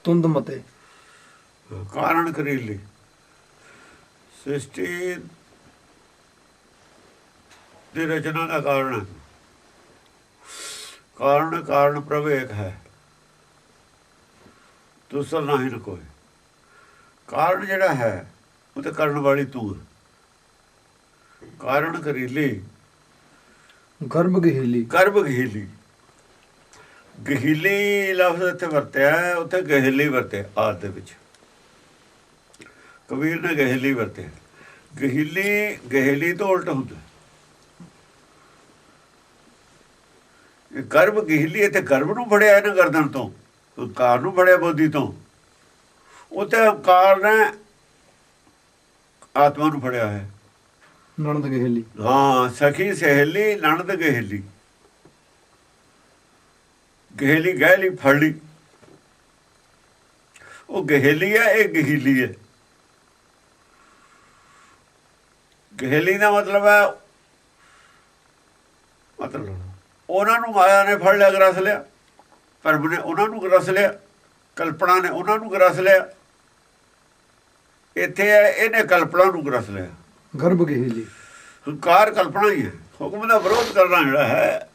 ਤੁੰਦ ਮਤੇ। ਕਾਰਨ ਕਰੀਲੀ ਸ੍ਰਿਸ਼ਟੀ ਦੀ ਰਚਨਾ ਦਾ ਕਾਰਨ ਹੈ। ਕਾਰਨ ਕਾਰਨ ਪ੍ਰਭ ਏਕ ਹੈ, ਦੂਸਰਾ ਨਹੀਂ ਨਾ ਕੋਈ। ਕਾਰਨ ਜਿਹੜਾ ਹੈ ਉਹ ਤੇ ਕਰਨ ਵਾਲੀ ਤੂੰ ਹੈ। ਕਾਰਨ ਕਰੀਲੀ ਗਰਭ ਗਹੀਲੀ। ਗਰਭ ਗਹੀਲੀ, ਗਹੀਲੀ ਲਫ਼ਜ਼ ਇੱਥੇ ਵਰਤਿਆ, ਉੱਥੇ ਗਹਿਲੀ ਵਰਤਿਆ ਆਦ ਦੇ ਵਿੱਚ। ਕਬੀਰ ਨੇ ਗਹਿਲੀ ਵਰਤਿਆ। ਗਹੀਲੀ ਗਹਿਲੀ ਤੋਂ ਉਲਟ ਹੁੰਦਾ। ਇਹ ਗਰਭ ਗਹੀਲੀ, ਇੱਥੇ ਗਰਭ ਨੂੰ ਫੜਿਆ ਇਹਨਾਂ ਗਰਦਨ ਤੋਂ, ਕਾਰ ਨੂੰ ਫੜਿਆ ਬੋਧੀ ਤੋਂ। ਉੱਥੇ ਕਾਰ ਨੇ ਆਤਮਾ ਨੂੰ ਫੜਿਆ ਹੈ। ਨਣਦ ਗਹਿਲੀ। ਹਾਂ, ਸਖੀ ਸਹੇਲੀ ਨਣਦ ਗਹਿਲੀ। ਗਹਿਲੀ ਗਹਿਲੀ ਫੜ ਲਈ। ਉਹ ਗਹਿਲੀ ਹੈ, ਇਹ ਗਹੀਲੀ ਹੈ। ਗਹਿਲੀ ਦਾ ਮਤਲਬ ਹੈ, ਮਤਲਬ ਉਹਨਾਂ ਨੂੰ ਮਾਇਆ ਨੇ ਫੜ ਲਿਆ, ਗਰਸ ਲਿਆ। ਪਰਮ ਨੇ ਉਹਨਾਂ ਨੂੰ ਗਰਸ ਲਿਆ, ਕਲਪਨਾ ਨੇ ਉਹਨਾਂ ਨੂੰ ਗਰਸ ਲਿਆ। ਇੱਥੇ ਹੈ, ਇਹਨੇ ਕਲਪਨਾ ਨੂੰ ਗਰਸ ਲਿਆ। ਗਰਭ ਗਹੀਲੀ। ਹੰਕਾਰ ਕਲਪਨਾ ਹੀ ਹੈ। ਹੁਕਮ ਦਾ ਵਿਰੋਧ ਕਰਨਾ ਜਿਹੜਾ ਹੈ,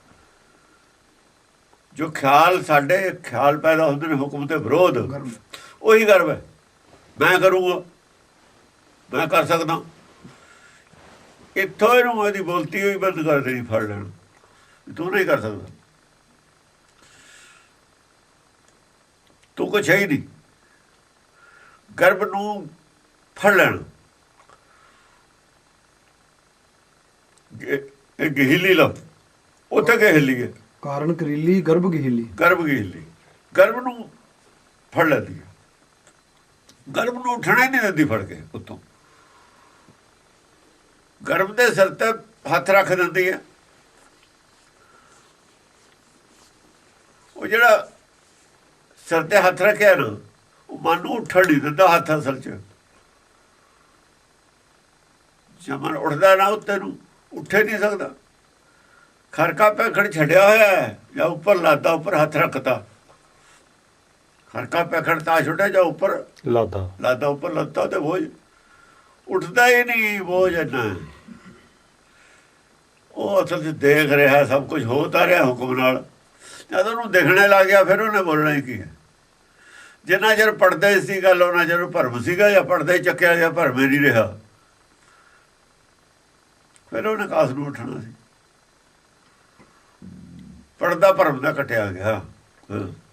ਜੋ ਖਿਆਲ ਸਾਡੇ ਖਿਆਲ ਪੈਦਾ ਹੁੰਦੇ ਨੇ ਹੁਕਮ ਦੇ ਵਿਰੋਧ, ਉਹੀ ਗਰਭ ਹੈ। ਮੈਂ ਕਰੂੰਗਾ, ਮੈਂ ਕਰ ਸਕਦਾ। ਇੱਥੋਂ ਇਹਨੂੰ ਇਹਦੀ ਬੋਲਤੀ ਹੋਈ ਬੰਦ ਕਰ ਦੇਣੀ, ਫੜ ਲੈਣਾ, ਤੂੰ ਨਹੀਂ ਕਰ ਸਕਦਾ, ਤੂੰ ਕੁਛ ਹੈ ਹੀ ਨਹੀਂ। ਗਰਭ ਨੂੰ ਫੜ ਲੈਣਾ, ਇਹ ਗਹੀਲੀ ਲਫ਼ਜ਼ ਉੱਥੇ ਗਹਿਲੀ ਹੈ। ਕਾਰਨ ਕਰੀਲੀ ਗਰਭ ਗਹੀਲੀ। ਗਰਭ ਗਹੀਲੀ, ਗਰਭ ਨੂੰ ਫੜ ਲੈਂਦੀ ਹੈ। ਗਰਭ ਨੂੰ ਉੱਠਣਾ ਹੀ ਨਹੀਂ ਦਿੰਦੀ ਫੜ ਕੇ ਉੱਤੋਂ। ਗਰਭ ਦੇ ਸਿਰ ਤੇ ਹੱਥ ਰੱਖ ਦਿੰਦੀ ਹੈ। ਉਹ ਜਿਹੜਾ ਸਿਰ ਤੇ ਹੱਥ ਰੱਖਿਆ ਨਾ, ਉਹ ਮਨ ਨੂੰ ਉੱਠਣ ਨਹੀਂ ਦਿੰਦਾ ਹੱਥ ਅਸਲ 'ਚ। ਜੇ ਮਨ ਉੱਠਦਾ ਨਾ ਉੱਤੇ ਨੂੰ, ਉੱਠੇ ਨਹੀਂ ਸਕਦਾ। ਖਰਕਾ ਪੈਖੜ ਛੱਡਿਆ ਹੋਇਆ ਹੈ, ਜਾਂ ਉੱਪਰ ਲਾਦਾ ਉੱਪਰ ਹੱਥ ਰੱਖਤਾ। ਖਰਕਾ ਪੈਖੜ ਤਾਂ ਛੁੱਟਿਆ, ਜਾਂ ਉੱਪਰ ਲਾਦਾ ਉੱਪਰ ਲੱਤਾ, ਤੇ ਬੋਝ ਉੱਠਦਾ ਹੀ ਨਹੀਂ। ਬੋਝ ਇੰਨਾ ਉਹ ਅਸਲ 'ਚ ਦੇਖ ਰਿਹਾ, ਸਭ ਕੁਝ ਹੋ ਤਾਂ ਰਿਹਾ ਹੁਕਮ ਨਾਲ। ਜਦ ਉਹਨੂੰ ਦਿਖਣੇ ਲੱਗ ਗਿਆ, ਫਿਰ ਉਹਨੇ ਬੋਲਣਾ ਹੀ ਕੀ ਹੈ। ਜਿੰਨਾ ਚਿਰ ਪੜ੍ਹਦੇ ਸੀ ਗੱਲ, ਉਹਨਾਂ ਚਿਰ ਭਰਮ ਸੀਗਾ, ਜਾਂ ਪੜ੍ਹਦੇ ਚੱਕਿਆ, ਜਾਂ ਭਰਮੇ ਨਹੀਂ ਰਿਹਾ। ਫਿਰ ਉਹਨੇ ਕਾਸ ਨੂੰ ਉੱਠਣਾ ਸੀ। ਪੜਦਾ ਭਰਮ ਦਾ ਕੱਟਿਆ ਗਿਆ।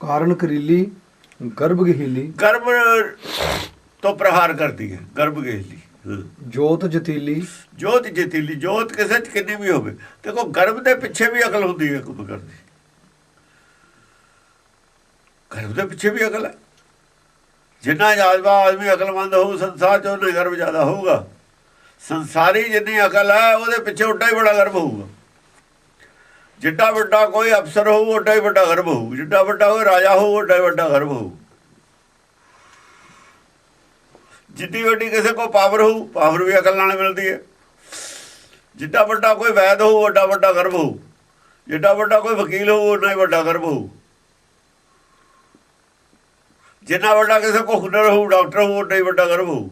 ਕਾਰਨ ਕਰੀਲੀ ਗਰਭ ਗਹੀਲੀ। ਗਰਭ ਤੋਂ ਪ੍ਰਹਾਰ ਕਰਦੀ ਹੈ ਗਰਭ ਗਹੀਲੀ। ਜੋਤ ਜਤੀਲੀ। ਜੋਤ ਜਤੀਲੀ, ਜੋਤ ਕਿਸੇ 'ਚ ਕਿੰਨੀ ਵੀ ਹੋਵੇ। ਦੇਖੋ ਗਰਭ ਦੇ ਪਿੱਛੇ ਵੀ ਅਕਲ ਹੁੰਦੀ ਹੈ ਕੰਮ ਕਰਦੀ। ਗਰਭ ਦੇ ਪਿੱਛੇ ਵੀ ਅਕਲ ਹੈ। ਜਿੰਨਾ ਜਾਜਵਾ ਆਦਮੀ ਅਕਲਮੰਦ ਹੋਊ ਸੰਸਾਰ 'ਚ, ਉਹਨੇ ਗਰਭ ਜ਼ਿਆਦਾ ਹੋਊਗਾ। ਸੰਸਾਰੀ ਜਿੰਨੀ ਅਕਲ ਹੈ, ਉਹਦੇ ਪਿੱਛੇ ਉੱਡਾ ਹੀ ਬੜਾ ਗਰਭ ਹੋਊਗਾ। ਜਿੱਡਾ ਵੱਡਾ ਕੋਈ ਅਫਸਰ ਹੋਊ, ਉੱਡਾ ਹੀ ਵੱਡਾ ਗਰਭ ਹੋਊ। ਜਿੱਡਾ ਵੱਡਾ ਕੋਈ ਰਾਜਾ ਹੋਊ, ਉੱਡਾ ਹੀ ਵੱਡਾ ਗਰਭ ਹੋਊ। ਜਿੱਡੀ ਵੱਡੀ ਕਿਸੇ ਕੋਲ ਪਾਵਰ ਹੋਊ, ਪਾਵਰ ਵੀ ਅਕਲ ਨਾਲ ਮਿਲਦੀ ਹੈ। ਜਿੱਡਾ ਵੱਡਾ ਕੋਈ ਵੈਦ ਹੋਊ, ਓਡਾ ਵੱਡਾ ਗਰਭ ਹੋਊ। ਜਿੱਡਾ ਵੱਡਾ ਕੋਈ ਵਕੀਲ ਹੋਊ, ਓਨਾ ਹੀ ਵੱਡਾ ਗਰਭ ਹੋਊ। ਜਿੰਨਾ ਵੱਡਾ ਕਿਸੇ ਕੋਲ ਹੁਨਰ ਹੋਊ, ਡਾਕਟਰ ਹੋਊ, ਓਡਾ ਹੀ ਵੱਡਾ ਗਰਭ ਹੋਊ।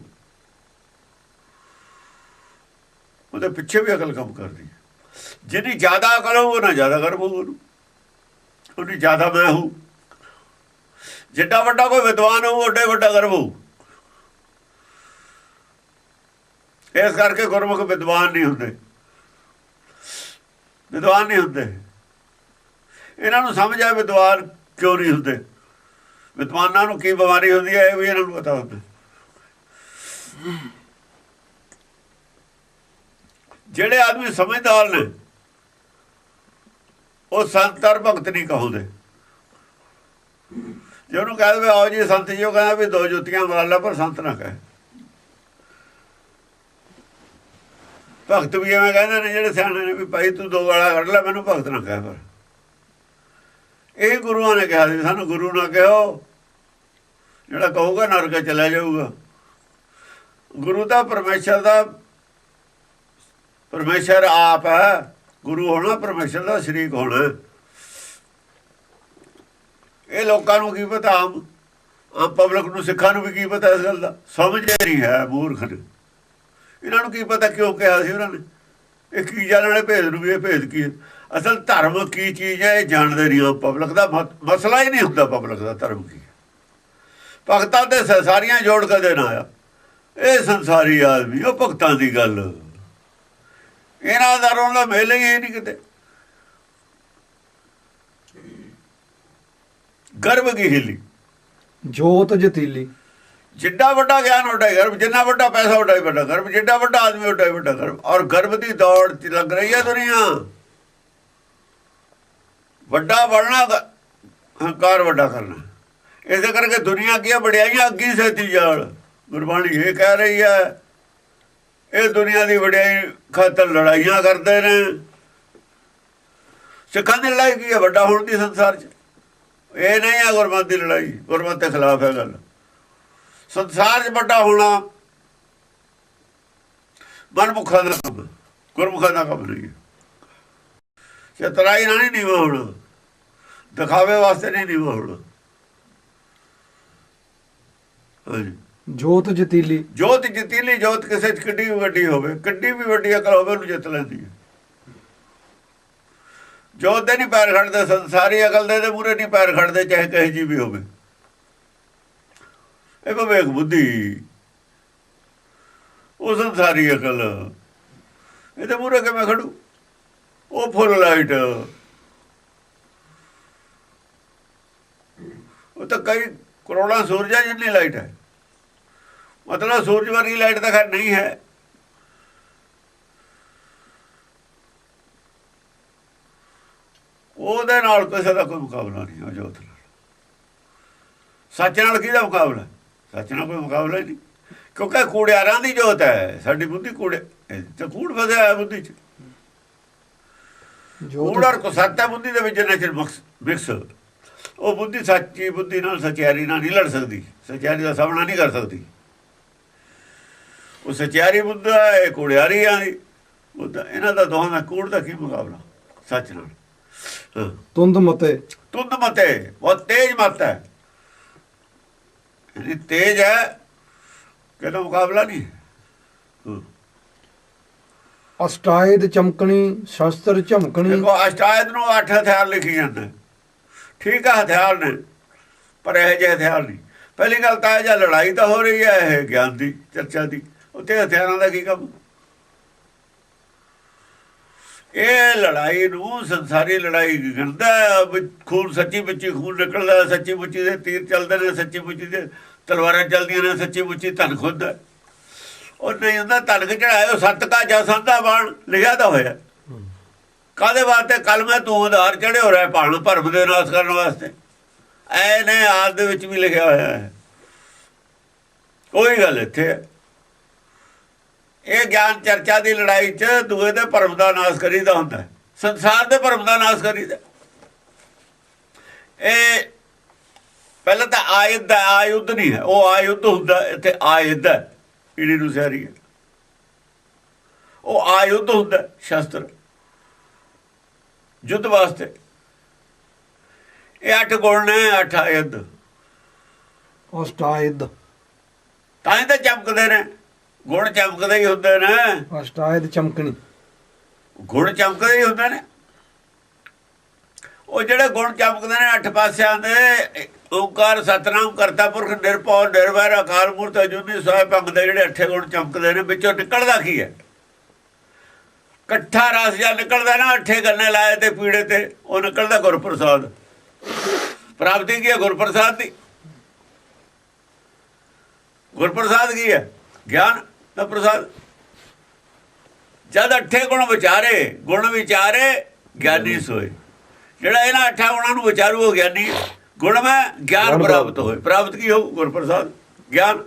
ਉਹਦੇ ਪਿੱਛੇ ਵੀ ਅਕਲ ਕੰਮ ਕਰਦੀ ਹੈ। ਜਿੰਨੀ ਜ਼ਿਆਦਾ ਅਕਲ ਹੋਊ, ਉਹਨਾਂ ਜ਼ਿਆਦਾ ਗਰਭ ਹੋਊ। ਉਹਨੀ ਜ਼ਿਆਦਾ ਮੈਂ ਹੋਊ। ਜਿੱਡਾ ਵੱਡਾ ਕੋਈ ਵਿਦਵਾਨ ਹੋਊ, ਓਡਾ ਹੀ ਵੱਡਾ ਗਰਭ ਹੋਊ। ਇਸ ਕਰਕੇ ਗੁਰਮੁਖ ਵਿਦਵਾਨ ਨਹੀਂ ਹੁੰਦੇ। ਵਿਦਵਾਨ ਨਹੀਂ ਹੁੰਦੇ। ਇਹਨਾਂ ਨੂੰ ਸਮਝ ਆਏ ਵਿਦਵਾਨ ਕਿਉਂ ਨਹੀਂ ਹੁੰਦੇ। ਵਿਦਵਾਨਾਂ ਨੂੰ ਕੀ ਬਿਮਾਰੀ ਹੁੰਦੀ ਹੈ, ਇਹ ਵੀ ਇਹਨਾਂ ਨੂੰ ਪਤਾ ਹੁੰਦਾ। ਜਿਹੜੇ ਆਦਮੀ ਸਮਝਦਾਰ ਨੇ, ਉਹ ਸੰਤ ਔਰ ਭਗਤ ਨਹੀਂ ਕਹੋਦੇ। ਜੇ ਉਹਨੂੰ ਕਹਿ ਦੇਵੇ ਆਓ ਜੀ ਸੰਤ ਜੀ, ਉਹ ਕਹਿੰਦਾ ਵੀ 2 ਜੁੱਤੀਆਂ ਮਾਰ ਲੈ, ਪਰ ਸੰਤ ਨਾ ਕਹੇ। ਭਗਤ ਵੀ ਐਵੇਂ ਕਹਿੰਦੇ ਨੇ ਜਿਹੜੇ ਸਿਆਣੇ ਨੇ, ਵੀ ਭਾਈ ਤੂੰ 2 ਗਾਲਾਂ ਕੱਢ ਲੈ, ਮੈਨੂੰ ਭਗਤ ਨਾ ਕਹਿ। ਪਰ ਇਹ ਗੁਰੂਆਂ ਨੇ ਕਿਹਾ ਸੀ, ਸਾਨੂੰ ਗੁਰੂ ਨਾ ਕਹੋ। ਜਿਹੜਾ ਕਹੂਗਾ ਨਰਕ ਚਲਾ ਜਾਊਗਾ। ਗੁਰੂ ਤਾਂ ਪਰਮੇਸ਼ਰ ਆਪ ਹੈ। ਗੁਰੂ ਹੋਣਾ ਪਰਮੇਸ਼ਰ ਦਾ ਸ਼ਰੀਕ ਹੋਣਾ। ਇਹ ਲੋਕਾਂ ਨੂੰ ਕੀ ਪਤਾ। ਆਮ ਪਬਲਿਕ ਨੂੰ, ਸਿੱਖਾਂ ਨੂੰ ਵੀ ਕੀ ਪਤਾ ਇਸ ਗੱਲ ਦਾ? ਸਮਝਦੇ ਨਹੀਂ ਹੈ, ਮੂਰਖ ਨੇ। ਇਹਨਾਂ ਨੂੰ ਕੀ ਪਤਾ ਕਿਉਂ ਕਿਹਾ ਸੀ ਉਹਨਾਂ ਨੇ? ਇਹ ਕੀ ਜਾਣ ਵਾਲੇ ਭੇਦ ਨੂੰ ਵੀ ਇਹ ਭੇਦ ਕੀ ਹੈ? ਅਸਲ ਧਰਮ ਕੀ ਚੀਜ਼ ਹੈ ਇਹ ਜਾਣਦੇ ਨਹੀਂ। ਆਮ ਪਬਲਿਕ ਦਾ ਮਸਲਾ ਹੀ ਨਹੀਂ ਹੁੰਦਾ ਪਬਲਿਕ ਦਾ ਧਰਮ ਕੀ ਹੈ। ਭਗਤਾਂ ਤੇ ਸਾਰੀਆਂ ਜੋੜ ਕਦੇ ਨਾ ਆਇਆ। ਇਹ ਸੰਸਾਰੀ ਆਦਮੀ, ਉਹ ਭਗਤਾਂ ਦੀ ਗੱਲ, ਇਹਨਾਂ ਦਾ ਰੋਣ ਦਾ ਮੇਲ ਹੀ ਨਹੀਂ ਕਿਤੇ। ਗਰਭ ਕੀ ਹਿੱਲੀ, ਜੋਤ ਜਤੀਲੀ। ਜਿੱਡਾ ਵੱਡਾ ਗਿਆਨ ਉੱਡਾ ਹੀ ਗਰਭ, ਜਿੰਨਾ ਵੱਡਾ ਪੈਸਾ ਉੱਡਾ ਹੀ ਵੱਡਾ ਗਰਭ, ਜਿੱਡਾ ਵੱਡਾ ਆਦਮੀ ਉੱਡਾ ਹੀ ਵੱਡਾ ਗਰਭ। ਔਰ ਗਰਭ ਦੀ ਦੌੜ ਚ ਲੱਗ ਰਹੀ ਹੈ ਦੁਨੀਆ। ਵੱਡਾ ਬਣਨਾ, ਹੰਕਾਰ ਵੱਡਾ ਕਰਨਾ। ਇਸੇ ਕਰਕੇ ਦੁਨੀਆ ਕੀ ਵਡਿਆਈਆਂ ਅੱਗੀ ਸੇਤੀ ਜਾਲ। ਗੁਰਬਾਣੀ ਇਹ ਕਹਿ ਰਹੀ ਹੈ, ਇਹ ਦੁਨੀਆ ਦੀ ਵਡਿਆਈ ਖਾਤਰ ਲੜਾਈਆਂ ਕਰਦੇ ਨੇ। ਸਿੱਖਾਂ ਦੀ ਲੜਾਈ ਕੀ ਹੈ? ਵੱਡਾ ਹੋਣ ਦੀ ਸੰਸਾਰ 'ਚ। ਇਹ ਨਹੀਂ ਹੈ ਗੁਰਮਤਿ ਦੀ ਲੜਾਈ, ਗੁਰਮਤਿ ਦੇ ਖਿਲਾਫ ਹੈ ਗੱਲ। ਸੰਸਾਰ 'ਚ ਵੱਡਾ ਹੋਣਾ ਮਨਮੁਖਾਂ ਦਾ ਕੰਮ, ਗੁਰਮੁਖਾਂ ਦਾ ਕੰਮ ਨਹੀਂ ਹੈ। ਚਤਰਾਈ ਨਾਲ ਨਹੀਂ ਨੀਵਾਂ ਹੋਣਾ, ਦਿਖਾਵੇ ਵਾਸਤੇ ਨਹੀਂ ਨੀਵਾਂ ਹੋਣਾ। ਹਾਂਜੀ, ਜੋਤ ਜਤੀਲੀ। ਜੋਤ ਜਤੀਲੀ, ਜੋਤ ਕਿਸੇ 'ਚ ਕਿੱਡੀ ਵੀ ਵੱਡੀ ਹੋਵੇ, ਕਿੱਡੀ ਵੀ ਵੱਡੀ ਅਕਲ ਹੋਵੇ, ਉਹਨੂੰ ਜਿੱਤ ਲੈਂਦੀ ਹੈ। ਜੋਤ ਦੇ ਨਹੀਂ ਪੈਰ ਖੜਦੇ, ਸੰਸਾਰੀ ਅਕਲ ਦੇ ਮੂਹਰੇ ਨਹੀਂ ਪੈਰ ਖੜਦੇ, ਚਾਹੇ ਕਹੇ ਜੀ ਵੀ ਹੋਵੇ। ਇਹ ਵਿਵੇਕ ਬੁੱਧੀ, ਉਹ ਸੰਸਾਰੀ ਅਕਲ, ਇਹਦੇ ਮੂਹਰੇ ਕਿਵੇਂ ਖੜੂ? ਉਹ ਫੁੱਲ ਲਾਈਟ, ਉਹ ਤਾਂ ਕਈ ਕਰੋੜਾਂ ਸੂਰਜਾਂ ਜਿੰਨੀ ਲਾਈਟ ਹੈ। ਮਤਲਬ ਸੂਰਜ ਵਰਗੀ ਲਾਈਟ ਤਾਂ ਖੈਰ ਨਹੀਂ ਹੈ। ਉਹਦੇ ਨਾਲ ਕਿਸੇ ਦਾ ਕੋਈ ਮੁਕਾਬਲਾ ਨਹੀਂ। ਉਹ ਜੋਤ ਨਾਲ, ਸੱਚ ਨਾਲ ਕਿਹਦਾ ਮੁਕਾਬਲਾ? ਸੱਚ ਨਾਲ ਕੋਈ ਮੁਕਾਬਲਾ ਹੀ ਨਹੀਂ, ਕਿਉਂਕਿ ਕੂੜਿਆਰਾਂ ਦੀ ਜੋਤ ਹੈ। ਸਾਡੀ ਬੁੱਧੀ ਕੂੜੇ ਤੇ ਕੂੜ ਫਸਿਆ ਹੈ ਬੁੱਧੀ 'ਚ। ਕੂੜ ਔਰ ਕੁਸੱਤ ਹੈ ਬੁੱਧੀ ਦੇ ਵਿੱਚ ਨੇਚਰ ਮਿਕਸ। ਉਹ ਬੁੱਧੀ ਸੱਚੀ ਬੁੱਧੀ ਨਾਲ, ਸਚਿਆਰੀ ਨਾਲ ਨਹੀਂ ਲੜ ਸਕਦੀ, ਸਚਿਆਰੀ ਦਾ ਸਾਹਮਣਾ ਨਹੀਂ ਕਰ ਸਕਦੀ। ਉਹ ਸਚਿਆਰੀ ਬੁੱਧ ਹੈ, ਇਹ ਕੂੜਿਆਰੀ ਆ ਬੁੱਧ। ਇਹਨਾਂ ਦਾ ਦੋਹਾਂ ਦਾ, ਕੂੜ ਦਾ ਕੀ ਮੁਕਾਬਲਾ ਸੱਚ ਨਾਲ? ਤੁੰਦ ਮਤੇ। ਤੁੰਦ ਮਤੇ, ਬਹੁਤ ਤੇਜ਼ ਮਤ ਹੈ, ਯਾਨੀ ਤੇਜ਼ ਹੈ, ਕਿਹਦਾ ਮੁਕਾਬਲਾ ਨਹੀਂ। ਅਸ਼ਟਾਇਦ ਚਮਕਣੀ, ਸ਼ਸਤਰ ਝਮਕਣੀ। ਦੇਖੋ ਅਸ਼ਟਾਇਦ ਨੂੰ 8 ਹਥਿਆਰ ਲਿਖੀ ਜਾਂਦੇ। ਠੀਕ ਹੈ ਹਥਿਆਰ ਨੇ, ਪਰ ਇਹੋ ਜਿਹੇ ਹਥਿਆਰ ਨਹੀਂ। ਪਹਿਲੀ ਗੱਲ ਤਾਂ ਇਹ ਜਾਂ ਲੜਾਈ ਤਾਂ ਹੋ ਰਹੀ ਹੈ ਇਹ ਗਿਆਨ ਦੀ ਚਰਚਾ ਦੀ, ਉੱਥੇ ਹਥਿਆਰਾਂ ਦਾ ਕੀ ਕੰਮ? ਇਹ ਲੜਾਈ ਨੂੰ ਸੰਸਾਰੀ ਲੜਾਈ ਗਿਣਦਾ। ਖੂਨ ਸੱਚੀ ਮੁੱਚੀ ਖੂਨ ਨਿਕਲਦਾ, ਸੱਚੀ ਮੁੱਚੀ ਦੇ ਤੀਰ ਚੱਲਦੇ ਨੇ, ਸੱਚੀ ਮੁੱਚੀ ਦੇ ਤਲਵਾਰਾਂ ਚੱਲਦੀਆਂ ਨੇ, ਸੱਚੀ ਮੁੱਚੀ ਧਨ ਖੁੱਦ। ਉਹ ਨਹੀਂ ਹੁੰਦਾ ਧਨ ਚੜਾਇਆ, 7 ਕਾ ਜਸੰਦਾ ਬਾਣ ਲਿਖਿਆ ਤਾਂ ਹੋਇਆ। ਕਾਹਦੇ ਵਾਸਤੇ? ਕਲਮੇ ਤੂੰ ਆਧਾਰ ਚੜੇ ਹੋ ਰਿਹਾ ਭਾਣ ਭਰਮ ਦੇ ਨਾਸ ਕਰਨ ਵਾਸਤੇ। ਐ ਨੇ ਆਦ ਦੇ ਵਿੱਚ ਵੀ ਲਿਖਿਆ ਹੋਇਆ ਹੈ। ਉਹੀ ਗੱਲ ਇੱਥੇ ਹੈ। ਇਹ ਗਿਆਨ ਚਰਚਾ ਦੀ ਲੜਾਈ 'ਚ ਦੂਏ ਦੇ ਭਰਮ ਦਾ ਨਾਸ ਕਰੀਦਾ ਹੁੰਦਾ, ਸੰਸਾਰ ਦੇ ਭਰਮ ਦਾ ਨਾਸ ਕਰੀਦਾ। ਇਹ ਪਹਿਲਾਂ ਤਾਂ ਆਯੁੱਧ ਹੈ, ਆਯੁੱਧ ਨਹੀਂ ਹੈ। ਉਹ ਆਯੁੱਧ ਹੁੰਦਾ, ਇੱਥੇ ਆਯੁੱਧ ਹੈ। ਈੜੀ ਨੂੰ ਸਿਆਰੀ ਹੈ। ਉਹ ਆਯੁੱਧ ਹੁੰਦਾ, ਸ਼ਸਤਰ ਯੁੱਧ ਵਾਸਤੇ। ਇਹ 8 ਗੁਣ ਨੇ, 8 ਆਯੁੱਧ। ਅਸ਼ਟਾਇਦ ਤਾਂ ਹੀ ਤਾਂ ਚਮਕਦੇ ਨੇ, ਗੁਣ ਚਮਕਦੇ ਹੀ ਹੁੰਦੇ ਨੇ। ਅਸ਼ਟਾਇਦ ਚਮਕਣੀ, ਗੁਣ ਚਮਕਦੇ ਹੀ ਹੁੰਦੇ ਨੇ। ਉਹ ਜਿਹੜੇ ਗੁਣ ਚਮਕਦੇ ਨੇ 8 ਪਾਸਿਆਂ ਦੇ, ਓਂਕਾਰ ਸਤਨਾਮ ਕਰਤਾ ਪੁਰਖ ਨਿਰਭਉ ਨਿਰਵੈਰ ਅਕਾਲ ਮੂਰਤ ਅਜੂਨੀ ਸੋਇ ਭੰਗ ਦੇ ਜਿਹੜੇ 8 ਗੁਣ ਚਮਕਦੇ ਨੇ, ਵਿੱਚੋਂ ਨਿਕਲਦਾ ਕੀ ਹੈ? ਇਕੱਠਾ ਰਸ ਜਾਂ ਨਿਕਲਦਾ ਨਾ, 8 ਗੰਨੇ ਲਾਏ ਤੇ ਪੀੜੇ ਤੇ, ਉਹ ਨਿਕਲਦਾ ਗੁਰਪ੍ਰਸਾਦ। ਪ੍ਰਾਪਤੀ ਕੀ ਹੈ? ਗੁਰਪ੍ਰਸਾਦ ਦੀ। ਗੁਰਪ੍ਰਸਾਦ ਕੀ ਹੈ? ਗਿਆਨ ਦਾ ਪ੍ਰਸਾਦ। ਜਦ 8 ਗੁਣ ਵਿਚਾਰੇ, ਗੁਣ ਵਿਚਾਰੇ ਗਿਆਨੀ ਸੋਏ। ਜਿਹੜਾ ਇਹਨਾਂ 8 ਗੁਣਾਂ ਨੂੰ ਵਿਚਾਰੂ ਉਹ ਗਿਆਨੀ। ਗੁਣ ਮੈਂ ਗਿਆਨ ਪ੍ਰਾਪਤ ਹੋਏ। ਪ੍ਰਾਪਤ ਕੀ ਹੋਊ? ਗੁਰਪ੍ਰਸਾਦ, ਗਿਆਨ।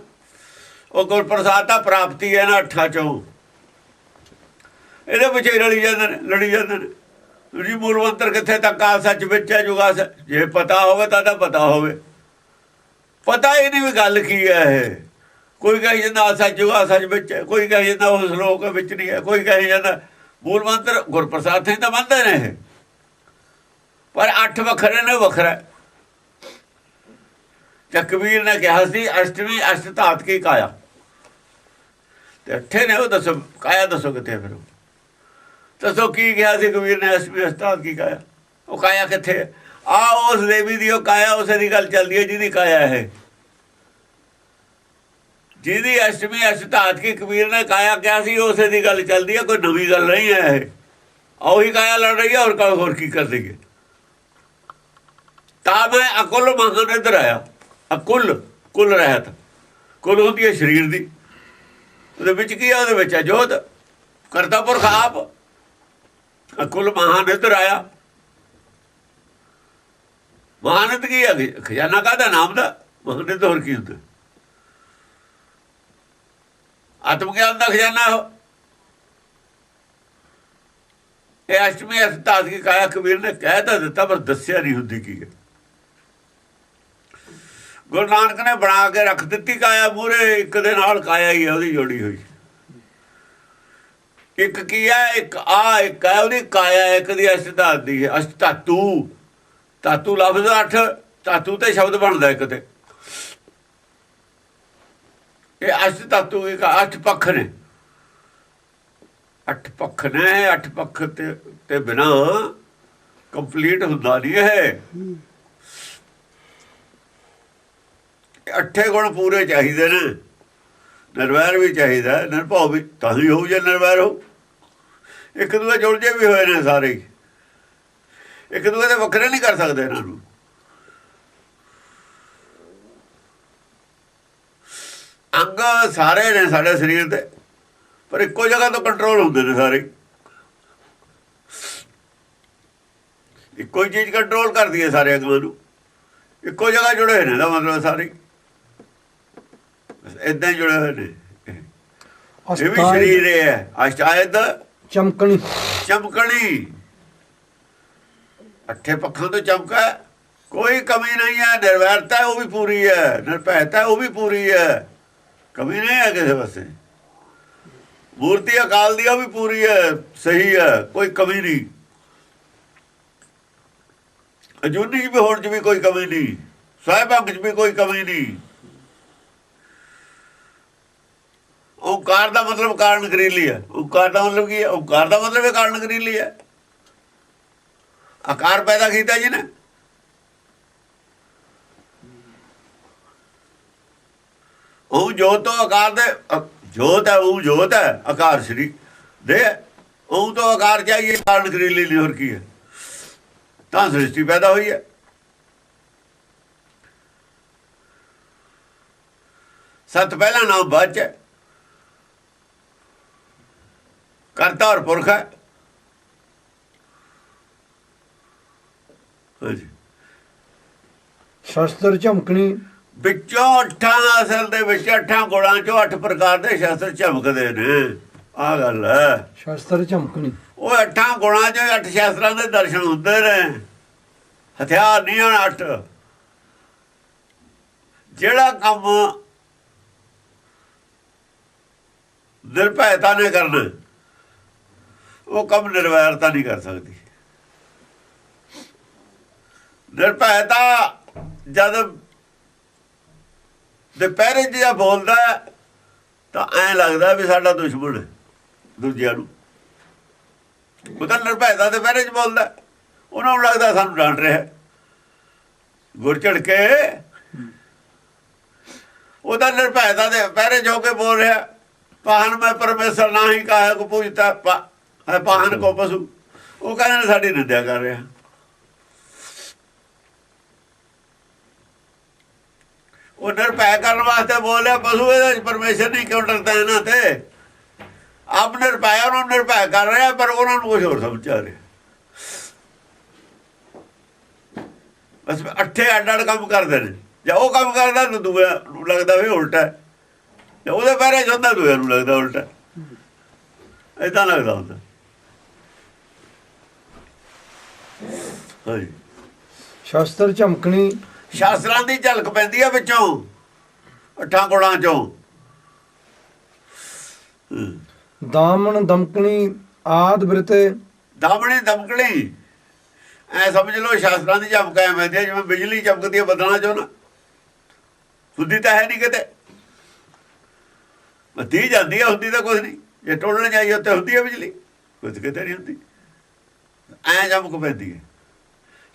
ਉਹ ਗੁਰਪ੍ਰਸਾਦ ਦਾ ਪ੍ਰਾਪਤੀ ਹੈ ਨਾ 8 ਚੋਂ। ਇਹਦੇ ਵਿੱਚ ਲੜੀ ਜਾਂਦੇ ਨੇ, ਲੜੀ ਜਾਂਦੇ ਨੇ। ਜੀ ਮੂਲ ਮੰਤਰ ਕਿੱਥੇ ਤੱਕ ਆ? ਸੱਚ ਵਿੱਚ ਹੈ, ਜੁਗਾ ਜੇ ਪਤਾ ਹੋਵੇ ਤਾਂ ਪਤਾ ਹੋਵੇ। ਪਤਾ ਹੀ ਨਹੀਂ ਵੀ ਗੱਲ ਕੀ ਹੈ ਇਹ। ਕੋਈ ਕਹੀ ਜਾਂਦਾ ਸੱਚ ਜੁਗਾ ਸੱਚ ਵਿੱਚ ਹੈ, ਕੋਈ ਕਹੀ ਜਾਂਦਾ ਉਹ ਸ਼ਲੋਕ ਵਿੱਚ ਨਹੀਂ ਹੈ, ਕੋਈ ਕਹੀ ਜਾਂਦਾ ਮੂਲ ਮੰਤਰ ਗੁਰਪ੍ਰਸਾਦ ਸਿੰਘ ਤਾਂ ਮੰਨਦੇ ਨੇ ਇਹ, ਪਰ 8 ਵੱਖਰੇ ਨੇ, ਵੱਖਰਾ। ਤੇ ਕਬੀਰ ਨੇ ਕਿਹਾ ਸੀ ਅਸ਼ਟਵੀਂ ਅਸ਼ਟ ਧਾਤ ਕੀ ਕਾਇਆ, ਤੇ ਅੱਠੇ ਨੇ ਉਹ ਦੱਸੋ ਕਾਇਆ ਦੱਸੋ ਕਿੱਥੇ, ਫਿਰ ਦੱਸੋ ਕੀ ਕਿਹਾ ਸੀ ਕਬੀਰ ਨੇ ਅਸ਼ਟਵੀਂ ਅਸ਼ਟ ਧਾਤ ਕੀ ਕਾਇਆ, ਉਹ ਕਾਇਆ ਕਿੱਥੇ ਆ, ਉਸ ਦੇਵੀ ਦੀ ਉਹ ਕਾਇਆ ਉਸੇ ਦੀ ਗੱਲ ਚੱਲਦੀ ਹੈ ਜਿਹਦੀ ਕਾਇਆ ਹੈ, ਜਿਹਦੀ ਅਸ਼ਟਵੀਂ ਅਸ਼ਟ ਧਾਤ ਕੀ ਕਬੀਰ ਨੇ ਕਾਇਆ ਕਿਹਾ ਸੀ ਉਸੇ ਦੀ ਗੱਲ ਚੱਲਦੀ ਹੈ, ਕੋਈ ਨਵੀਂ ਗੱਲ ਨਹੀਂ ਹੈ ਇਹ, ਉਹੀ ਕਾਇਆ ਲੜ ਰਹੀ ਹੈ, ਹੋਰ ਕੀ ਕਰ ਦੇਈਏ। ਤਾਂ ਮੈਂ ਅਕੁਲ ਮਹਾਨ ਇੱਧਰ ਆਇਆ, ਅਕੁਲ ਕੁਲ ਰਹਿਤ, ਕੁਲ ਹੁੰਦੀ ਹੈ ਸਰੀਰ ਦੀ, ਉਹਦੇ ਵਿੱਚ ਕੀ ਹੈ, ਉਹਦੇ ਵਿੱਚ ਹੈ ਜੋਤ, ਕਰਤਾ ਪੁਰਖ ਆਪ, ਅਕੁਲ ਮਹਾਨ ਇੱਧਰ ਆਇਆ। ਮਹਾਨਤ ਕੀ ਹੈ, ਖਜ਼ਾਨਾ ਕਾਹਦਾ, ਨਾਮ ਦਾ ਮਹਾਨਤ, ਹੋਰ ਕੀ ਹੁੰਦਾ, ਆਤਮ ਗਿਆਨ ਦਾ ਖਜ਼ਾਨਾ ਉਹ। ਇਹ ਅਸ਼ਟਮੀ ਅਸ਼ਟ ਧਾਤ ਕੀ ਕਾਇਆ ਕਬੀਰ ਨੇ ਕਹਿ ਤਾਂ ਦਿੱਤਾ, ਪਰ ਦੱਸਿਆ ਨਹੀਂ ਹੁੰਦੀ ਕੀ ਹੈ। ਗੁਰੂ ਨਾਨਕ ਨੇ ਬਣਾ ਕੇ ਰੱਖ ਦਿੱਤੀ ਕਾਇਆ ਮੂਹਰੇ, ਇੱਕ ਦੇ ਨਾਲ ਕਾਇਆ ਹੀ ਹੈ ਉਹਦੀ ਜੋੜੀ ਹੋਈ, ਇੱਕ ਕੀ ਹੈ, ਇੱਕ ਆ ਇੱਕ ਹੈ ਉਹਦੀ ਕਾਇਆ, ਇੱਕ ਦੀ ਅਸ਼ਟ ਧਾਤ ਦੀ ਹੈ। ਅਸ਼ਟ ਧਾਤੂ, ਧਾਤੂ ਲਫ਼ਜ਼ 8, ਧਾਤੂ ਤੇ ਸ਼ਬਦ ਬਣਦਾ ਇੱਕ ਤੇ, ਇਹ ਅਸ਼ਟ ਧਾਤੂ ਇੱਕ 8 ਪੱਖ ਨੇ, 8 ਪੱਖ ਨੇ, 8 ਪੱਖ ਤੇ ਬਿਨਾ ਕੰਪਲੀਟ ਹੁੰਦਾ ਨਹੀਂ ਹੈ। ਅੱਠੇ ਗੁਣ ਪੂਰੇ ਚਾਹੀਦੇ ਨੇ, ਨਿਰਵੈਰ ਵੀ ਚਾਹੀਦਾ, ਨਿਰਭਉ ਵੀ ਤਾਂ ਹੀ ਹੋਊ ਜੇ ਨਿਰਵੈਰ ਹੋ। ਇੱਕ ਦੂਜੇ ਜੁੜਜੇ ਵੀ ਹੋਏ ਨੇ ਸਾਰੇ, ਇੱਕ ਦੂਜੇ ਦੇ ਵੱਖਰੇ ਨਹੀਂ ਕਰ ਸਕਦੇ ਇਹਨਾਂ ਨੂੰ। ਅੰਗ ਸਾਰੇ ਨੇ ਸਾਡੇ ਸਰੀਰ ਦੇ, ਪਰ ਇੱਕੋ ਜਗ੍ਹਾ ਤੋਂ ਕੰਟਰੋਲ ਹੁੰਦੇ ਨੇ ਸਾਰੇ, ਇੱਕੋ ਹੀ ਚੀਜ਼ ਕੰਟਰੋਲ ਕਰਦੀ ਹੈ ਸਾਰੇ ਅੰਗਾਂ ਨੂੰ, ਇੱਕੋ ਜਗ੍ਹਾ ਜੁੜੇ ਹੋਏ ਨੇ ਦਾ ਮਤਲਬ ਸਾਰੇ ਏਦਾਂ ਹੀ ਜੁੜੇ ਹੋਏ ਨੇ। ਇਹ ਵੀ ਸਰੀਰ ਹੈ, ਅਸ਼ਟਾਇਦ ਚਮਕਣੀ, ਚਮਕਣੀ, ਅੱਠੇ ਪੱਖਾਂ ਤੋਂ ਚਮਕਾ, ਕੋਈ ਕਮੀ ਨਹੀਂ ਹੈ। ਨਿਰਵੈਰਤਾ ਉਹ ਵੀ ਪੂਰੀ ਹੈ, ਨਿਰਭੈਤਾ ਉਹ ਵੀ ਪੂਰੀ ਹੈ, ਕਮੀ ਨਹੀਂ ਹੈ ਕਿਸੇ ਪਾਸੇ। ਮੂਰਤੀ ਅਕਾਲ ਦੀ ਉਹ ਵੀ ਪੂਰੀ ਹੈ, ਸਹੀ ਹੈ, ਕੋਈ ਕਮੀ ਨਹੀਂ। ਅਜੂਨੀ ਚ ਵੀ ਹੋਣ ਚ ਵੀ ਕੋਈ ਕਮੀ ਨਹੀਂ, ਸਾਹਿਬ ਅੰਗ ਚ ਵੀ ਕੋਈ ਕਮੀ ਨਹੀਂ। ਓਂਕਾਰ ਦਾ ਮਤਲਬ ਕਾਰਨ ਗਰੀਲੀ ਹੈ। ਓਂਕਾਰ ਦਾ ਮਤਲਬ ਕੀ ਹੈ? ਓਂਕਾਰ ਦਾ ਮਤਲਬ ਇਹ ਕਾਰਨ ਗਰੀਲੀ ਹੈ। ਆਕਾਰ ਪੈਦਾ ਕੀਤਾ ਜੀ ਨੇ, ਉਹ ਜੋਤ ਤੋਂ ਆਕਾਰ ਦੇ, ਜੋਤ ਹੈ ਉਹ ਜੋਤ ਹੈ, ਆਕਾਰ ਸ਼੍ਰੀ ਦੇ, ਉਹ ਤੋਂ ਆਕਾਰ ਚਾਹੀਏ, ਕਾਰਨ ਗਰੀਲੀ ਨਹੀਂ, ਹੋਰ ਕੀ ਹੈ। ਤਾਂ ਸ੍ਰਿਸ਼ਟੀ ਪੈਦਾ ਹੋਈ ਹੈ। ਸਤ ਪਹਿਲਾ ਨਾਮ ਬਾਅਦ ਚ, ਕਰਤਾ ਔਰ ਪੁਰਖ ਹੈ। ਹਾਂਜੀ, ਸ਼ਸਤਰ ਝਮਕਣੀ, ਵਿੱਚੋਂ ਅੱਠਾਂ, ਅਸਲ ਦੇ ਵਿੱਚ 8 ਗੁਣਾਂ ਚੋਂ 8 ਪ੍ਰਕਾਰ ਦੇ ਸ਼ਸਤਰ ਝਮਕਦੇ ਨੇ। ਆਹ ਗੱਲ ਹੈ, ਸ਼ਸਤਰ ਝਮਕਣੀ, ਉਹ 8 ਗੁਣਾਂ ਚੋਂ 8 ਸ਼ਸਤਰਾਂ ਦੇ ਦਰਸ਼ਨ ਹੁੰਦੇ ਨੇ। ਹਥਿਆਰ ਨਹੀਂ ਹਨ 8। ਜਿਹੜਾ ਕੰਮ ਨਿਰਭੈਤਾ ਨੇ ਕਰਨਾ, ਉਹ ਕੰਮ ਨਿਰਵੈਰਤਾ ਨਹੀਂ ਕਰ ਸਕਦੀ। ਨਿਰਭੈਤਾ ਜਦ ਦੁਪਹਿਰੇ ਜਿਹਾ ਬੋਲਦਾ ਤਾਂ ਐਂ ਲੱਗਦਾ ਵੀ ਸਾਡਾ ਦੁਸ਼ਮਣ ਹੈ ਦੂਜਿਆਂ ਨੂੰ। ਉਹ ਤਾਂ ਨਿਰਭੈਤਾ ਦੁਪਹਿਰੇ 'ਚ ਬੋਲਦਾ, ਉਹਨਾਂ ਨੂੰ ਲੱਗਦਾ ਸਾਨੂੰ ਡਾਂਟ ਰਿਹਾ। ਗੁਰ ਝੜ ਕੇ ਉਹਦਾ ਨਿਰਭੈਤਾ ਦੇ ਪਹਿਰੇ ਜੋ ਕੇ ਬੋਲ ਰਿਹਾ, ਪਾਹਨ ਮੈਂ ਪਰਮੇਸ਼ਰ ਨਾ ਹੀ ਕਾਹੇ ਕੋ ਪੂਜਤਾ ਹੈ ਪਾਹਨ ਕੋ ਪਸ਼ੂ। ਉਹ ਕਹਿੰਦੇ ਸਾਡੀ ਨਿੰਦਿਆ ਕਰ ਰਿਹਾ। ਉਹ ਨਿਰਭੈ ਕਰਨ ਵਾਸਤੇ ਬੋਲਿਆ, ਪਸ਼ੂ ਇਹਦੇ ਪਰਮੇਸ਼ਰ ਨਹੀਂ ਕਿਉਂ ਡਰਦਾ ਇਹਨਾਂ ਤੇ। ਆਪ ਨਿਰਭੈ ਉਹਨਾਂ ਨੂੰ ਨਿਰਭੈ ਕਰ ਰਿਹਾ, ਪਰ ਉਹਨਾਂ ਨੂੰ ਕੁਝ ਹੋਰ ਸਮਝ ਆ ਰਿਹਾ। ਬਸ 8 ਅੱਡ-ਅੱਡ ਕੰਮ ਕਰਦੇ ਨੇ। ਜਾਂ ਉਹ ਕੰਮ ਕਰਦਾ ਤਾਂ ਦੂਆ ਨੂੰ ਲੱਗਦਾ ਵੀ ਉਲਟਾ ਹੈ, ਜਾਂ ਉਹਦੇ ਪਹਿਰੇ ਜਾਂਦਾ ਦੂਆ ਨੂੰ ਲੱਗਦਾ ਉਲਟਾ। ਏਦਾਂ ਲੱਗਦਾ ਹੁੰਦਾ। ਹਾਂਜੀ, ਸ਼ਸਤਰ ਝਮਕਣੀ, ਸ਼ਾਸਤਰਾਂ ਦੀ ਝਲਕ ਪੈਂਦੀ ਆ ਵਿੱਚੋਂ 8 ਗੁਣਾਂ ਚੋਂ। ਦਾਮਨ ਦਮਕਣੀ ਆਦ ਬਿਰਤੇ, ਦਾਮਣੀ ਦਮਕਣੀ ਐ ਸਮਝ ਲਓ ਸ਼ਾਸਤਰਾਂ ਦੀ ਝਮਕ ਐ ਪੈਂਦੀ, ਜਿਵੇਂ ਬਿਜਲੀ ਚਮਕਦੀ ਹੈ ਬੱਦਲਾਂ ਚੋਂ ਨਾ, ਹੁੰਦੀ ਤਾਂ ਹੈ ਨਹੀਂ ਕਿਤੇ, ਬੱਤੀ ਜਾਂਦੀ ਹੈ, ਹੁੰਦੀ ਤਾਂ ਕੁਛ ਨਹੀਂ। ਜੇ ਟੋਲਣ ਜਾਈਏ ਉੱਥੇ ਹੁੰਦੀ ਹੈ ਬਿਜਲੀ, ਕੁਝ ਕਿਤੇ ਨਹੀਂ ਹੁੰਦੀ, ਐਂ ਚਮਕ ਪੈਂਦੀ ਹੈ।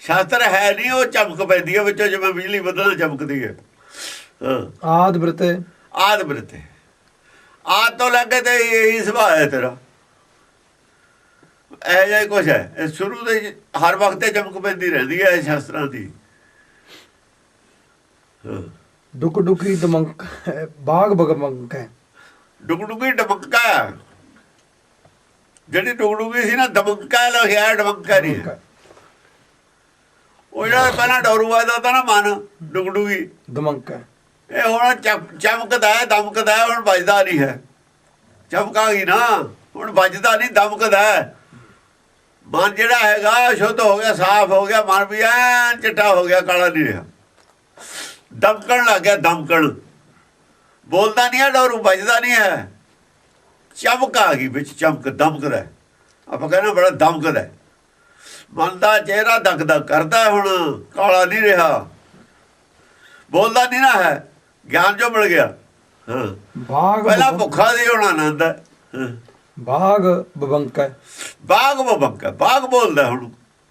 ਸ਼ਾਸਤਰ ਹੈ ਨਹੀਂ, ਉਹ ਚਮਕ ਪੈਂਦੀ ਹੈ ਵਿੱਚੋਂ, ਜਿਵੇਂ ਬਿਜਲੀ ਬਦਲਣਾ ਚਮਕਦੀ ਹੈ। ਆਦ ਬ੍ਰਿਤੇ ਆਦ ਬ੍ਰਿਤੇ, ਆਦ ਤੋਂ ਲੱਗੇ ਤੇ ਇਹੀ ਸੁਭਾਅ ਹੈ ਤੇਰਾ, ਇਹ ਜਿਹਾ ਕੁਛ ਹੈ। ਇਹ ਸ਼ੁਰੂ ਦੇ ਹਰ ਵਕਤ ਤੇ ਚਮਕ ਪੈਂਦੀ ਰਹਿੰਦੀ ਹੈ ਸ਼ਾਸਤਰਾਂ ਦੀ। ਡੁਕ ਡੁਕੀ ਦਮਕ ਬਾਗ ਬਗਮਕ ਹੈ। ਡੁਗਡੁਗੀ ਡਮਕਾ, ਜਿਹੜੀ ਡੁਗਡੁਗੀ ਸੀ ਨਾ, ਦਮਕਾ ਲਿਖਿਆ, ਡਮਕਾ ਨਹੀਂ ਹੈ। ਉਹ ਜਿਹੜਾ ਪਹਿਲਾਂ ਡੋਰੂਆ ਦਾ ਤਾਂ ਨਾ ਮਨ, ਡੁਗਡੁਗੀ ਦਮਕ ਹੈ। ਇਹ ਹੁਣ ਚਮਕਦਾ ਹੈ, ਦਮਕਦਾ ਹੈ, ਹੁਣ ਵੱਜਦਾ ਨਹੀਂ ਹੈ। ਚਮਕਾ ਗਈ ਨਾ, ਹੁਣ ਵੱਜਦਾ ਨਹੀਂ, ਦਮਕਦਾ ਹੈ। ਮਨ ਜਿਹੜਾ ਹੈਗਾ ਸ਼ੁੱਧ ਹੋ ਗਿਆ, ਸਾਫ਼ ਹੋ ਗਿਆ, ਮਨ ਵੀ ਐਨ ਚਿੱਟਾ ਹੋ ਗਿਆ, ਕਾਲਾ ਨਹੀਂ ਰਿਹਾ, ਦਮਕਣ ਲੱਗ ਗਿਆ। ਦਮਕਣ ਬੋਲਦਾ ਨਹੀਂ ਹੈ ਡੋਰੂ, ਵੱਜਦਾ ਨਹੀਂ ਹੈ, ਚਮਕ ਆ ਗਈ ਵਿੱਚ, ਚਮਕ ਦਮਕਦਾ। ਆਪਾਂ ਕਹਿੰਦੇ ਬੜਾ ਦਮਕਦਾ, ਮਨ ਦਾ ਚਿਹਰਾ ਦਗ ਦਗ ਕਰਦਾ, ਹੁਣ ਕਾਲਾ ਨਹੀਂ ਰਿਹਾ, ਬੋਲਦਾ ਨਹੀਂ ਨਾ ਹੈ, ਗਿਆਨ ਜੋ ਮਿਲ ਗਿਆ। ਬਾਗ ਪਹਿਲਾਂ ਭੁੱਖਾ ਸੀ, ਹੁਣ ਆਨੰਦ ਹੈ। ਬਾਗ ਬਬੰਕ ਹੈ। ਬਾਗ ਬਬੰਕ, ਬਾਗ ਬੋਲਦਾ ਹੁਣ,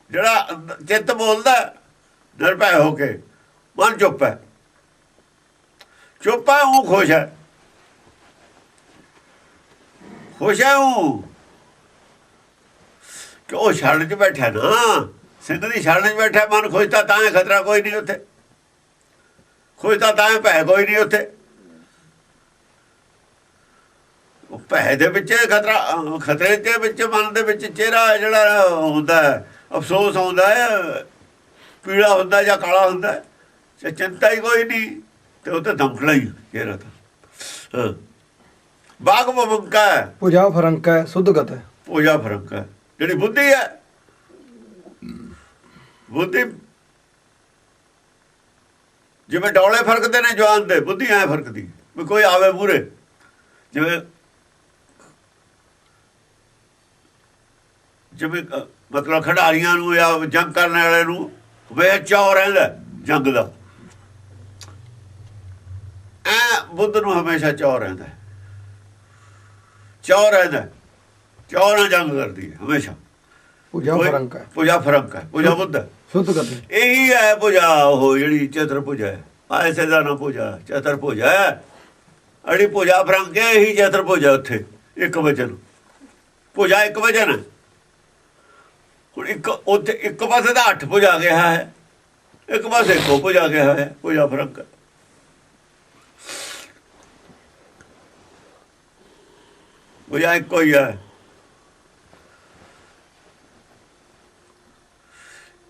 ਜਿਹੜਾ ਚਿੱਤ ਬੋਲਦਾ ਨਿਰਭੈ ਹੋ ਕੇ, ਮਨ ਚੁੱਪ ਹੈ, ਚੁੱਪ ਹੈ, ਉਹ ਖੁਸ਼ ਹੈ, ਖੁਸ਼ ਹੈ ਉਹ, ਕਿ ਉਹ ਛੜਨ 'ਚ ਬੈਠਾ ਨਾ, ਸਿੰਘ ਦੀ ਛੜਨ 'ਚ ਬੈਠਾ, ਮਨ ਖੁਸ਼ ਤਾਂ ਹੈ, ਖਤਰਾ ਕੋਈ ਨਹੀਂ ਉੱਥੇ, ਖੁਸ਼ ਤਾਂ ਹੈ, ਭੈ ਕੋਈ ਨਹੀਂ ਉੱਥੇ। ਭੈ ਦੇ ਵਿੱਚ ਖਤਰਾ, ਖਤਰੇ ਦੇ ਵਿੱਚ ਮਨ ਦੇ ਵਿੱਚ ਚਿਹਰਾ ਜਿਹੜਾ ਹੁੰਦਾ ਹੈ, ਅਫਸੋਸ ਆਉਂਦਾ ਹੈ, ਪੀਲਾ ਹੁੰਦਾ ਜਾਂ ਕਾਲਾ ਹੁੰਦਾ, ਚਿੰਤਾ ਹੀ ਕੋਈ ਨਹੀਂ, ਤੇ ਉਹ ਤਾਂ ਦਮਕਣਾ ਹੀ ਚਿਹਰਾ ਤਾਂ। ਬਾਗ ਬਬੰਕਾ ਹੈ, ਪੂਜਾ ਫਰੰਕ ਹੈ, ਸੁਧਗਤ ਹੈ। ਪੂਜਾ ਫਰੰਕ ਹੈ, ਜਿਹੜੀ ਬੁੱਧੀ ਹੈ, ਬੁੱਧੀ ਜਿਵੇਂ ਡੌਲੇ ਫਰਕਦੇ ਨੇ ਜਵਾਨ ਦੇ, ਬੁੱਧੀ ਐ ਫਰਕਦੀ ਵੀ ਕੋਈ ਆਵੇ ਮੂਹਰੇ, ਜਿਵੇਂ ਮਤਲਬ ਖਿਡਾਰੀਆਂ ਨੂੰ ਜਾਂ ਜੰਗ ਕਰਨ ਵਾਲੇ ਨੂੰ ਵੇ ਚਾਅ ਰਹਿੰਦਾ ਜੰਗ ਦਾ, ਐ ਬੁੱਧ ਨੂੰ ਹਮੇਸ਼ਾ ਚਾਅ ਰਹਿੰਦਾ, ਚਾਅ ਰਹਿੰਦਾ, ਚਾਅ ਨਾਲ ਜੰਗ ਕਰਦੀ ਹੈ ਹਮੇਸ਼ਾ। ਪੂਜਾ ਫਰੰਕ ਹੈ, ਪੂਜਾ ਫਰੰਕ ਹੈ, ਪੂਜਾ ਬੁੱਧ ਹੈ, ਸੁਧਗਤ ਹੈ। ਇਹੀ ਹੈ ਪੂਜਾ, ਉਹ ਜਿਹੜੀ ਚਤਰ ਪੂਜਾ ਹੈ, ਐਸੇ ਦਾ ਨਾ ਪੂਜਾ, ਚਤਰ ਪੂਜਾ ਹੈ। ਅੜੀ ਪੂਜਾ ਫਰੰਕ ਹੈ, ਇਹੀ ਚਤਰ ਪੂਜਾ। ਉੱਥੇ ਇੱਕ ਵਚਨ ਪੂਜਾ, ਇੱਕ ਵਚਨ ਹੈ। ਹੁਣ ਇੱਕ ਉੱਥੇ ਇੱਕ ਪਾਸੇ ਦਾ 8 ਪੂਜਾ ਗਿਆ ਹੈ, ਇੱਕ ਪਾਸੇ ਇੱਕੋ ਪੂਜਾ ਗਿਆ ਹੈ, ਪੂਜਾ ਫਰੰਕ ਹੈ। ਪੂਜਾ ਇੱਕੋ ਹੀ ਹੈ,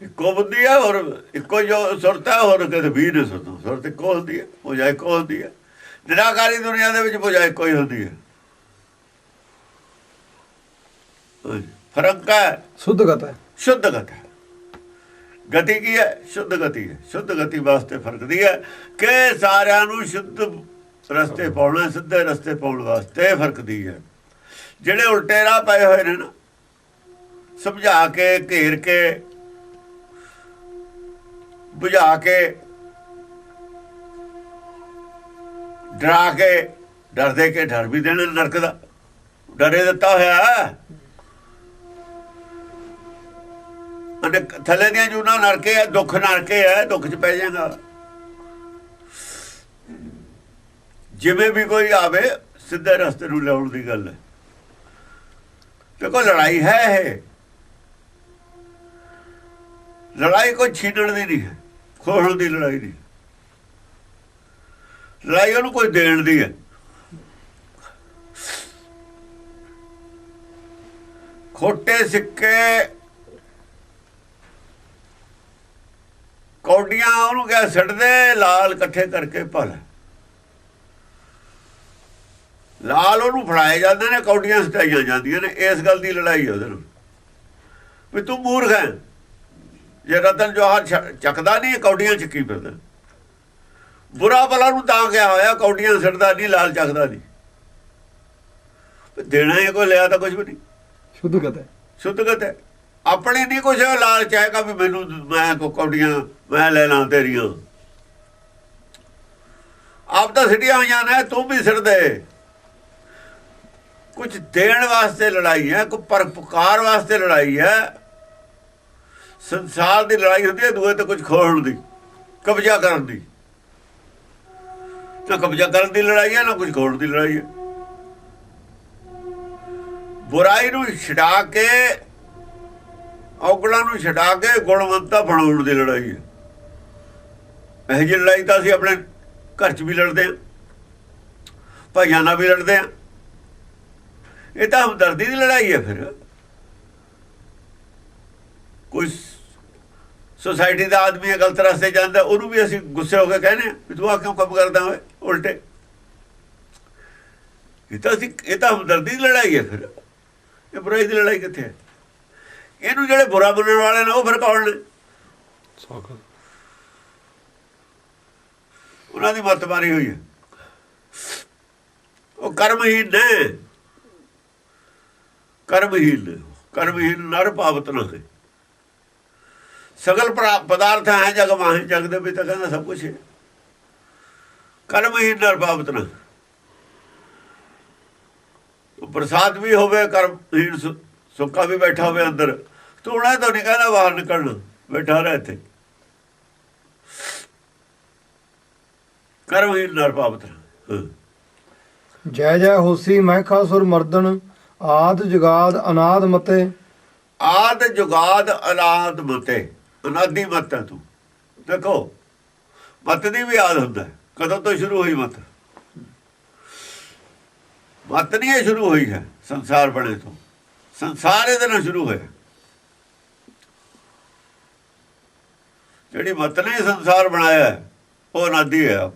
ਇੱਕੋ ਬੁੱਧੀ ਹੈ, ਔਰ ਇੱਕੋ ਜੋ ਸੁਰਤ ਹੈ, ਹੋਰ ਕਿਤੇ ਵੀ ਨਹੀਂ ਸੁਰਤ, ਸੁਰਤ ਇੱਕੋ ਹੁੰਦੀ ਹੈ, ਪੂਜਾ ਇੱਕੋ ਹੁੰਦੀ ਹੈ। ਨਿਰਾਕਾਰੀ ਦੁਨੀਆ ਦੇ ਵਿੱਚ ਪੂਜਾ ਇੱਕੋ ਹੀ ਹੁੰਦੀ ਹੈ। ਫਰਕ ਹੈ, ਸੁਧਗਤ ਹੈ, ਸ਼ੁੱਧ ਗਤ ਹੈ। ਗਤੀ ਕੀ ਹੈ? ਸ਼ੁੱਧ ਗਤੀ ਹੈ। ਸ਼ੁੱਧ ਗਤੀ ਵਾਸਤੇ ਫਰਕਦੀ ਹੈ ਕਿ ਸਾਰਿਆਂ ਨੂੰ ਸ਼ੁੱਧ ਰਸਤੇ ਪਾਉਣਾ, ਸਿੱਧੇ ਰਸਤੇ ਪਾਉਣ ਵਾਸਤੇ ਫਰਕਦੀ ਹੈ। ਜਿਹੜੇ ਉਲਟੇ ਰਾਹ ਪਏ ਹੋਏ ਨੇ ਨਾ, ਸਮਝਾ ਕੇ, ਘੇਰ ਕੇ, ਬੁਝਾ ਕੇ, ਡਰਾ ਕੇ, ਡਰ ਦੇ ਕੇ, ਡਰ ਵੀ ਦੇਣਾ ਨਰਕ ਦਾ, ਡਰੇ ਦਿੱਤਾ ਹੋਇਆ। ਥੱਲੇ ਦੀਆਂ ਜੂਨਾਂ ਨਰਕੇ ਹੈ, ਦੁੱਖ ਨਰਕੇ ਹੈ, ਦੁੱਖ 'ਚ ਪੈ ਜਾਏਗਾ। ਜਿਵੇਂ ਵੀ ਕੋਈ ਆਵੇ, ਸਿੱਧੇ ਰਸਤੇ ਨੂੰ ਲਿਆਉਣ ਦੀ ਗੱਲ ਹੈ। ਦੇਖੋ ਲੜਾਈ ਹੈ, ਇਹ ਲੜਾਈ ਕੋਈ ਛੀਨਣ ਦੀ ਨਹੀਂ ਹੈ, ਖੋਹਣ ਦੀ ਲੜਾਈ ਨਹੀਂ। ਲੜਾਈ ਉਹਨੂੰ ਕੋਈ ਦੇਣ ਦੀ ਹੈ। ਖੋਟੇ ਸਿੱਕੇ, ਕੌਡੀਆਂ ਉਹਨੂੰ ਕਿਹਾ ਛੱਡਦੇ, ਲਾਲ ਇਕੱਠੇ ਕਰਕੇ ਭਲ। ਲਾਲ ਉਹਨੂੰ ਫੜਾਏ ਜਾਂਦੇ ਨੇ, ਕੌਡੀਆਂ ਸਟਾਈਆਂ ਜਾਂਦੀਆਂ ਨੇ। ਇਸ ਗੱਲ ਦੀ ਲੜਾਈ ਹੈ ਉਹਦੇ ਨਾਲ ਵੀ ਤੂੰ ਮੂਰਖ ਹੈ। ਜੇ ਰਤਨ ਜਵਾਹਰ ਚੱਕਦਾ ਨਹੀਂ, ਕੌਡੀਆਂ ਚੱਕੀ ਫਿਰਦਾ। ਬੁਰਾ ਭਲਾ ਨੂੰ ਤਾਂ ਕਿਹਾ ਹੋਇਆ, ਕੌਡੀਆਂ ਛੱਡਦਾ ਨਹੀਂ, ਲਾਲ ਚੱਕਦਾ ਨਹੀਂ। ਦੇਣਾ ਹੈ ਕੋਈ, ਲਿਆ ਤਾਂ ਕੁਝ ਵੀ ਨਹੀਂ। ਸ਼ੁੱਧਗਤ ਹੈ, ਸ਼ੁੱਧਗਤ ਹੈ। ਆਪਣੇ ਨਹੀਂ ਕੁਛ ਲਾਲਚ ਹੈਗਾ ਵੀ ਮੈਨੂੰ, ਮੈਂ ਕੌਡੀਆਂ ਮੈਂ ਲੈ ਲਾਂ ਤੇਰੀਆਂ। ਆਪ ਤਾਂ ਸਿੱਟੀਆਂ ਹੋਈਆਂ ਨੇ, ਤੂੰ ਵੀ ਸਿੱਟ ਦੇ। ਕੁਝ ਦੇਣ ਵਾਸਤੇ ਲੜਾਈ ਹੈ, ਕੋਈ ਪਰਪਕਾਰ ਵਾਸਤੇ ਲੜਾਈ ਹੈ। ਸੰਸਾਰ ਦੀ ਲੜਾਈ ਹੁੰਦੀ ਹੈ ਦੂਏ ਤੇ ਕੁਝ ਖੋਹਣ ਦੀ, ਕਬਜ਼ਾ ਕਰਨ ਦੀ। ਨਾ ਕਬਜ਼ਾ ਕਰਨ ਦੀ ਲੜਾਈ ਹੈ, ਨਾ ਕੁਝ ਖੋਹਣ ਦੀ ਲੜਾਈ ਹੈ। ਬੁਰਾਈ ਨੂੰ ਛਡਾ ਕੇ, ਔਗਲਾਂ ਨੂੰ ਛਡਾ ਕੇ ਗੁਣਵੰਤਾ ਬਣਾਉਣ ਦੀ ਲੜਾਈ ਹੈ। ਇਹ ਜਿਹੀ ਲੜਾਈ ਤਾਂ ਅਸੀਂ ਆਪਣੇ ਘਰ 'ਚ ਵੀ ਲੜਦੇ ਹਾਂ, ਭਾਈਆਂ ਨਾਲ ਵੀ ਲੜਦੇ ਹਾਂ। ਇਹ ਤਾਂ ਹਮਦਰਦੀ ਦੀ ਲੜਾਈ ਹੈ। ਫਿਰ ਕੋਈ ਸੋਸਾਇਟੀ ਦਾ ਆਦਮੀ ਗਲਤ ਰਸਤੇ ਜਾਂਦਾ, ਉਹਨੂੰ ਵੀ ਅਸੀਂ ਗੁੱਸੇ ਹੋ ਕੇ ਕਹਿੰਦੇ ਹਾਂ ਵੀ ਤੂੰ ਆਹ ਕਿਉਂ ਕੰਮ ਕਰਦਾ ਹੋਏ ਉਲਟੇ। ਇਹ ਤਾਂ ਹਮਦਰਦੀ ਦੀ ਲੜਾਈ ਹੈ। ਫਿਰ ਇਹ ਬੁਰਾਈ ਦੀ ਲੜਾਈ ਕਿੱਥੇ ਹੈ? ਇਹਨੂੰ ਜਿਹੜੇ ਬੁਰਾ ਬੋਲਣ ਵਾਲੇ ਨੇ ਉਹ ਫਿਰ ਕੌਣ ਨੇ? ਉਹਨਾਂ ਦੀ ਮੱਤ ਮਾਰੀ ਹੋਈ ਹੈ। ਉਹ ਕਰਮਹੀਨ ਨੇ, ਕਰਮਹੀਨ ਨਰ ਪਾਵਤ ਨਾ ਹੈ। ਸਗਲ ਪਦਾਰਥ ਹੈ ਜਗ ਮਾਹੇ, ਜਗ ਦੇ ਵਿੱਚ ਤਾਂ ਕਹਿੰਦਾ ਸਭ ਕੁਛ ਹੈ। ਕਰਮਹੀਨ ਨਰ ਪਾਵਤ ਨਾ। ਪ੍ਰਸਾਦ ਵੀ ਹੋਵੇ, ਕਰਮਹੀਨ ਸੁੱਕਾ ਵੀ ਬੈਠਾ ਹੋਵੇ ਅੰਦਰ, ਤੂੰ ਉਹਨਾਂ ਤੋਂ ਨਹੀਂ ਕਹਿੰਦਾ ਬਾਹਰ ਨਿਕਲਣਾ, ਬੈਠਾ ਰਹਿ ਇੱਥੇ। ਕਰਮਹੀਨ ਨਰ ਪਾਵਤ ਨਾ। ਜੈ ਜੈ ਹੋਸੀ ਮਹਿਖਾ ਸੁਰ ਮਰਦਨ, ਆਦ ਜੁਗਾਦ ਅਨਾਦ ਮਤੇ। ਆਦ ਜੁਗਾਦ ਅਨਾਦ ਮਤੇ, ਅਨਾਦੀ ਮਤ ਹੈ ਤੂੰ। ਦੇਖੋ ਮਤ ਦੀ ਵੀ ਆਦ ਹੁੰਦਾ, ਕਦੋਂ ਤੋਂ ਸ਼ੁਰੂ ਹੋਈ ਮਤ? ਮਤ ਨਹੀਂ ਇਹ ਸ਼ੁਰੂ ਹੋਈ ਹੈ ਸੰਸਾਰ ਬਣੇ ਤੋਂ। ਸੰਸਾਰ ਇਹਦੇ ਨਾਲ ਸ਼ੁਰੂ ਹੋਇਆ। ਜਿਹੜੀ ਮਤ ਨੇ ਸੰਸਾਰ ਬਣਾਇਆ ਉਹ ਅਨਾਦੀ ਹੈ ਆਪ।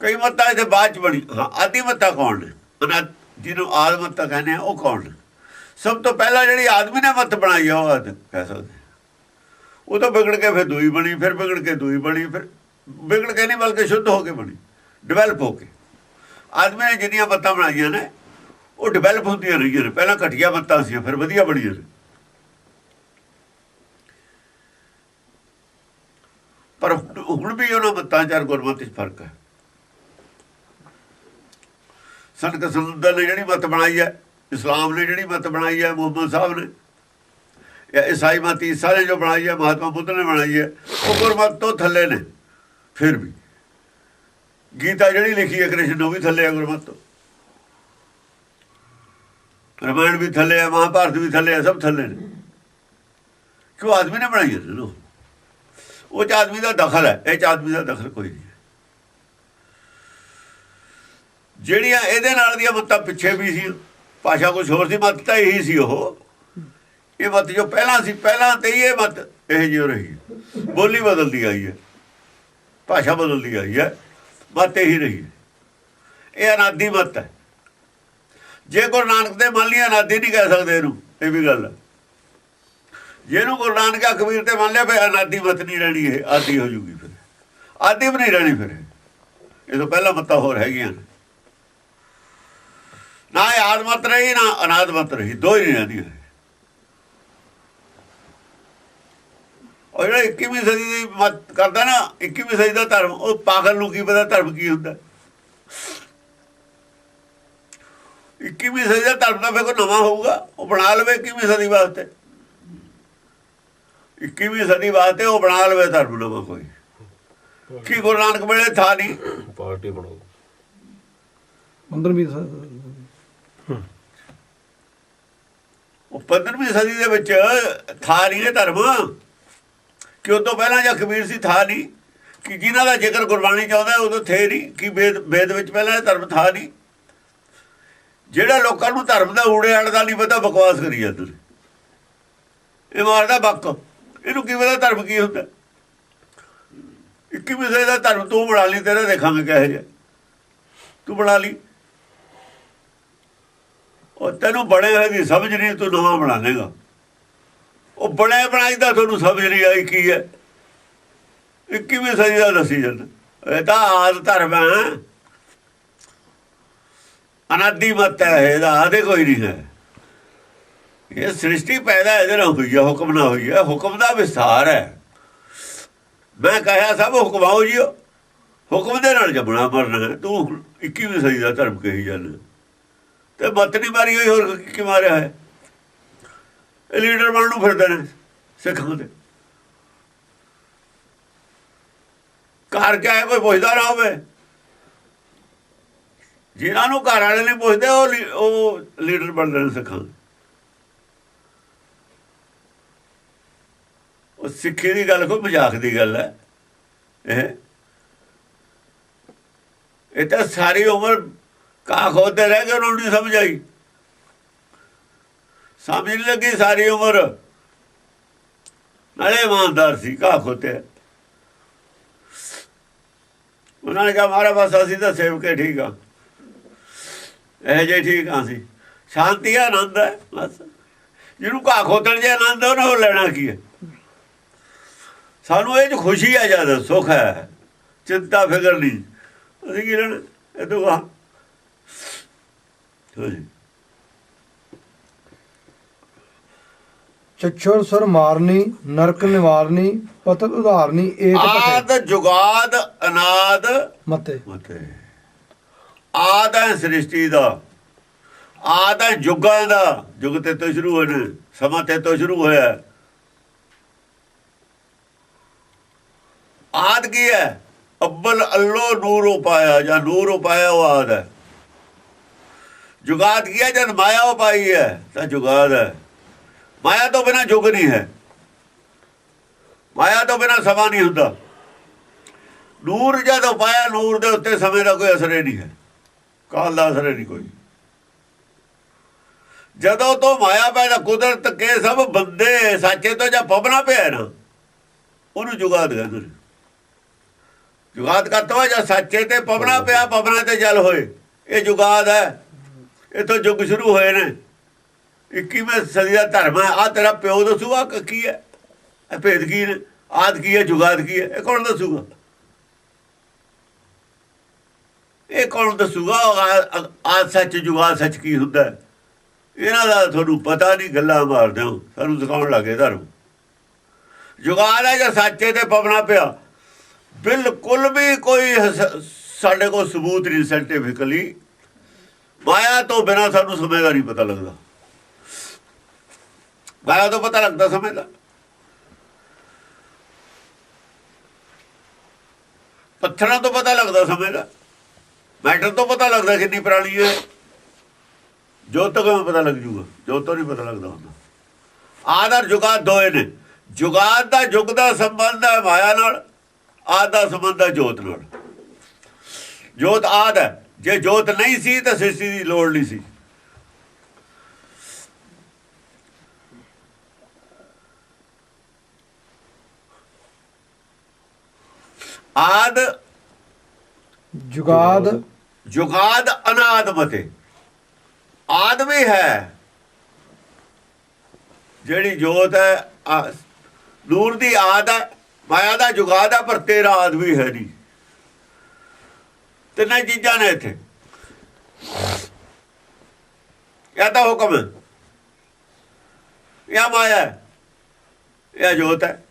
ਕਈ ਮੱਤਾਂ ਇਹਦੇ ਬਾਅਦ ਚ ਬਣੀ। ਹਾਂ, ਆਦੀ ਮੱਤਾ ਕੌਣ ਨੇ? ਜਿਹਨੂੰ ਆਦ ਮੱਤਾ ਕਹਿੰਦੇ ਆ ਉਹ ਕੌਣ ਨੇ? ਸਭ ਤੋਂ ਪਹਿਲਾਂ ਜਿਹੜੀ ਆਦਮੀ ਨੇ ਮੱਤ ਬਣਾਈ ਆ ਉਹ ਆਦ ਕਹਿ ਸਕਦੇ। ਉਹ ਤਾਂ ਵਿਗੜ ਕੇ ਫਿਰ ਦੂਈ ਬਣੀ, ਫਿਰ ਵਿਗੜ ਕੇ ਦੂਈ ਬਣੀ, ਫਿਰ ਵਿਗੜ ਕੇ ਨਹੀਂ ਬਲਕਿ ਸ਼ੁੱਧ ਹੋ ਕੇ ਬਣੀ, ਡਿਵੈਲਪ ਹੋ ਕੇ। ਆਦਮੀ ਨੇ ਜਿੰਨੀਆਂ ਮੱਤਾਂ ਬਣਾਈਆਂ ਨੇ ਉਹ ਡਿਵੈਲਪ ਹੁੰਦੀਆਂ ਰਹੀਆਂ ਨੇ। ਪਹਿਲਾਂ ਘਟੀਆ ਮੱਤਾਂ ਸੀ, ਫਿਰ ਵਧੀਆ ਬਣੀਆਂ ਨੇ। ਪਰ ਹੁਣ ਵੀ ਉਹਨਾਂ ਮੱਤਾਂ ਚਾਰ ਗੁਰਮਤਿ 'ਚ ਫਰਕ ਹੈ। ਸੰਤ ਸੁੰਦਰ ਨੇ ਜਿਹੜੀ ਮੱਤ ਬਣਾਈ ਹੈ, ਇਸਲਾਮ ਨੇ ਜਿਹੜੀ ਮੱਤ ਬਣਾਈ ਹੈ, ਮੁਹੰਮਦ ਸਾਹਿਬ ਨੇ, ਜਾਂ ਈਸਾਈ ਮੱਤ ਈਸਾ ਨੇ ਜੋ ਬਣਾਈ ਹੈ, ਮਹਾਤਮਾ ਬੁੱਧ ਨੇ ਬਣਾਈ ਹੈ, ਉਹ ਗੁਰਮਤਿ ਤੋਂ ਥੱਲੇ ਨੇ। ਫਿਰ ਵੀ ਗੀਤਾ ਜਿਹੜੀ ਲਿਖੀ ਹੈ ਕ੍ਰਿਸ਼ਨ, ਉਹ ਵੀ ਥੱਲੇ ਹੈ ਗੁਰਮਤਿ ਤੋਂ। ਰਾਮਾਇਣ ਵੀ ਥੱਲੇ ਹੈ, ਮਹਾਭਾਰਤ ਵੀ ਥੱਲੇ ਹੈ, ਸਭ ਥੱਲੇ ਨੇ। ਕਿਉਂ? ਆਦਮੀ ਨੇ ਬਣਾਈ ਹੈ। ਉਹ 'ਚ ਆਦਮੀ ਦਾ ਦਖਲ ਹੈ, ਇਹ 'ਚ ਆਦਮੀ ਦਾ ਦਖਲ ਕੋਈ ਨਹੀਂ। ਜਿਹੜੀਆਂ ਇਹਦੇ ਨਾਲ ਦੀਆਂ ਮੱਤਾਂ ਪਿੱਛੇ ਵੀ ਸੀ, ਭਾਸ਼ਾ ਕੁਛ ਹੋਰ ਸੀ, ਮੱਤ ਤਾਂ ਇਹੀ ਸੀ। ਉਹ ਇਹ ਮੱਤ ਜੋ ਪਹਿਲਾਂ ਸੀ, ਪਹਿਲਾਂ ਤੇ ਇਹ ਮੱਤ ਇਹ ਜਿਹੀ ਰਹੀ। ਬੋਲੀ ਬਦਲਦੀ ਆਈ ਹੈ, ਭਾਸ਼ਾ ਬਦਲਦੀ ਆਈ ਹੈ, ਮੱਤ ਇਹੀ ਰਹੀ। ਇਹ ਅਨਾਦੀ ਮੱਤ ਹੈ। ਜੇ ਗੁਰੂ ਨਾਨਕ ਦੇ ਮੰਨ ਲਿਆ, ਅਨਾਦੀ ਨਹੀਂ ਕਹਿ ਸਕਦੇ ਇਹਨੂੰ। ਇਹ ਵੀ ਗੱਲ ਹੈ। ਜਿਹਨੂੰ ਗੁਰੂ ਨਾਨਕ ਕਬੀਰ ਤੇ ਮੰਨ ਲਿਆ, ਫਿਰ ਅਨਾਦੀ ਮੱਤ ਨਹੀਂ ਰਹਿਣੀ, ਇਹ ਆਦੀ ਹੋ ਜੂਗੀ। ਫਿਰ ਆਦੀ ਵੀ ਨਹੀਂ ਰਹਿਣੀ। ਫਿਰ ਇਹ ਤੋਂ ਪਹਿਲਾਂ ਮੱਤਾਂ ਹੋਰ ਹੈਗੀਆਂ ਨੇ। ਨਾ ਇਹ ਆਦ ਮਤ ਰਹੀ, ਨਾ ਅਨਾਦ ਮਤ ਰਹੀ, ਦੋ ਹੀ ਨਹੀਂ ਰਹਿੰਦੀਆਂ। ਉਹ ਜਿਹੜਾ 21ਵੀਂ ਸਦੀ ਦੀ ਮਤ ਕਰਦਾ ਨਾ, 21ਵੀਂ ਸਦੀ ਦਾ ਧਰਮ, ਉਹ ਪਾਗਲ ਨੂੰ ਕੀ ਪਤਾ ਧਰਮ ਕੀ ਹੁੰਦਾ। 21ਵੀਂ ਸਦੀ ਦਾ ਧਰਮ ਤਾਂ ਫਿਰ ਕੋਈ ਨਵਾਂ ਹੋਊਗਾ, ਉਹ ਬਣਾ ਲਵੇ 21ਵੀਂ ਸਦੀ ਵਾਸਤੇ। 21ਵੀਂ ਸਦੀ ਵਾਸਤੇ ਉਹ ਬਣਾ ਲਵੇ ਧਰਮ ਨਵਾਂ ਕੋਈ। ਕੀ ਗੁਰੂ ਨਾਨਕ ਵੇਲੇ ਥਾ ਨਹੀਂ ਪਾਰਟੀ ਬਣਾਓ 15ਵੀਂ ਉਹ 15ਵੀਂ ਸਦੀ ਦੇ ਵਿੱਚ ਥਾ ਨਹੀਂ ਇਹ ਧਰਮ। ਕਿ ਉਹ ਤੋਂ ਪਹਿਲਾਂ ਜਾਂ ਕਬੀਰ ਸੀ ਥਾ ਨਹੀਂ, ਕਿ ਜਿਨ੍ਹਾਂ ਦਾ ਜ਼ਿਕਰ ਗੁਰਬਾਣੀ ਚਾਹੁੰਦਾ ਉਦੋਂ ਥੇ ਨਹੀਂ, ਕਿ ਵੇਦ ਵਿੱਚ ਪਹਿਲਾਂ ਇਹ ਧਰਮ ਥਾ ਨਹੀਂ। ਜਿਹੜਾ ਲੋਕਾਂ ਨੂੰ ਧਰਮ ਦਾ ਊੜੇ ਅੜ ਦਾ ਨਹੀਂ ਪਤਾ, ਬਕਵਾਸ ਕਰੀ ਜਾਂਦੇ। ਇਹ ਮਾਰਦਾ ਬੱਕ, ਇਹਨੂੰ ਕੀ ਪਤਾ ਧਰਮ ਕੀ ਹੁੰਦਾ। 21ਵੀਂ ਸਦੀ ਦਾ ਧਰਮ ਤੂੰ ਬਣਾ ਲਈ, ਤੇਰਾ ਦੇਖਾਂਗੇ ਕਿਹੋ ਜਿਹਾ ਤੂੰ ਬਣਾ ਲਈ। ਉਹ ਤੈਨੂੰ ਬਣੇ ਹੋਏ ਦੀ ਸਮਝ ਨਹੀਂ, ਤੂੰ ਨਵਾਂ ਬਣਾ ਲੇਗਾ। ਉਹ ਬਣੇ ਬਣਾਈ ਦਾ ਤੁਹਾਨੂੰ ਸਮਝ ਨਹੀਂ ਆਈ ਕੀ ਹੈ। 21ਵੀਂ ਸਦੀ ਦਾ ਦੱਸੀ ਜਾਂਦਾ। ਇਹ ਤਾਂ ਆਦ ਧਰਮ ਹੈ, ਅਨਾਦੀ ਮਤ ਹੈ, ਇਹਦਾ ਆਦੇ ਕੋਈ ਨਹੀਂ ਹੈ। ਇਹ ਸ੍ਰਿਸ਼ਟੀ ਪੈਦਾ ਇਹਦੇ ਨਾਲ ਹੋਈ ਹੈ, ਹੁਕਮ ਨਾਲ ਹੋਈ ਹੈ। ਹੁਕਮ ਦਾ ਵਿਸਥਾਰ ਹੈ। ਮੈਂ ਕਹਿਆ ਸਭ ਹੁਕਮਾਓ ਜੀਓ, ਹੁਕਮ ਦੇ ਨਾਲ ਜੰਮਣਾ ਮਰਨਾ। ਤੂੰ 21ਵੀਂ ਸਦੀ ਦਾ ਧਰਮ ਕਹੀ ਜਾਂਦਾ ਤੇ ਮੱਤ ਨਹੀਂ ਮਾਰੀ ਹੋਈ, ਹੋਰ ਕੀ ਮਾਰਿਆ ਹੈ? ਇਹ ਲੀਡਰ ਬਣਨ ਨੂੰ ਫਿਰਦੇ ਨੇ ਸਿੱਖਾਂ ਦੇ। ਘਰ ਕਿਆ ਹੈ, ਕੋਈ ਪੁੱਛਦਾ ਨਾ ਹੋਵੇ। ਜਿਨ੍ਹਾਂ ਨੂੰ ਘਰ ਵਾਲੇ ਨਹੀਂ ਪੁੱਛਦੇ ਉਹ ਲੀਡਰ ਬਣਦੇ ਨੇ ਸਿੱਖਾਂ ਦੇ। ਉਹ ਸਿੱਖੀ ਦੀ ਗੱਲ ਕੋਈ ਮਜ਼ਾਕ ਦੀ ਗੱਲ ਹੈ। ਇਹ ਤਾਂ ਸਾਰੀ ਉਮਰ ਘਾਹ ਖੋਦਦੇ ਰਹਿ ਗਏ, ਉਹਨਾਂ ਨੂੰ ਨਹੀਂ ਸਮਝ ਆਈ, ਸਮਝ ਨਹੀਂ ਲੱਗੀ ਸਾਰੀ ਉਮਰ। ਨਾਲੇ ਇਮਾਨਦਾਰ ਸੀ, ਘਾਹ ਖੋਤੇ। ਉਹਨਾਂ ਨੇ ਕਿਹਾ ਮਾਰਾ ਬਸ ਅਸੀਂ ਤਾਂ ਸੇਵਕੇ ਠੀਕ ਆ, ਇਹੋ ਜਿਹੇ ਠੀਕ ਆ ਅਸੀਂ। ਸ਼ਾਂਤੀ ਆ, ਆਨੰਦ ਹੈ ਬਸ। ਜਿਹਨੂੰ ਘਾਹ ਖੋਤਣ ਜੇ ਆਨੰਦ ਉਹਨੇ ਉਹ ਲੈਣਾ ਕੀ ਹੈ? ਸਾਨੂੰ ਇਹ 'ਚ ਖੁਸ਼ੀ ਹੈ, ਜ਼ਿਆਦਾ ਸੁੱਖ ਹੈ, ਚਿੰਤਾ ਫਿਕਰ ਨਹੀਂ। ਅਸੀਂ ਕੀ ਲੈਣਾ ਇਹ ਤੋਂ? ਕਹਾ ਚਛੁਰ ਸੁਰ ਮਾਰਨੀ, ਨਰਕ ਨਿਵਾਰਨੀ, ਪਤਤ ਉਧਾਰਨੀ, ਏਕ ਆਦ ਜੁਗਾਦ ਅਨਾਦ ਮਤੇ। ਆਦ ਹੈ ਸ੍ਰਿਸ਼ਟੀ ਦਾ, ਆਦ ਹੈ ਯੁੱਗਾਂ ਦਾ। ਯੁੱਗ ਤੇ ਤੋਂ ਸ਼ੁਰੂ ਹੋਏ ਨੇ, ਸਮਾਂ ਤੇ ਤੋਂ ਸ਼ੁਰੂ ਹੋਇਆ। ਆਦ ਕੀ ਹੈ? ਅੱਬਲ ਅੱਲੋ ਨੂਰ ਉਪਾਇਆ, ਜਾਂ ਨੂਰ ਉਪਾਇਆ ਉਹ ਆਦ ਹੈ। ਜੁਗਾਦ ਕੀ ਹੈ? ਜਦ ਮਾਇਆ ਉਪਾਈ ਹੈ ਤਾਂ ਜੁਗਾਦ ਹੈ। ਮਾਇਆ ਤੋਂ ਬਿਨਾਂ ਯੁੱਗ ਨਹੀਂ ਹੈ, ਮਾਇਆ ਤੋਂ ਬਿਨਾਂ ਸਮਾਂ ਨਹੀਂ ਹੁੰਦਾ। ਨੂਰ ਜਦ ਉਪਾਇਆ, ਨੂਰ ਦੇ ਉੱਤੇ ਸਮੇਂ ਦਾ ਕੋਈ ਅਸਰ ਹੀ ਨਹੀਂ ਹੈ, ਕਾਲ ਦਾ ਅਸਰ ਨਹੀਂ ਕੋਈ। ਜਦੋਂ ਤੋਂ ਮਾਇਆ ਪੈਦਾ, ਕੁਦਰਤ ਕੇ ਸਭ ਬੰਦੇ ਸਾਚੇ ਤੋਂ ਜਾਂ ਪਵਨਾ ਪਿਆ ਨਾ, ਉਹਨੂੰ ਜੁਗਾਦ ਕਹਿੰਦੇ ਨੇ। ਜੁਗਾਦ ਕਰਤਾ ਜਾਂ ਸਾਚੇ ਤੇ ਪਵਨਾ ਪਿਆ, ਪਵਨਾ ਤੇ ਜਲ ਹੋਏ, ਇਹ ਜੁਗਾਦ ਹੈ। ਇੱਥੋਂ ਯੁੱਗ ਸ਼ੁਰੂ ਹੋਏ ਨੇ। 21ਵੀਂ ਸਦੀ ਦਾ ਧਰਮ ਹੈ। ਆਹ ਤੇਰਾ ਪਿਓ ਦੱਸੂਗਾ ਕੀ ਹੈ, ਇਹ ਭੇਦ ਕੀ ਨੇ, ਆਦ ਕੀ ਹੈ, ਜੁਗਾਦ ਕੀ ਹੈ? ਇਹ ਕੌਣ ਦੱਸੂਗਾ? ਇਹ ਕੌਣ ਦੱਸੂਗਾ? ਆਦ ਸੱਚ, ਜੁਗਾਦ ਸੱਚ ਕੀ ਹੁੰਦਾ? ਇਹਨਾਂ ਦਾ ਤੁਹਾਨੂੰ ਪਤਾ ਨਹੀਂ, ਗੱਲਾਂ ਮਾਰਦੇ ਹੋ, ਸਾਨੂੰ ਸਿਖਾਉਣ ਲੱਗੇ ਧਰਮ। ਜੁਗਾਦ ਹੈ ਜਾਂ ਸਾਚੇ ਤੇ ਪਵਨਾ ਪਿਆ। ਬਿਲਕੁਲ ਵੀ ਕੋਈ ਸਾਡੇ ਕੋਲ ਸਬੂਤ ਨਹੀਂ ਸਾਇੰਟੀਫਿਕਲੀ। ਮਾਇਆ ਤੋਂ ਬਿਨਾਂ ਸਾਨੂੰ ਸਮੇਂ ਦਾ ਨਹੀਂ ਪਤਾ ਲੱਗਦਾ। ਮਾਇਆ ਤੋਂ ਪਤਾ ਲੱਗਦਾ ਸਮੇਂ ਦਾ। ਪੱਥਰਾਂ ਤੋਂ ਪਤਾ ਲੱਗਦਾ ਸਮੇਂ ਦਾ। ਮੈਟਰ ਤੋਂ ਪਤਾ ਲੱਗਦਾ ਕਿੰਨੀ ਪੁਰਾਣੀ ਹੈ। ਜੋਤ ਤੋਂ ਪਤਾ ਲੱਗ ਜੂਗਾ, ਜੋਤ ਤੋਂ ਨਹੀਂ ਪਤਾ ਲੱਗਦਾ ਹੁੰਦਾ। ਆਦਰ ਜੁਗਾਦ ਦੋਏ ਨੇ। ਜੁਗਾਦ ਦਾ ਯੁੱਗ ਦਾ ਸੰਬੰਧ ਹੈ ਮਾਇਆ ਨਾਲ, ਆਦ ਦਾ ਸੰਬੰਧ ਹੈ ਜੋਤ ਨਾਲ। ਜੋਤ ਆਦ ਹੈ। ਜੇ ਜੋਤ ਨਹੀਂ ਸੀ ਤਾਂ ਸ੍ਰਿਸ਼ਟੀ ਦੀ ਲੋੜ ਨਹੀਂ ਸੀ। ਆਦ ਜੁਗਾਦ, ਜੁਗਾਦ ਅਨਾਦ ਮਤੇ। ਆਦ ਵੀ ਹੈ, ਜਿਹੜੀ ਜੋਤ ਹੈ ਨੂਰ ਦੀ ਆਦ ਹੈ, ਮਾਇਆ ਦਾ ਜੁਗਾਦ ਹੈ, ਪਰ ਤੇਰਾ ਆਦ ਵੀ ਹੈ ਨਹੀਂ। ਤਿੰਨਾਂ ਚੀਜ਼ਾਂ ਨੇ ਇੱਥੇ। ਇਹ ਤਾਂ ਹੁਕਮ ਹੈ, ਇਹ ਮਾਇਆ ਹੈ, ਇਹ ਜੋਤ ਹੈ,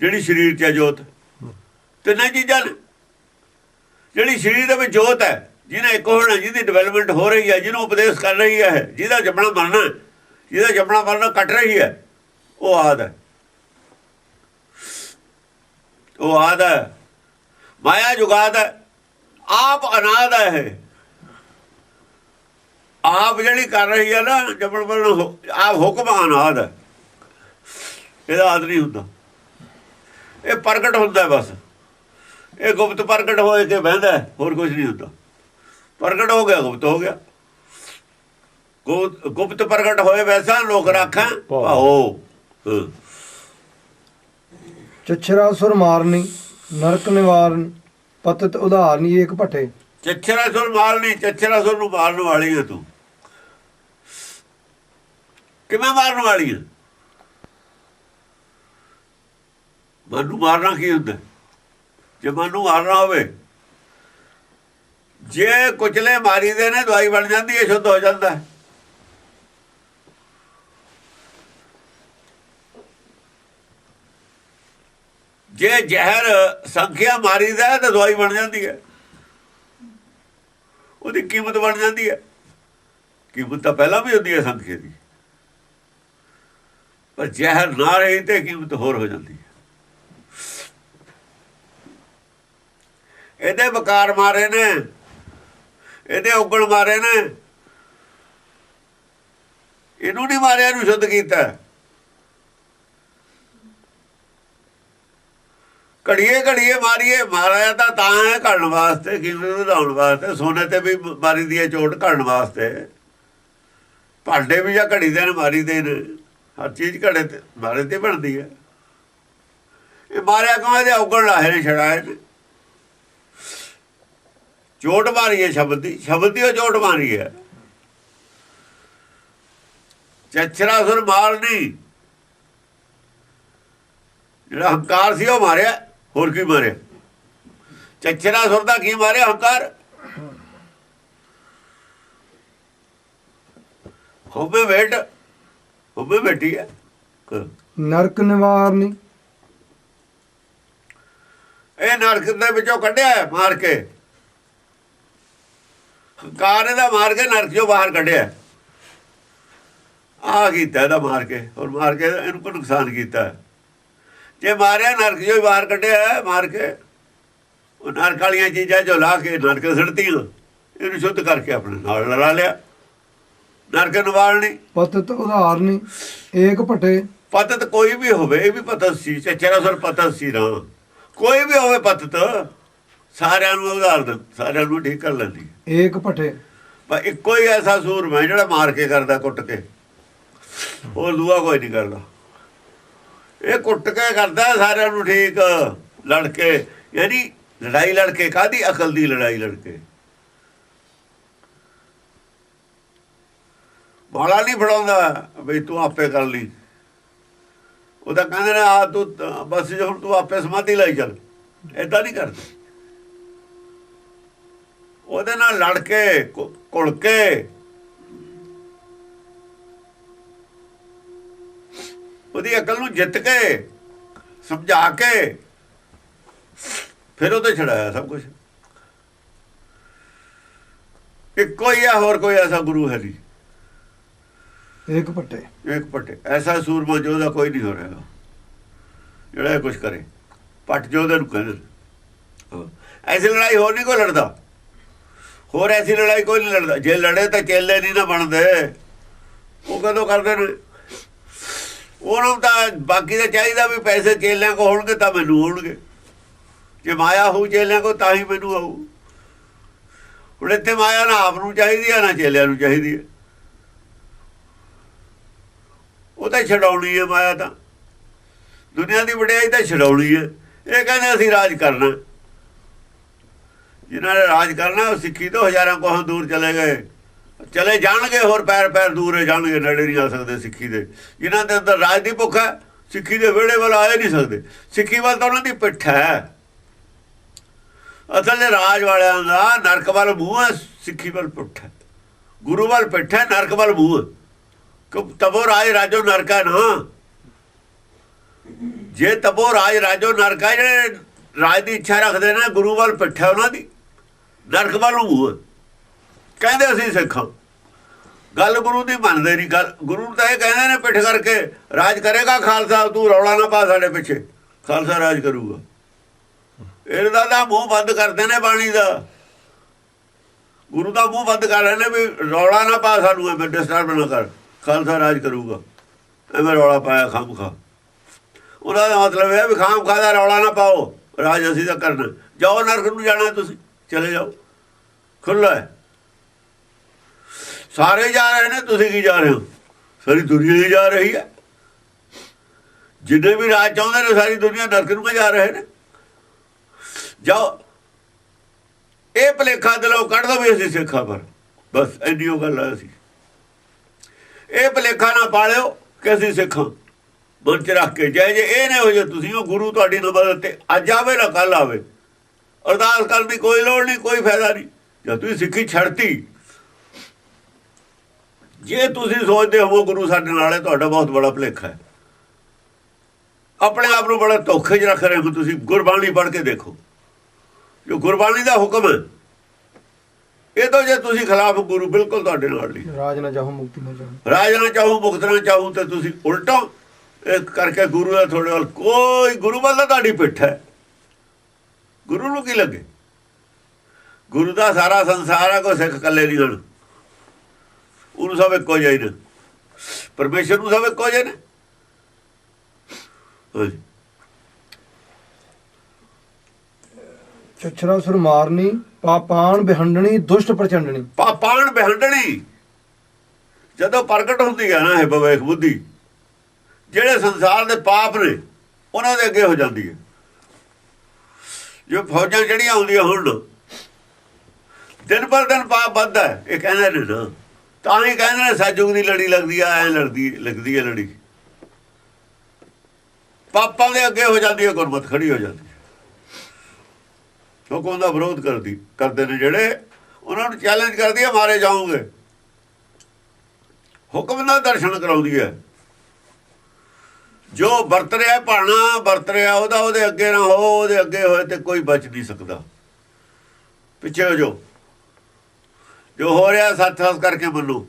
ਜਿਹੜੀ ਸਰੀਰ 'ਚ ਹੈ ਜੋਤ। ਤਿੰਨਾਂ ਚੀਜ਼ਾਂ ਨੇ। ਜਿਹੜੀ ਸਰੀਰ ਦੇ ਵਿੱਚ ਜੋਤ ਹੈ, ਜਿਹਨੇ ਇੱਕ ਹੋਣਾ, ਜਿਹਦੀ ਡਿਵੈਲਪਮੈਂਟ ਹੋ ਰਹੀ ਹੈ, ਜਿਹਨੂੰ ਉਪਦੇਸ਼ ਕਰ ਰਹੀ ਹੈ, ਜਿਹਦਾ ਜੰਮਣਾ ਮਰਨਾ, ਜਿਹਦਾ ਜੰਮਣਾ ਮਰਨਾ ਕੱਟ ਰਹੀ ਹੈ, ਉਹ ਆਦ ਹੈ। ਉਹ ਆਦ ਹੈ। ਮਾਇਆ ਜੁਗਾਦ ਹੈ, ਆਪ ਅਨਾਦ ਹੈ। ਆਪ ਜਿਹੜੀ ਕਰ ਰਹੀ ਹੈ ਨਾ ਜੰਮਣ ਮਰਨਾ, ਆਪ ਹੁਕਮ ਅਨਾਦ ਹੈ। ਇਹਦਾ ਆਦ ਨਹੀਂ ਹੁੰਦਾ। ਇਹ ਪ੍ਰਗਟ ਹੁੰਦਾ ਬਸ। ਇਹ ਗੁਪਤ ਪ੍ਰਗਟ ਹੋਏ ਕੇ ਬਹਿੰਦਾ, ਹੋਰ ਕੁਝ ਨਹੀਂ ਹੁੰਦਾ। ਪ੍ਰਗਟ ਹੋ ਗਿਆ, ਗੁਪਤ ਹੋ ਗਿਆ। ਗੁਪਤ ਪ੍ਰਗਟ ਹੋਏ ਵੈਸਾ ਲੋਕ ਰਾਖਾਂ ਭਾਓ। ਚਛਰਾ ਸੁਰ ਮਾਰਨੀ, ਨਰਕ ਨਿਵਾਰਨ, ਪਤਤ ਉਧਾਰਨੀ, ਏਕ ਭੱਠੇ। ਚਛਰਾ ਸੁਰ ਮਾਰਨੀ, ਚਛਰਾ ਸੁਰ ਨੂੰ ਮਾਰਨ ਵਾਲੀ ਹੈ ਤੂੰ। ਕਿਵੇਂ ਮਾਰਨ ਵਾਲੀ ਹੈ? ਮਨ ਨੂੰ ਮਾਰਨਾ ਕੀ ਹੁੰਦਾ? ਜੇ ਮਨ ਨੂੰ ਮਾਰਨਾ ਹੋਵੇ, ਜੇ ਕੁਚਲੇ ਮਾਰੀ ਦੇ ਨੇ ਦਵਾਈ ਬਣ ਜਾਂਦੀ ਹੈ, ਸ਼ੁੱਧ ਹੋ ਜਾਂਦਾ ਹੈ। ਜੇ ਜ਼ਹਿਰ ਸੰਖਿਆ ਮਾਰੀਦਾ ਤਾਂ ਦਵਾਈ ਬਣ ਜਾਂਦੀ ਹੈ, ਉਹਦੀ ਕੀਮਤ ਬਣ ਜਾਂਦੀ ਹੈ। ਕੀਮਤ ਤਾਂ ਪਹਿਲਾਂ ਵੀ ਹੁੰਦੀ ਹੈ ਸੰਖਿਆ ਦੀ, ਪਰ ਜ਼ਹਿਰ ਨਾ ਰਹੀ ਤੇ ਕੀਮਤ ਹੋਰ ਹੋ ਜਾਂਦੀ ਹੈ। ਇਹਦੇ ਬਕਾਰ ਮਾਰੇ ਨੇ, ਇਹਦੇ ਉਗਲ ਮਾਰੇ ਨੇ, ਇਹਨੂੰ ਨਹੀਂ ਮਾਰਿਆ, ਇਹਨੂੰ ਸ਼ੁੱਧ ਕੀਤਾ। ਘੜੀਏ ਘੜੀਏ ਮਾਰੀਏ, ਮਾਰਿਆ ਤਾਂ ਹੈ ਘੜਨ ਵਾਸਤੇ, ਕੀਮਤ ਵਧਾਉਣ ਵਾਸਤੇ। ਸੋਨੇ ਤੇ ਵੀ ਮਾਰੀ ਦੀ ਹੈ ਚੋਟ ਘੜਨ ਵਾਸਤੇ, ਭਾਂਡੇ ਵੀ ਜਾਂ ਘੜੀ ਦੇ ਨੇ ਮਾਰੀ ਦੇ ਨੇ, ਹਰ ਚੀਜ਼ ਘੜੇ ਤੇ ਮਾਰੇ ਤੇ ਬਣਦੀ ਹੈ। ਇਹ ਮਾਰਿਆ ਕਿਉਂ? ਇਹਦੇ ਉਗਲ ਲਾਹੇ ਨੇ, ਛੜਾਏ ਨੇ, ਚੋਟ ਮਾਰੀ ਹੈ ਸ਼ਬਦ ਦੀ, ਸ਼ਬਦ ਦੀ ਉਹ ਚੋਟ ਮਾਰੀ ਹੈ। ਚਛਰਾ ਸੁਰ ਮਾਰ ਨਹੀਂ, ਜਿਹੜਾ ਹੰਕਾਰ ਸੀ ਉਹ ਮਾਰਿਆ, ਹੋਰ ਕੀ ਮਾਰਿਆ? ਚਛਰਾ ਸੁਰ ਦਾ ਕੀ ਮਾਰਿਆ? ਹੰਕਾਰ। ਹੋਵੇ ਬੇਟ, ਹੋਵੇ ਬੇਟੀ ਹੈ। ਨਰਕ ਨਿਵਾਰਨੀ, ਇਹ ਨਰਕ ਦੇ ਵਿੱਚੋਂ ਕੱਢਿਆ ਮਾਰ ਕੇ, ਹੰਕਾਰ ਇਹਦਾ ਮਾਰ ਕੇ ਨਰਕ ਚੋਂ ਬਾਹਰ ਕੱਢਿਆ। ਆ ਕੀਤਾ ਇਹਦਾ ਮਾਰ ਕੇ, ਹੋਰ ਮਾਰ ਕੇ ਇਹਨੂੰ ਕੋਈ ਨੁਕਸਾਨ ਕੀਤਾ। ਜੇ ਮਾਰਿਆ ਨਰਕ ਚੋਂ ਬਾਹਰ ਕੱਢਿਆ ਮਾਰ ਕੇ, ਉਹ ਨਰਕ ਵਾਲੀਆਂ ਚੀਜ਼ਾਂ ਜੋ ਲਾ ਕੇ ਨਰਕ ਸਿੱਟਤੀਆਂ, ਇਹਨੂੰ ਸ਼ੁੱਧ ਕਰਕੇ ਆਪਣੇ ਨਾਲ ਲੜਾ ਲਿਆ। ਨਰਕ ਨਿਵਾਰਨੀ, ਪਤਤ ਉਧਾਰਨੀ, ਏਕ ਭਟੇ। ਪਤਤ ਕੋਈ ਵੀ ਹੋਵੇ, ਇਹ ਵੀ ਪਤਤ ਸੀ, ਚਚਰਾ ਸੁਰ ਪਤਤ ਸੀ ਨਾ, ਕੋਈ ਵੀ ਹੋਵੇ ਪਤਤ, ਸਾਰਿਆਂ ਨੂੰ ਉਧਾਰ ਦੇ, ਸਾਰਿਆਂ ਨੂੰ ਠੀਕ ਕਰ ਲੈਂਦੀ। ਏਕ ਭਟੇ, ਪਰ ਇੱਕੋ ਹੀ ਐਸਾ ਸੂਰਮਾ ਜਿਹੜਾ ਮਾਰ ਕੇ ਕਰਦਾ, ਕੁੱਟ ਕੇ, ਉਹ ਦੂਆ ਕੋਈ ਨਹੀਂ ਕਰਦਾ। ਇਹ ਕੁੱਟ ਕੇ ਕਰਦਾ ਸਾਰਿਆਂ ਨੂੰ ਠੀਕ, ਲੜ ਕੇ, ਯਾਨੀ ਲੜਾਈ ਲੜ ਕੇ। ਕਾਹਦੀ? ਅਕਲ ਦੀ ਲੜਾਈ ਲੜ ਕੇ। ਬਾਲਾ ਨਹੀਂ ਫੜਾਉਂਦਾ ਬਈ ਤੂੰ ਆਪੇ ਕਰ ਲਈ, ਉਹ ਤਾਂ ਕਹਿੰਦੇ ਨੇ ਆ ਤੂੰ ਬਸ ਹੁਣ ਤੂੰ ਆਪੇ ਸਮਾਧੀ ਲਈ ਚੱਲ, ਏਦਾਂ ਨਹੀਂ ਕਰਦੇ। ਉਹਦੇ ਨਾਲ ਲੜ ਕੇ, ਘੁਲ ਕੇ, ਉਹਦੀ ਅਕਲ ਨੂੰ ਜਿੱਤ ਕੇ, ਸਮਝਾ ਕੇ, ਫਿਰ ਉਹਦੇ ਛੜਾਇਆ ਸਭ ਕੁਛ। ਇੱਕੋ ਹੀ ਆ, ਹੋਰ ਕੋਈ ਐਸਾ ਗੁਰੂ ਹੈ ਨਹੀਂ। ਏਕ ਭਟੇ, ਇੱਕ ਭੱਟੇ, ਐਸਾ ਸੂਰਮਾ ਜੋਧਾ ਕੋਈ ਨਹੀਂ ਹੋ ਰਿਹਾ ਜਿਹੜਾ ਇਹ ਕੁਛ ਕਰੇ। ਭੱਟ ਜੋਧੇ ਨੂੰ ਕਹਿੰਦੇ। ਐਸੀ ਲੜਾਈ ਹੋਰ ਨਹੀਂ ਕੋਈ ਲੜਦਾ, ਹੋਰ ਐਸੀ ਲੜਾਈ ਕੋਈ ਨਹੀਂ ਲੜਦਾ। ਜੇ ਲੜੇ ਤਾਂ ਚੇਲੇ ਨਹੀਂ ਨਾ ਬਣਦੇ, ਉਹ ਕਦੋਂ ਕਰਦੇ ਨੇ? ਉਹਨੂੰ ਤਾਂ ਬਾਕੀ ਦਾ ਚਾਹੀਦਾ ਵੀ ਪੈਸੇ ਚੇਲਿਆਂ ਕੋ ਹੋਣਗੇ ਤਾਂ ਮੈਨੂੰ ਹੋਣਗੇ, ਜੇ ਮਾਇਆ ਹੋਊ ਚੇਲਿਆਂ ਕੋ ਤਾਂ ਹੀ ਮੈਨੂੰ ਆਊ। ਹੁਣ ਇੱਥੇ ਮਾਇਆ ਨਾ ਆਪ ਨੂੰ ਚਾਹੀਦੀ ਹੈ, ਨਾ ਚੇਲਿਆਂ ਨੂੰ ਚਾਹੀਦੀ ਹੈ। ਉਹ ਤਾਂ ਛਡਾਉਣੀ ਹੈ ਮਾਇਆ, ਤਾਂ ਦੁਨੀਆ ਦੀ ਵਡਿਆਈ ਤਾਂ ਛਡਾਉਣੀ ਹੈ। ਇਹ ਕਹਿੰਦੇ ਅਸੀਂ ਰਾਜ ਕਰਨਾ, ਜਿਨ੍ਹਾਂ ਨੇ ਰਾਜ ਕਰਨਾ ਉਹ ਸਿੱਖੀ ਤੋਂ ਹਜ਼ਾਰਾਂ ਕੋਹਾਂ ਦੂਰ ਚਲੇ ਗਏ, ਚਲੇ ਜਾਣਗੇ, ਹੋਰ ਪੈਰ ਪੈਰ ਦੂਰ ਜਾਣਗੇ, ਨੇੜੇ ਨਹੀਂ ਆ ਸਕਦੇ ਸਿੱਖੀ ਦੇ। ਜਿਨ੍ਹਾਂ ਦੇ ਅੰਦਰ ਰਾਜ ਦੀ ਭੁੱਖ ਹੈ, ਸਿੱਖੀ ਦੇ ਵਿਹੜੇ ਵੱਲ ਆ ਨਹੀਂ ਸਕਦੇ। ਸਿੱਖੀ ਵੱਲ ਤਾਂ ਉਹਨਾਂ ਦੀ ਪਿੱਠ ਹੈ। ਅਸਲ ਰਾਜ ਵਾਲਿਆਂ ਦਾ ਨਰਕ ਵੱਲ ਮੂੰਹ ਹੈ, ਸਿੱਖੀ ਵੱਲ ਪਿੱਠ ਹੈ। ਗੁਰੂ ਵੱਲ ਪਿੱਠ ਹੈ, ਨਰਕ ਵੱਲ ਮੂੰਹ ਹੈ। ਤਬੋ ਰਾਜ ਰਾਜੋ ਨਰਕਾ ਨਾ, ਜੇ ਤਬੋ ਰਾਜ ਰਾਜੋ ਨਰਕਾ, ਜਿਹੜੇ ਰਾਜ ਦੀ ਇੱਛਾ ਰੱਖਦੇ ਨੇ, ਗੁਰੂ ਵੱਲ ਪਿੱਠ ਹੈ ਉਹਨਾਂ ਦੀ, ਨਰਕ ਵੱਲ ਮੂੰਹ ਹੈ। ਕਹਿੰਦੇ ਅਸੀਂ ਸਿੱਖਾਂ, ਗੱਲ ਗੁਰੂ ਦੀ ਮੰਨਦੇ ਨਹੀਂ। ਗੱਲ ਗੁਰੂ ਤਾਂ ਇਹ ਕਹਿੰਦੇ ਨੇ ਪਿੱਠ ਕਰਕੇ ਰਾਜ ਕਰੇਗਾ ਖਾਲਸਾ, ਤੂੰ ਰੌਲਾ ਨਾ ਪਾ ਸਾਡੇ ਪਿੱਛੇ, ਖਾਲਸਾ ਰਾਜ ਕਰੂਗਾ। ਇਹਦਾ ਤਾਂ ਮੂੰਹ ਬੰਦ ਕਰਦੇ ਨੇ ਬਾਣੀ ਦਾ, ਗੁਰੂ ਦਾ ਮੂੰਹ ਬੰਦ ਕਰ ਰਹੇ ਨੇ ਵੀ ਰੌਲਾ ਨਾ ਪਾ ਸਾਨੂੰ, ਐਵੇਂ ਡਿਸਟਰਬ ਨਾ ਕਰ, ਖਾਲਸਾ ਰਾਜ ਕਰੂਗਾ। ਐਵੇਂ ਰੌਲਾ ਪਾਇਆ ਖਾਮ ਖਾ, ਉਹਨਾਂ ਦਾ ਮਤਲਬ ਇਹ ਵੀ ਖਾਮ ਖਾ ਦਾ ਰੌਲਾ ਨਾ ਪਾਓ, ਰਾਜ ਅਸੀਂ ਤਾਂ ਕਰਨਾ। ਜਾਓ ਨਰਕ ਨੂੰ ਜਾਣਾ, ਤੁਸੀਂ ਚਲੇ ਜਾਓ, ਖੁੱਲ੍ਹਾ ਹੈ। ਸਾਰੇ ਜਾ ਰਹੇ ਨੇ, ਤੁਸੀਂ ਕੀ ਜਾ ਰਹੇ ਹੋ? ਸਾਰੀ ਦੁਨੀਆ ਹੀ ਜਾ ਰਹੀ ਹੈ। ਜਿੰਨੇ ਵੀ ਰਾਜ ਚਾਹੁੰਦੇ ਨੇ ਸਾਰੀ ਦੁਨੀਆ ਨਰਕ ਨੂੰ ਜਾ ਰਹੇ ਨੇ। ਜਾਓ, ਇਹ ਭੁਲੇਖਾ ਦਿਲੋਂ ਕੱਢ ਦੋ ਵੀ ਅਸੀਂ ਸਿੱਖਾਂ, ਪਰ ਬਸ ਇੰਨੀ ਉਹ ਗੱਲ ਆ। ਅਸੀਂ ਇਹ ਭੁਲੇਖਾ ਨਾ ਪਾਲਿਓ ਕਿ ਅਸੀਂ ਸਿੱਖਾਂ, ਮਨ 'ਚ ਰੱਖ ਕੇ। ਜੇ ਇਹ ਨਾ ਹੋ ਜੇ ਤੁਸੀਂ, ਉਹ ਗੁਰੂ ਤੁਹਾਡੀ ਨਬਦ ਤੇ ਅੱਜ ਆਵੇ ਨਾ ਕੱਲ੍ਹ ਆਵੇ, ਅਰਦਾਸ ਕਰਨ ਦੀ ਕੋਈ ਲੋੜ ਨਹੀਂ, ਕੋਈ ਫਾਇਦਾ ਨਹੀਂ। ਜਦ ਤੁਸੀਂ ਸਿੱਖੀ ਛੱਡਤੀ, ਜੇ ਤੁਸੀਂ ਸੋਚਦੇ ਹੋ ਗੁਰੂ ਸਾਡੇ ਨਾਲ ਹੈ, ਤੁਹਾਡਾ ਬਹੁਤ ਬੜਾ ਭੁਲੇਖਾ ਹੈ। ਆਪਣੇ ਆਪ ਨੂੰ ਬੜਾ ਧੋਖੇ 'ਚ ਰੱਖ ਰਹੇ ਹੋ ਤੁਸੀਂ। ਗੁਰਬਾਣੀ ਪੜ੍ਹ ਕੇ ਦੇਖੋ, ਜੋ ਗੁਰਬਾਣੀ ਦਾ ਹੁਕਮ ਹੈ ਇਹ ਤੋਂ ਜੇ ਤੁਸੀਂ ਖਿਲਾਫ, ਗੁਰੂ ਬਿਲਕੁਲ ਤੁਹਾਡੇ ਨਾਲ ਨਹੀਂ। ਰਾਜ ਨਾ ਚਾਹੋ ਮੁਕਤੀ ਨਾ ਚਾਹੋ, ਰਾਜ ਨਾ ਚਾਹੋ ਮੁਕਤ ਨਾ ਚਾਹੋ, ਤੇ ਤੁਸੀਂ ਉਲਟੋ ਇਹ ਕਰਕੇ ਗੁਰੂ ਦਾ ਤੁਹਾਡੇ ਵੱਲ ਕੋਈ, ਗੁਰੂ ਵੱਲ ਤਾਂ ਤੁਹਾਡੀ ਪਿੱਠ ਹੈ। ਗੁਰੂ ਨੂੰ ਕੀ ਲੱਗੇ? ਗੁਰੂ ਦਾ ਸਾਰਾ ਸੰਸਾਰ ਹੈ, ਕੋਈ ਸਿੱਖ ਇਕੱਲੇ ਨਹੀਂ ਹਨ। ਉਹਨੂੰ ਸਭ ਇੱਕੋ ਜਿਹੇ ਨੇ, ਪਰਮੇਸ਼ਰ ਨੂੰ ਸਭ ਇੱਕੋ ਜਿਹੇ ਨੇ। ਹਾਂਜੀ, ਚਛਰਾ ਸੁਰ ਮਾਰਨੀ, ਪਾਪਾਨ ਬਿਹੰਡਣੀ, ਦੁਸ਼ਟ ਪ੍ਰਚੰਡਣੀ। ਪਾਪਾਨ ਬਿਹੰਡਣੀ ਜਦੋਂ ਪ੍ਰਗਟ ਹੁੰਦੀ ਹੈ ਨਾ ਇਹ ਵਿਵੇਕ ਬੁੱਧੀ, ਜਿਹੜੇ ਸੰਸਾਰ ਦੇ ਪਾਪ ਨੇ ਉਹਨਾਂ ਦੇ ਅੱਗੇ ਹੋ ਜਾਂਦੀ ਹੈ। ਜੋ ਫੌਜਾਂ ਜਿਹੜੀਆਂ ਆਉਂਦੀਆਂ ਹੁਣ ਦਿਨ ਪਰ ਦਿਨ ਪਾਪ ਵੱਧਦਾ ਹੈ, ਇਹ ਕਹਿੰਦੇ ਨੇ ਨਾ, ਤਾਂ ਹੀ ਕਹਿੰਦੇ ਨੇ ਸਤਿਯੁਗ ਦੀ ਲੜੀ ਲੱਗਦੀ ਆ, ਐ ਲੱਗਦੀ ਹੈ ਲੜੀ। ਪਾਪਾਂ ਦੇ ਅੱਗੇ ਹੋ ਜਾਂਦੀ ਹੈ ਗੁਰਮਤਿ, ਖੜੀ ਹੋ ਜਾਂਦੀ ਹੈ। ਹੁਕਮ ਦਾ ਵਿਰੋਧ ਕਰਦੇ ਨੇ ਜਿਹੜੇ, ਉਹਨਾਂ ਨੂੰ ਚੈਲੰਜ ਕਰਦੀ ਹੈ, ਮਾਰੇ ਜਾਓਗੇ। ਹੁਕਮ ਦਾ ਦਰਸ਼ਨ ਕਰਾਉਂਦੀ ਹੈ। ਜੋ ਵਰਤ ਰਿਹਾ ਭਾਣਾ ਵਰਤ ਰਿਹਾ, ਉਹਦੇ ਅੱਗੇ ਨਾ ਹੋ, ਉਹਦੇ ਅੱਗੇ ਹੋਏ ਤੇ ਕੋਈ ਬਚ ਨਹੀਂ ਸਕਦਾ। ਪਿੱਛੇ ਹੋ ਜੋ ਹੋ ਰਿਹਾ ਸੱਚ-ਸੱਚ ਕਰਕੇ ਮੰਨੋ,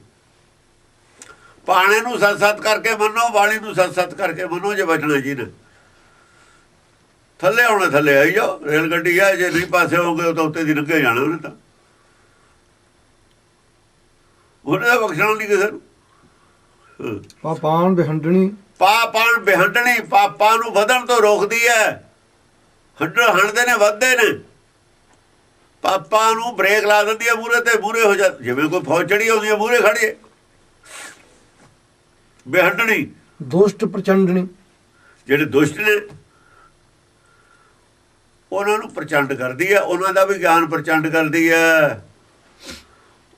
ਭਾਣੇ ਨੂੰ ਸੱਚ-ਸੱਚ ਕਰਕੇ ਮੰਨੋ, ਬਾਣੀ ਨੂੰ ਸੱਚ-ਸੱਚ ਕਰਕੇ ਮੰਨੋ। ਜੇ ਬਚਣਾ ਜੀ ਨੇ ਥੱਲੇ ਆਉਣਾ, ਥੱਲੇ ਆਈ ਜਾਓ। ਰੇਲ ਗੱਡੀ ਆ, ਜੇ ਨਹੀਂ ਪਾਸੇ ਹੋਗੇ ਤਾਂ ਉੱਤੇ ਦੀ ਲੰਘੇ ਜਾਣਾ ਉਹਨੇ, ਤਾਂ ਉਹਨੇ ਤਾਂ ਬਖਸ਼ਣਾ ਨਹੀਂ ਕਿਸੇ ਨੂੰ। ਪਾਪਾਨ ਬਿਹੰਡਣੀ, ਪਾਪਾਨ ਬਿਹੰਡਣੀ, ਪਾਪਾਂ ਨੂੰ ਵਧਣ ਤੋਂ ਰੋਕਦੀ ਹੈ। ਹੰਡਦੇ ਨੇ, ਵੱਧਦੇ ਨੇ। ਪਾਪਾਂ ਨੂੰ ਬ੍ਰੇਕ ਲਾ ਦਿੰਦੀ ਹੈ, ਮੂਹਰੇ ਤੇ ਮੂਹਰੇ ਹੋ ਜਾ, ਜਿਵੇਂ ਕੋਈ ਫੌਜ ਚੜੀ ਆਉਂਦੀ ਹੈ ਮੂਹਰੇ ਖੜੀਏ। ਬਿਹੰਡਣੀ, ਦੁਸ਼ਟ ਪ੍ਰਚੰਡਣੀ, ਜਿਹੜੇ ਦੁਸ਼ਟ ਨੇ ਉਹਨਾਂ ਨੂੰ ਪ੍ਰਚੰਡ ਕਰਦੀ ਹੈ, ਉਹਨਾਂ ਦਾ ਵੀ ਗਿਆਨ ਪ੍ਰਚੰਡ ਕਰਦੀ ਹੈ।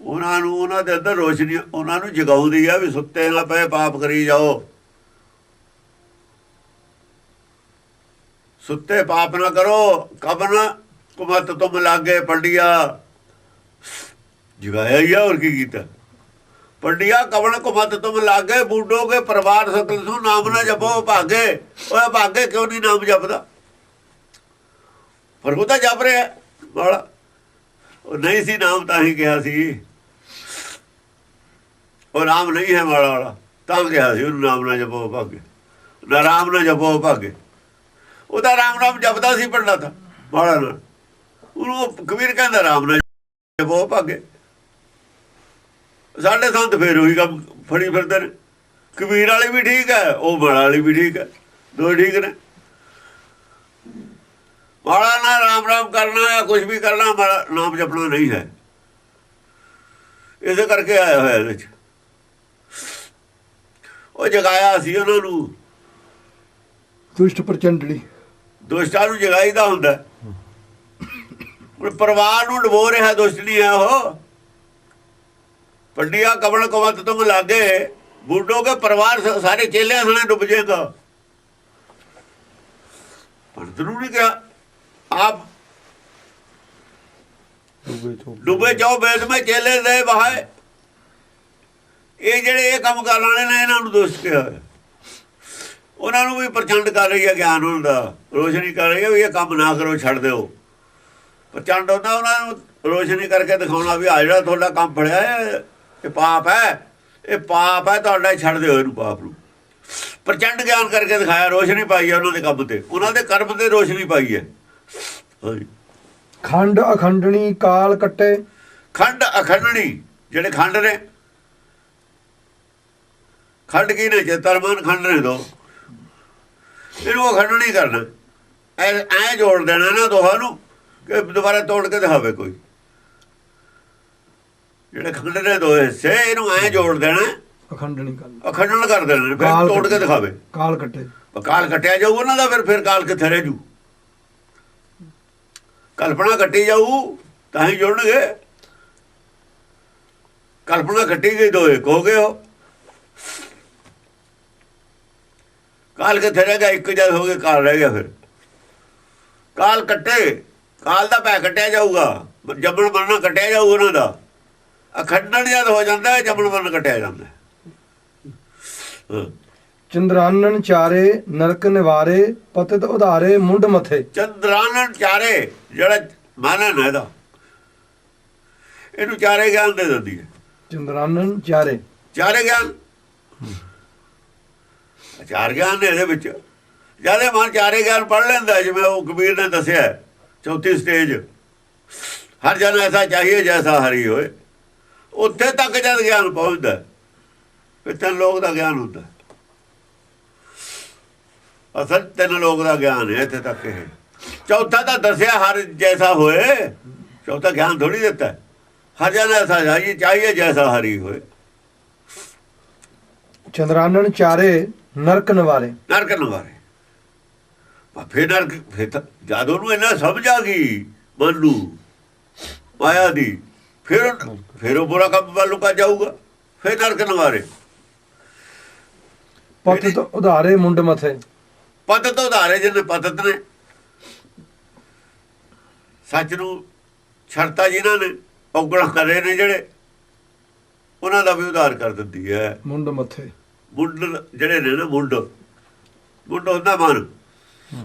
ਉਹਨਾਂ ਨੂੰ, ਉਹਨਾਂ ਦੇ ਅੰਦਰ ਰੋਸ਼ਨੀ, ਉਹਨਾਂ ਨੂੰ ਜਗਾਉਂਦੀ ਹੈ ਵੀ ਸੁੱਤੇ ਨਾ ਪਏ ਪਾਪ ਕਰੀ ਜਾਓ, ਸੁੱਤੇ ਪਾਪ ਨਾ ਕਰੋ। ਕਬਨ ਕੁਮਤ ਤੁਮ ਲਾਗੇ ਪੰਡਿਆ, ਜਗਾਇਆ ਹੀ ਆ, ਹੋਰ ਕੀ ਕੀਤਾ? ਪੰਡਿਆ ਕਬਨ ਕੁਮਤ ਤੁਮ ਲਾਗੇ, ਬੂਡੋਗੇ ਪਰਿਵਾਰ ਸਕਲ ਸੂ, ਨਾਮ ਨਾ ਜਪੋ ਭਾਗੇ। ਉਹ ਭਾਗੇ ਕਿਉਂ ਨਹੀਂ ਨਾਮ ਜਪਦਾ? ਪਰ ਉਹ ਤਾਂ ਜਪ ਰਿਹਾ ਵਾਲਾ, ਉਹ ਨਹੀਂ ਸੀ ਨਾਮ, ਤਾਂ ਹੀ ਕਿਹਾ ਸੀ ਉਹ ਨਾਮ ਨਹੀਂ ਹੈ ਮਾੜਾ ਵਾਲਾ, ਤਾਂ ਕਿਹਾ ਸੀ ਉਹਨੂੰ ਨਾਮ ਨਾ ਜਪੋ ਭਾਗੇ, ਨਾ ਰਾਮ ਨਾ ਜਪੋ ਭਾਗੇ। ਉਹਦਾ ਰਾਮ ਨਾਮ ਜਪਦਾ ਸੀ ਪੰਡਾ ਤਾਂ ਮਾੜਾ ਨਾਲ, ਉਹਨੂੰ ਕਬੀਰ ਕਹਿੰਦਾ ਰਾਮ ਨਾ ਜਪੋ ਭਾਗੇ। ਸਾਡੇ ਸੰਤ ਫੇਰ ਉਹੀ ਕੰਮ ਫੜੀ ਫਿਰਦੇ ਨੇ। ਕਬੀਰ ਵਾਲੀ ਵੀ ਠੀਕ ਹੈ, ਉਹ ਮਾੜਾ ਵਾਲੀ ਵੀ ਠੀਕ ਹੈ, ਦੋ ਠੀਕ ਨੇ। ਮਾੜਾ ਨਾ ਰਾਮ ਰਾਮ ਕਰਨਾ ਜਾਂ ਕੁਛ ਵੀ ਕਰਨਾ, ਮਾੜਾ ਨਾਮ ਜਪਣਾ ਨਹੀਂ ਹੈ। ਇਸੇ ਕਰਕੇ ਆਇਆ ਹੋਇਆ ਇਹਦੇ 'ਚ। ਉਹ ਜਗਾਇਆ ਸੀ ਉਹਨਾਂ ਨੂੰ, ਦੁਸ਼ਟ ਪ੍ਰਚੰਡਣੀ, ਦੁਸ਼ਟਾਂ ਨੂੰ ਜਗਾਈਦਾ ਹੁੰਦਾ। ਹੁਣ ਪਰਿਵਾਰ ਨੂੰ ਡਬੋ ਰਿਹਾ ਦੁਸ਼ਟ ਨਹੀਂ ਹੈ ਉਹ। ਪੰਡਿਆ ਕਬਲ ਕੁਮਤ ਤੁਮ ਲਾਗੇ, ਬੂਡੋਗੇ ਪਰਿਵਾਰ ਸਾਰੇ ਚੇਲਿਆਂ ਸਣੇ ਡੁੱਬ ਜਾਏਗਾ। ਪੰਡਤ ਨੂੰ ਨਹੀਂ ਕਿਹਾ, ਆਪ ਡੁੱਬੇ ਜਾਓ ਵੇਦ ਮੈਂ ਚੇਲੇ ਦੇ ਬਹਾਏ। ਇਹ ਜਿਹੜੇ ਇਹ ਕੰਮ ਕਰਨ ਵਾਲੇ ਨੇ, ਇਹਨਾਂ ਨੂੰ ਦੋਸ਼ ਕਿਹਾ ਹੋਇਆ। ਉਹਨਾਂ ਨੂੰ ਵੀ ਪ੍ਰਚੰਡ ਕਰ ਰਹੀ ਹੈ, ਗਿਆਨ ਉਹਨਾਂ ਦਾ ਰੋਸ਼ਨੀ ਕਰ ਰਹੀ ਹੈ ਵੀ ਇਹ ਕੰਮ ਨਾ ਕਰੋ, ਛੱਡ ਦਿਓ। ਪ੍ਰਚੰਡ ਹੁੰਦਾ ਉਹਨਾਂ ਨੂੰ ਰੋਸ਼ਨੀ ਕਰਕੇ ਦਿਖਾਉਣਾ ਵੀ ਆ ਜਿਹੜਾ ਤੁਹਾਡਾ ਕੰਮ ਫੜਿਆ ਹੈ ਇਹ ਪਾਪ ਹੈ, ਇਹ ਪਾਪ ਹੈ ਤੁਹਾਡਾ, ਛੱਡ ਦਿਓ ਇਹਨੂੰ ਪਾਪ ਨੂੰ। ਪ੍ਰਚੰਡ ਗਿਆਨ ਕਰਕੇ ਦਿਖਾਇਆ, ਰੋਸ਼ਨੀ ਪਾਈ ਹੈ ਉਹਨਾਂ ਦੇ ਕੰਮ ਤੇ, ਉਹਨਾਂ ਦੇ ਕਰਮ ਤੇ ਰੋਸ਼ਨੀ ਪਾਈ ਹੈ। ਹਾਂਜੀ, ਖੰਡ ਅਖੰਡਣੀ, ਕਾਲ ਕੱਟੇ। ਖੰਡ ਅਖੰਡਣੀ, ਜਿਹੜੇ ਖੰਡ ਨੇ, ਖੰਡ ਕੀ ਨੇ? ਚੇਤਰਮਨ ਖੰਡ ਨੇ ਦੋ। ਇਹਨੂੰ ਅਖੰਡ ਨਹੀਂ ਕਰਨਾ, ਐ ਜੋੜ ਦੇਣਾ ਨਾ ਦੋਹਾਂ ਨੂੰ ਕਿ ਦੁਬਾਰਾ ਤੋੜ ਕੇ ਦਿਖਾਵੇ ਕੋਈ। ਜਿਹੜੇ ਖੰਡ ਨੇ ਦੋ ਹਿੱਸੇ, ਇਹਨੂੰ ਐ ਜੋੜ ਦੇਣਾ, ਅਖੰਡਣੀ ਕਰ, ਅਖੰਡਣ ਕਰ ਦੇਣਾ, ਫਿਰ ਤੋੜ ਕੇ ਦਿਖਾਵੇ। ਕਾਲ ਕੱਟੇ, ਕਾਲ ਕੱਟਿਆ ਜਾਊ ਉਹਨਾਂ ਦਾ, ਫਿਰ ਕਾਲ ਕਿੱਥੇ ਰਹਿ ਜੂ? ਕਲਪਨਾ ਕੱਟੀ ਜਾਊ ਤਾਂ ਹੀ ਜੁੜਨਗੇ। ਕਲਪਨਾ ਕੱਟੀ ਗਈ, ਦੋ ਇੱਕ ਹੋ ਗਏ। ਉਹ ਕਾਲ ਕਿੱਥੇ ਰਹਿ ਗਿਆ? ਇੱਕ ਜਦ ਹੋ ਗਏ, ਕਾਲ ਰਹਿ ਗਿਆ। ਫਿਰ ਕਾਲ ਕੱਟੇ, ਕਾਲ ਦਾ ਪੈ ਕੱਟਿਆ ਜਾਊਗਾ, ਜੰਮਣ ਮਰਨਾ ਕੱਟਿਆ ਜਾਊ ਉਹਨਾਂ ਦਾ। ਅਖੰਡਣ ਜਦ ਹੋ ਜਾਂਦਾ, ਜੰਮਣ ਮਰਨ ਕੱਟਿਆ ਜਾਂਦਾ। ਚੰਦਰਾਨਨ ਚਾਰੇ ਨਰਕ ਨਿਵਾਰੇ ਪਤਿਤ ਉਧਾਰੇ ਮੁੰਡ ਮਥੇ। ਚੰਦਰਾਨਨ ਚਾਰੇ ਜਿਹੜਾ ਮਾਨਨ ਹੈ ਇਹਦਾ, ਇਹਨੂੰ ਚਾਰੇ ਗਿਆਨ ਦੇ ਦਿੰਦੀ ਹੈ। ਚੰਦਰਾਨਨ ਚਾਰੇ ਚਾਰੇ ਗਿਆਨ, ਚਾਰ ਗਿਆਨ ਨੇ ਇਹਦੇ ਵਿੱਚ। ਜਿਆਦਾ ਮਨ ਚਾਰੇ ਗਿਆਨ ਪੜ੍ਹ ਲੈਂਦਾ, ਜਿਵੇਂ ਉਹ ਕਬੀਰ ਨੇ ਦੱਸਿਆ ਚੌਥੀ ਸਟੇਜ, ਹਰ ਜਨ ਐਸਾ ਚਾਹੀਏ ਜੈਸਾ ਹਰੀ ਹੋਏ, ਉੱਥੇ ਤੱਕ ਜਦ ਗਿਆਨ ਪਹੁੰਚਦਾ ਫਿਰ ਤਿੰਨ ਲੋਕ ਦਾ ਗਿਆਨ ਹੁੰਦਾ। ਅਸਲ ਤਿੰਨ ਲੋਕ ਦਾ ਗਿਆਨ ਹੈ ਇੱਥੇ ਤੱਕ। ਇਹ ਚੌਥਾ ਤਾਂ ਦੱਸਿਆ ਹਰ ਜੈਸਾ ਹੋਏ, ਚੌਥਾ ਗਿਆਨ ਥੋੜੀ ਦਿੱਤਾ। ਹਰ ਜਨ ਐਸਾ ਚਾਹੀਏ ਜੈਸਾ ਹਰੀ ਹੋਏ। ਚੰਦਰਾਨਨ ਚਾਰੇ ਨਰਕ ਨਿਵਾਰੇ। ਨਰਕ ਨਿਵਾਰੇ, ਫਿਰ ਨਰਕ, ਫਿਰ ਜਦ ਉਹਨੂੰ ਇੰਨਾ ਸਮਝ ਆ ਗਈ ਮਨ ਨੂੰ ਮਾਇਆ ਦੀ, ਫਿਰ ਉਹ ਬੁਰਾ ਕੰਮ ਵੱਲ ਨੂੰ ਜਾਊਗਾ। ਫਿਰ ਨਰਕ ਨਿਵਾਰੇ। ਪਤਿਤ ਉਧਾਰੇ ਮੁੰਡ ਮਥੇ। ਪਤਿਤ ਉਧਾਰੇ, ਜਿਹਨੇ ਪਤਿਤ ਨੇ ਸੱਚ ਨੂੰ ਛੱਡਤਾ, ਜਿਨ੍ਹਾਂ ਨੇ ਔਗਣਾ ਕਰੇ ਨੇ ਜਿਹੜੇ, ਉਹਨਾਂ ਦਾ ਵੀ ਉਧਾਰ ਕਰ ਦਿੰਦੀ ਹੈ। ਮੁੰਡ ਮਥੇ, ਮੁੰਡ ਜਿਹੜੇ ਨੇ ਨਾ, ਮੁੰਡ ਹੁੰਦਾ ਮਨ।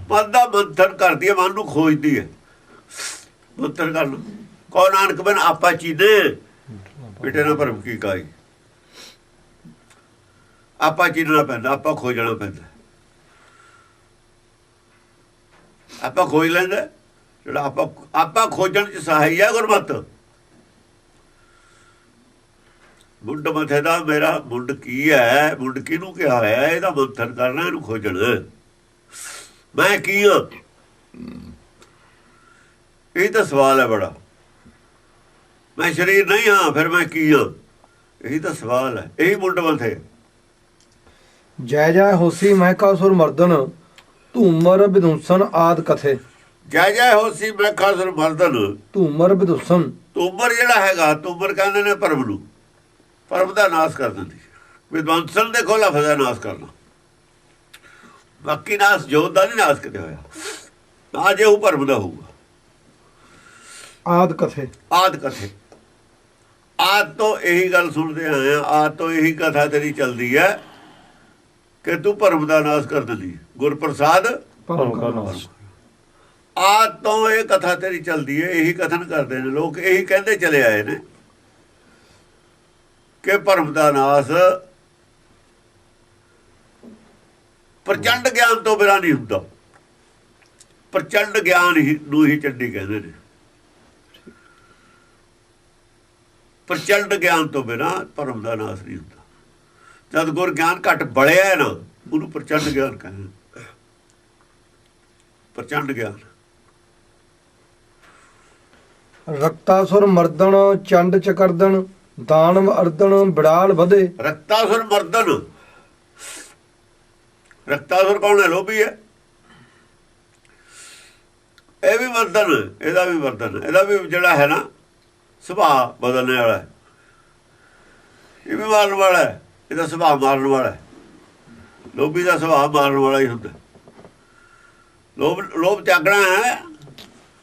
ਮਨ ਦਾ ਮੰਥਨ ਕਰਦੀ ਹੈ, ਮਨ ਨੂੰ ਖੋਜਦੀ ਹੈ। ਮੰਥਨ ਕਰ ਲਓ। ਕੋ ਨਾਨਕ ਬਿਨ ਆਪਾ ਚੀਨੇ ਬੇਟੇ ਨਾ ਭਰਮ ਕੀ ਕਾਈ। ਆਪਾ ਚੀਨਣਾ ਪੈਂਦਾ, ਆਪਾ ਖੋਜਣਾ ਪੈਂਦਾ। ਆਪਾਂ ਖੋਜ ਲੈਂਦਾ, ਜਿਹੜਾ ਆਪਾਂ ਖੋਜਣ ਚ ਸਹਾਈ ਹੈ ਗੁਰਮਤਿ। ਮੁੰਡ ਮਥੇ ਦਾ ਮੇਰਾ ਮੁੰਡ ਕੀ ਹੈ, ਮੁੰਡ ਕਿਹਨੂੰ ਕਿਹਾ ਹੋਇਆ, ਇਹਦਾ ਮੰਥਨ ਕਰਨਾ, ਇਹਨੂੰ ਖੋਜਣਾ। ਮੈਂ ਕੀ ਹਾਂ, ਇਹ ਤਾਂ ਸਵਾਲ ਹੈ ਬੜਾ। ਮੈਂ ਸਰੀਰ ਨਹੀਂ ਹਾਂ, ਫਿਰ ਮੈਂ ਕੀ ਹਾਂ, ਇਹੀ ਤਾਂ ਸਵਾਲ ਹੈ। ਇਹੀ ਮੁੰਡ ਮਥੇ। ਜੈ ਜੈ ਹੋਸੀ ਮਹਿਕਾਸੁਰ ਮਰਦਨ ਧੂਮਰ ਵਿਦੂਸਨ ਆਦ ਕਥੇ। ਜੈ ਜੈ ਹੋਸੀ ਮਹਿਕਾਸੁਰ ਮਰਦਨ ਧੂਮਰ ਵਿਦੂਸਨ। ਧੂਮਰ ਜਿਹੜਾ ਹੈਗਾ, ਧੂਮਰ ਕਹਿੰਦੇ ਨੇ ਭਰਮ ਨੂੰ, ਭਰਮ ਦਾ ਨਾਸ਼ ਕਰ ਦਿੰਦੀ। ਵਿਦਵਾਂਸਨ ਦੇਖੋ ਲਫ਼ਜ਼ ਦਾ ਨਾਸ਼ ਕਰਨਾ, ਬਾਕੀ ਨਾਸ਼ ਜੋਤ ਦਾ ਨਹੀਂ ਨਾਸ਼ ਕਿਤੇ ਹੋਇਆ। ਨਾ ਜੇ ਉਹ ਭਰਮ ਦਾ ਹੋਊਗਾ। ਆਦ ਕਥੇ। ਆਦ ਕਥੇ, ਆਦ ਤੋਂ ਇਹੀ ਗੱਲ ਸੁਣਦੇ ਆਏ ਆ, ਆਦ ਤੋਂ ਇਹੀ ਕਥਾ ਤੇਰੀ ਚੱਲਦੀ ਹੈ ਕਿ ਤੂੰ ਭਰਮ ਦਾ ਨਾਸ਼ ਕਰ ਦਿੰਦੀ। ਗੁਰਪ੍ਰਸਾਦ ਭਰਮ ਦਾ ਨਾਸ਼। ਆਦ ਤੋਂ ਇਹ ਕਥਾ ਤੇਰੀ ਚੱਲਦੀ ਹੈ, ਇਹੀ ਕਥਨ ਕਰਦੇ ਨੇ ਲੋਕ, ਇਹੀ ਕਹਿੰਦੇ ਚਲੇ ਆਏ ਨੇ ਕਿ ਭਰਮ ਦਾ ਨਾਸ਼ ਪ੍ਰਚੰਡ ਗਿਆਨ ਤੋਂ ਬਿਨਾਂ ਨਹੀਂ ਹੁੰਦਾ। ਪ੍ਰਚੰਡ ਗਿਆਨ ਹੀ ਨੂੰ ਹੀ ਚੰਡੀ ਕਹਿੰਦੇ ਨੇ। ਪ੍ਰਚੰਡ ਗਿਆਨ ਤੋਂ ਬਿਨਾਂ ਭਰਮ ਦਾ ਨਾਸ਼ ਨਹੀਂ ਹੁੰਦਾ। ਜਦ ਗੁਰ ਗਿਆਨ ਘੱਟ ਬਲਿਆ ਨਾ, ਉਹਨੂੰ ਪ੍ਰਚੰਡ ਗਿਆਨ ਕਹਿੰਦੇ। ਪ੍ਰਚੰਡ ਗਿਆਨ। ਰਕਤਾਸੁਰ ਮਰਦਨ ਚੰਡ ਚਕਰਦਨ ਦਾਨਵ ਅਰਦਨ ਬਿੜਾਲ ਵਧੇ। ਰਕਤਾਸੁਰ ਮਰਦਨ, ਰਕਤਾਸੁਰ ਕੌਣ ਹੈ? ਲੋਭੀ ਹੈ। ਇਹ ਵੀ ਮਰਦਨ, ਇਹਦਾ ਵੀ ਮਰਦਨ, ਇਹਦਾ ਵੀ ਜਿਹੜਾ ਹੈ ਨਾ ਸੁਭਾਅ ਬਦਲਣੇ ਵਾਲਾ। ਇਹ ਵੀ ਮਾਰਨ ਵਾਲਾ ਹੈ, ਇਹਦਾ ਸੁਭਾਅ ਮਾਰਨ ਵਾਲਾ। ਲੋਭੀ ਦਾ ਸੁਭਾਅ ਮਾਰਨ ਵਾਲਾ ਹੀ ਹੁੰਦਾ। ਲੋਭ ਤਿਆਗਣਾ ਹੈ।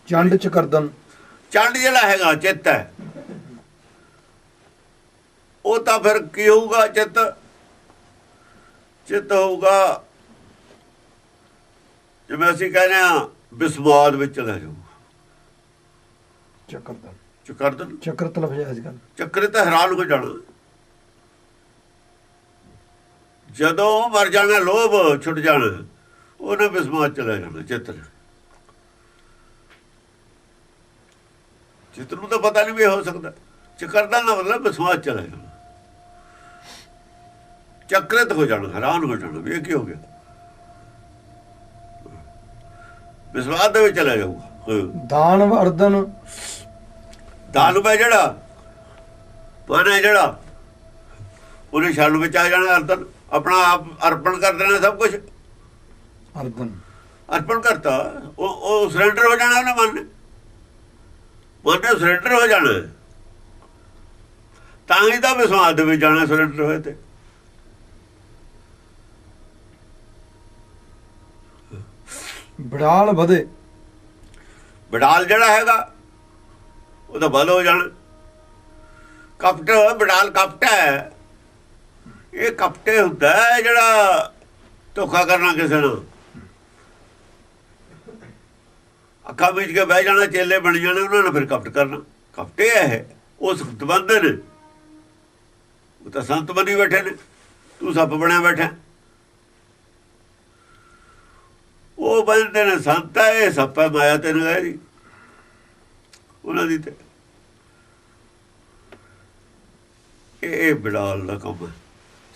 ਚੰਡ ਚਕਰਦਨ, ਚੰਡ ਜਿਹੜਾ ਹੈਗਾ ਚਿੱਤ ਹੈ, ਉਹ ਤਾਂ ਫਿਰ ਕੀ ਹੋਊਗਾ? ਚਿੱਤ ਹੋਊਗਾ ਜਿਵੇਂ ਅਸੀਂ ਕਹਿੰਦੇ ਹਾਂ ਵਿਸਵਾਦ ਵਿੱਚ ਚਲਾ ਜਾਊਗਾ। ਚਕਰਦਨ, ਚਕਰਦਨ, ਚਕਰਤ ਲਫ਼ਜ਼ ਅੱਜ ਕੱਲ੍ਹ। ਚੱਕਰੇ ਤਾਂ ਹੈਰਾਨ ਹੋ ਜਾਣਾ। ਜਦੋਂ ਮਰ ਜਾਣਾ, ਲੋਭ ਛੁੱਟ ਜਾਣਾ, ਉਹਨੇ ਵਿਸਵਾਦ ਚਲਾ ਜਾਣਾ। ਚਿੱਤ ਨੂੰ ਤਾਂ ਪਤਾ ਨਹੀਂ ਵੀ ਹੋ ਸਕਦਾ। ਚਕਰਦਨ ਦਾ ਮਤਲਬ ਵਿਸਵਾਦ ਚਲਾ ਜਾਣਾ, ਚੱਕਰਿਤ ਹੋ ਜਾਣਾ, ਹੈਰਾਨ ਹੋ ਜਾਣਾ ਵੀ ਇਹ ਕੀ ਹੋ ਗਿਆ। ਵਿਸਵਾਦ ਦੇ ਵਿੱਚ ਚਲਾ ਜਾਊਗਾ। ਦਾਨਵ ਅਰਦਨ, ਦਾਨਵ ਹੈ ਜਿਹੜਾ, ਮਨ ਹੈ ਜਿਹੜਾ, ਉਹਨੇ ਸ਼ਰਨ ਵਿੱਚ ਆ ਜਾਣਾ। ਅਰਦਨ ਆਪਣਾ ਆਪ ਅਰਪਣ ਕਰ ਦੇਣਾ, ਸਭ ਕੁਝ ਅਰਦਨ ਅਰਪਣ ਕਰਤਾ। ਉਹ ਸਰੈਂਡਰ ਹੋ ਜਾਣਾ। ਉਹਨੇ ਮਨ ਨੇ ਸਰੈਂਡਰ ਹੋ ਜਾਣਾ, ਤਾਂ ਹੀ ਤਾਂ ਵਿਸਵਾਦ ਦੇ ਵਿੱਚ ਜਾਣਾ। ਸਰੈਂਡਰ ਹੋਏ ਤੇ ਬਿੜਾਲ ਵਧੇ। ਬਿੜਾਲ ਜਿਹੜਾ ਹੈਗਾ ਉਹਦਾ ਬਲ ਹੋ ਜਾਣਾ। ਕਪਟ, ਬਿੜਾਲ ਕਪਟ ਹੈ। ਇਹ ਕਪਟੇ ਹੁੰਦਾ ਜਿਹੜਾ ਧੋਖਾ ਕਰਨਾ ਕਿਸੇ ਨੂੰ, ਅੱਖਾਂ ਵਿੱਚ ਕੇ ਬਹਿ ਜਾਣਾ, ਚੇਲੇ ਬਣ ਜਾਣੇ, ਉਹਨਾਂ ਨੇ ਫਿਰ ਕਪਟ ਕਰਨਾ। ਕਪਟੇ ਹੈ ਇਹ, ਉਹ ਸੰਤ ਨੇ, ਉਹ ਤਾਂ ਸੰਤ ਬਣੀ ਬੈਠੇ ਨੇ, ਤੂੰ ਸੱਪ ਬਣਿਆ ਬੈਠਾ। ਉਹ ਬਣਦੇ ਨੇ ਸੰਤ ਹੈ, ਇਹ ਸੱਪ ਹੈ, ਮਾਇਆ ਤੇ ਨਗਾਇ ਦੀ ਉਹਨਾਂ ਦੀ। ਤੇ ਇਹ ਬਿੜਾਲ ਦਾ ਕੰਮ ਹੈ,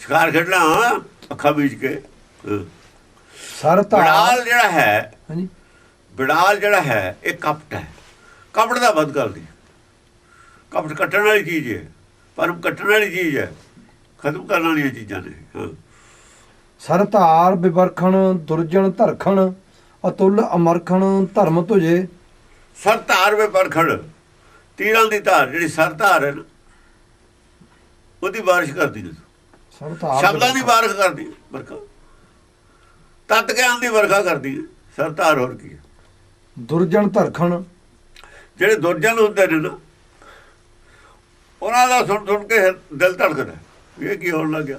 ਸ਼ਿਕਾਰ ਖੇਡਣਾ ਅੱਖਾਂ ਬੀਜ ਕੇ। ਬਿੜਾਲ ਜਿਹੜਾ ਹੈ, ਹਾਂਜੀ, ਬਿੜਾਲ ਜਿਹੜਾ ਹੈ ਇਹ ਕਪਟ ਹੈ, ਕਪਟ ਦਾ ਵੱਧ ਕਰਦੀ। ਕਪਟ ਕੱਟਣ ਵਾਲੀ ਚੀਜ਼ ਹੈ, ਪਰਮ ਕੱਟਣ ਵਾਲੀ ਚੀਜ਼ ਹੈ, ਖਤਮ ਕਰਨ ਵਾਲੀਆਂ ਚੀਜ਼ਾਂ ਨੇ। ਸਰਤਾਰ ਵਿਵਰਖਣ ਦੁਰਜਨ ਧਰਖਣ ਅਤੁੱਲ ਅਮਰਖਣ ਧਰਮ ਤੁਝੇ। ਸਰਤਾਰ ਵਿਵਰਖਣ, ਤੀਰਾਂ ਦੀ ਧਾਰ, ਜਿਹੜੀ ਸਰਤਾਰ ਹੈ ਨਾ, ਉਹਦੀ ਬਾਰਿਸ਼ ਕਰਦੀ ਹੈ, ਸ਼ਬਦਾਂ ਦੀ ਬਾਰਿਸ਼ ਕਰਦੀ ਹੈ, ਵਰਖਾ ਤਤ ਗਿਆਨ ਦੀ ਵਰਖਾ ਕਰਦੀ ਹੈ ਸਰਤਾਰ। ਹੋਰ ਕੀ ਹੈ? ਦੁਰਜਨ ਧਰਖਣ, ਜਿਹੜੇ ਦੁਰਜਨ ਹੁੰਦੇ ਨੇ ਨਾ, ਉਹਨਾਂ ਦਾ ਸੁਣ ਸੁਣ ਕੇ ਦਿਲ ਧੜਕਦਾ, ਇਹ ਕੀ ਹੋਣ ਲੱਗਿਆ।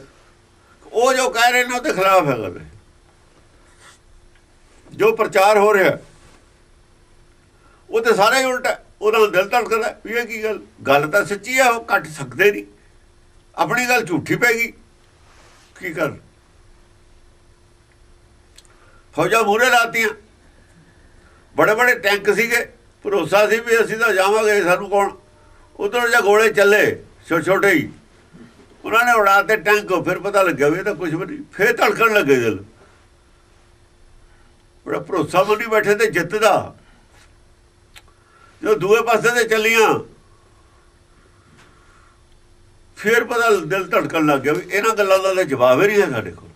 ਉਹ ਜੋ ਕਹਿ ਰਹੇ ਨੇ ਉਹਦੇ ਖਿਲਾਫ ਹੈ ਗੱਲ, ਜੋ ਪ੍ਰਚਾਰ ਹੋ ਰਿਹਾ ਉਹ ਤੇ ਸਾਰਾ ਹੀ ਉਲਟਾ। ਉਹਨਾਂ ਦਾ ਦਿਲ ਧੜਕਦਾ, ਇਹ ਕੀ ਗੱਲ, ਗੱਲ ਤਾਂ ਸੱਚੀ ਹੈ, ਉਹ ਕੱਟ ਸਕਦੇ ਨਹੀਂ, ਆਪਣੀ ਗੱਲ ਝੂਠੀ ਪੈ ਗਈ, ਕੀ ਕਰ। ਫੌਜਾਂ ਮੂਹਰੇ ਲਾਤੀਆਂ, ਬੜੇ ਬੜੇ ਟੈਂਕ ਸੀਗੇ, ਭਰੋਸਾ ਸੀ ਵੀ ਅਸੀਂ ਤਾਂ ਜਾਵਾਂਗੇ, ਸਾਨੂੰ ਕੌਣ। ਉਧਰ ਜਾਂ ਗੋਲੇ ਚੱਲੇ ਛੋਟੇ ਛੋਟੇ ਹੀ, ਉਹਨਾਂ ਨੇ ਉਡਾਤੇ ਟੈਂਕ। ਫਿਰ ਪਤਾ ਲੱਗਿਆ ਵੀ ਇਹ ਤਾਂ ਕੁਝ ਵੀ ਨਹੀਂ, ਫਿਰ ਧੜਕਣ ਲੱਗੇ ਦਿਲ। ਬੜਾ ਭਰੋਸਾ ਮੰਨੀ ਬੈਠੇ ਤੇ ਜਿੱਤ ਦਾ। ਜਦੋਂ ਦੂਏ ਪਾਸੇ ਤੇ ਚੱਲੀਆਂ, ਫਿਰ ਪਤਾ ਦਿਲ ਧੜਕਣ ਲੱਗ ਗਿਆ ਵੀ ਇਹਨਾਂ ਗੱਲਾਂ ਦਾ ਤਾਂ ਜਵਾਬ ਹੀ ਨਹੀਂ ਹੈ ਸਾਡੇ ਕੋਲ।